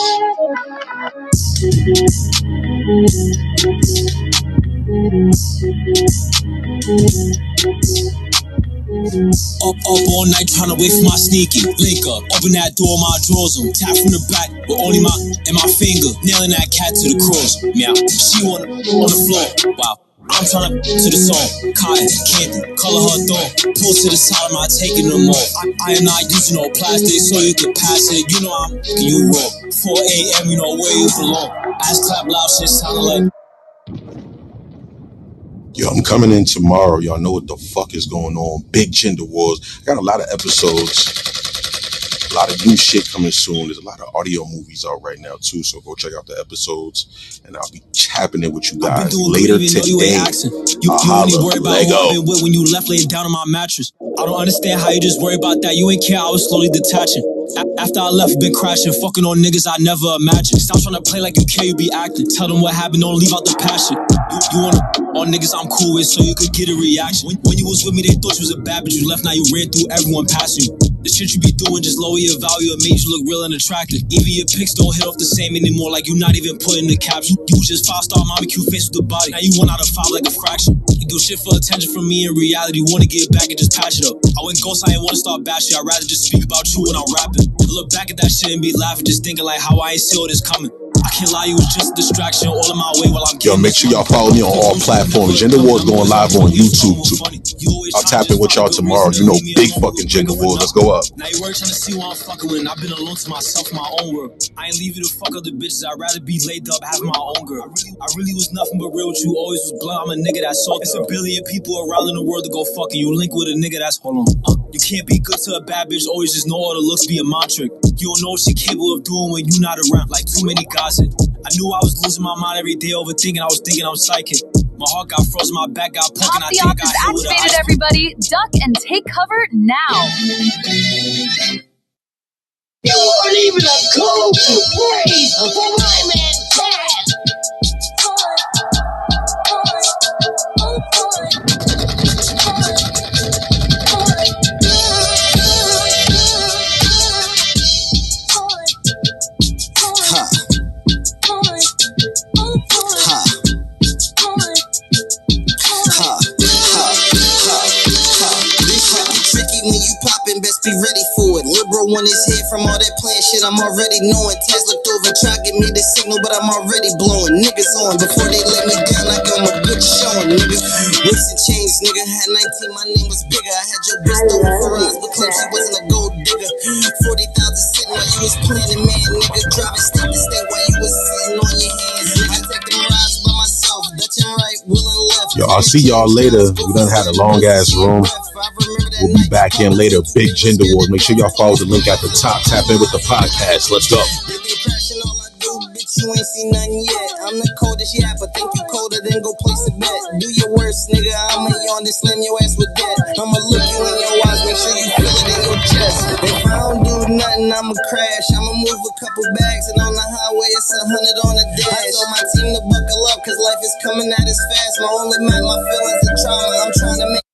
Up all night trying to wait for my sneaky. Link up, open that door, my drawers on. Tap from the back with only my and my finger. Nailing that cat to the cross. Meow. She on the floor. Wow. I'm trying to the song. Cotton, candy, color her dog. Pull to the side, I'm not taking them off. I am not using no plastic so you can pass it. You know I'm making you raw. 4 a.m. You know where you belong. Ass clap loud, shit sounding like. Yo, I'm coming in tomorrow. Y'all know what the fuck is going on. Big Gender Wars. I got a lot of episodes, a lot of new shit coming soon. There's a lot of audio movies out right now too, so go check out the episodes, and I'll be tapping it with you guys later today. You only worry about who I've been with when you left laying down on my mattress. I don't understand how you just worry about that. You ain't care, I was slowly detaching. After I left, been crashing, fucking on niggas I never imagined. Stop trying to play like you care, you be acting. Tell them what happened, don't leave out the passion. You wanna on niggas I'm cool with so you could get a reaction. When you was with me, they thought you was a bad bitch. You left, now you ran through everyone passing you. The shit you be doing just lower your value. It made you look real and attractive. Even your pics don't hit off the same anymore. Like you not even putting the caption. You was just 5-star mommy cute face with the body. Now you 1 out of 5 like a fraction. You do shit for attention from me in reality. Wanna get back and just patch it up. I went ghost, I ain't wanna start bashing. I'd rather just speak about you when I'm rapping. Look back at that shit and be laughing. Just thinking like how I ain't see all this coming. I can't lie, you was just a distraction. All in my way while I'm Yo, make sure y'all follow me on all platforms. Gender Wars going live on YouTube too. I'll tap in with y'all tomorrow. You know, big fucking Gender Wars. Let's go up. Now you work trying to see who I'm fucking with. I've been alone to myself, my own world. I ain't leaving to fuck other bitches. I'd rather be laid up, have my own girl. I really was nothing but real with you. Always was blunt. I'm a nigga that's soft. It's a billion people around in the world to go fucking. You link with a nigga that's hold on. You can't be good to a bad bitch. Always just know all the looks be a mantra. You don't know what she capable of doing when you not around. Like too many gossip. I knew I was losing my mind every day overthinking. I was thinking I'm psychic. My heart got frozen, my back got pumped. Pop the op is activated, everybody. Duck and take cover now. You weren't even a cool breeze for my man Dad. When you poppin', best be ready for it. Liberal on his head from all that playing shit, I'm already knowing. Taz looked over, try to give me the signal, but I'm already blowing. Niggas on, before they let me down, I give them a good showing, nigga. Whips and chains, nigga. Had 19, my name was bigger. I had your bitch throwing for eyes, but claimed she wasn't a gold digger. 40,000 sitting while you was planning, man, nigga. Driving state to state while you was sitting on your hands, nigga. I take them rides by myself, Dutch and right, will and left. Yo, I'll see y'all later. We done had a long ass room. We'll be back in later. Big Gender Wars. Make sure y'all follow the link at the top. Tap in with the podcast. Let's go. You ain't seen nothing yet. I'm the coldest, yeah, but think you colder, then go place a bet. Do your worst, nigga. I'ma yawn to slam your ass with that. I'ma look you in your eyes, make sure you feel it in your chest. If I don't do nothing, I'ma crash. I'ma move a couple bags, and on the highway, it's 100 on the dash. I told my team to buckle up, cause life is coming at us fast. My only man, my feelings are trauma. I'm trying to make.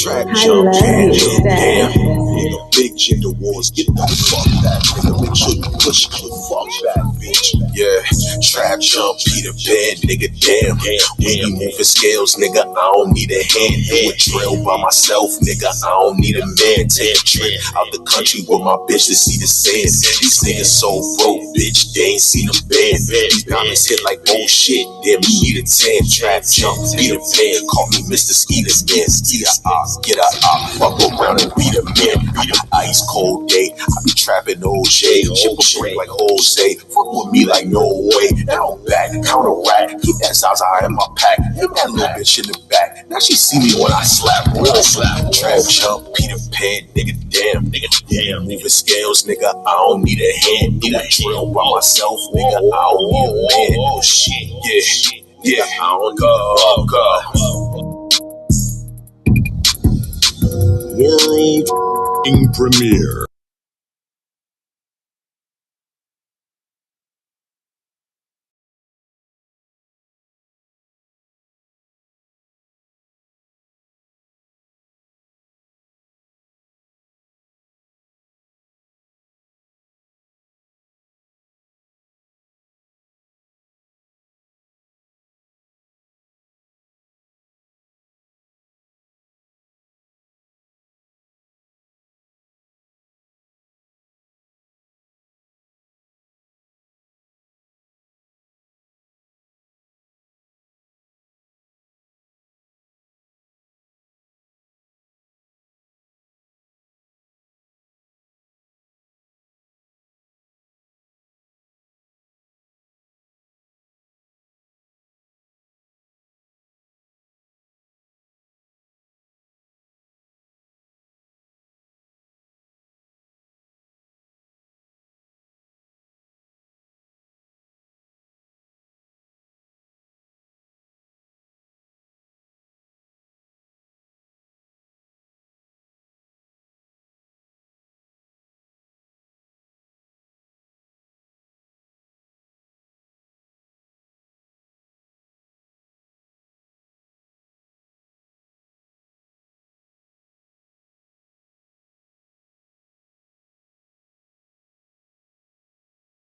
Track jump, damn, nigga, Big Gender Wars, get the fuck that, nigga, make sure you push it, fuck that bitch. Yeah, trap jump, Peter Pan, nigga, damn. When you moving scales, nigga, I don't need a hand. Do a drill by myself, nigga, I don't need a man. Take a trip out the country with my bitch to see the sand. These niggas so broke, bitch, they ain't seen a band. These diamonds hit like bullshit, damn, you need a tan. Trap jump, Peter Pan, call me Mr. Skeeter Man. Get a fuck around and be the man. Ice cold day, I be trapping OJ. Chip a break like Jose, fuck with me like no way. Now I'm back, counteract, keep that Zaza in my pack. Hit that little bitch in the back, now she see me when I slap. Trap jump, Peter Pan, nigga, damn. Moving scales, nigga, I don't need a hand. Do a drill by myself, nigga, I don't need a man. Oh shit, yeah, I don't need a fuck. World premiere.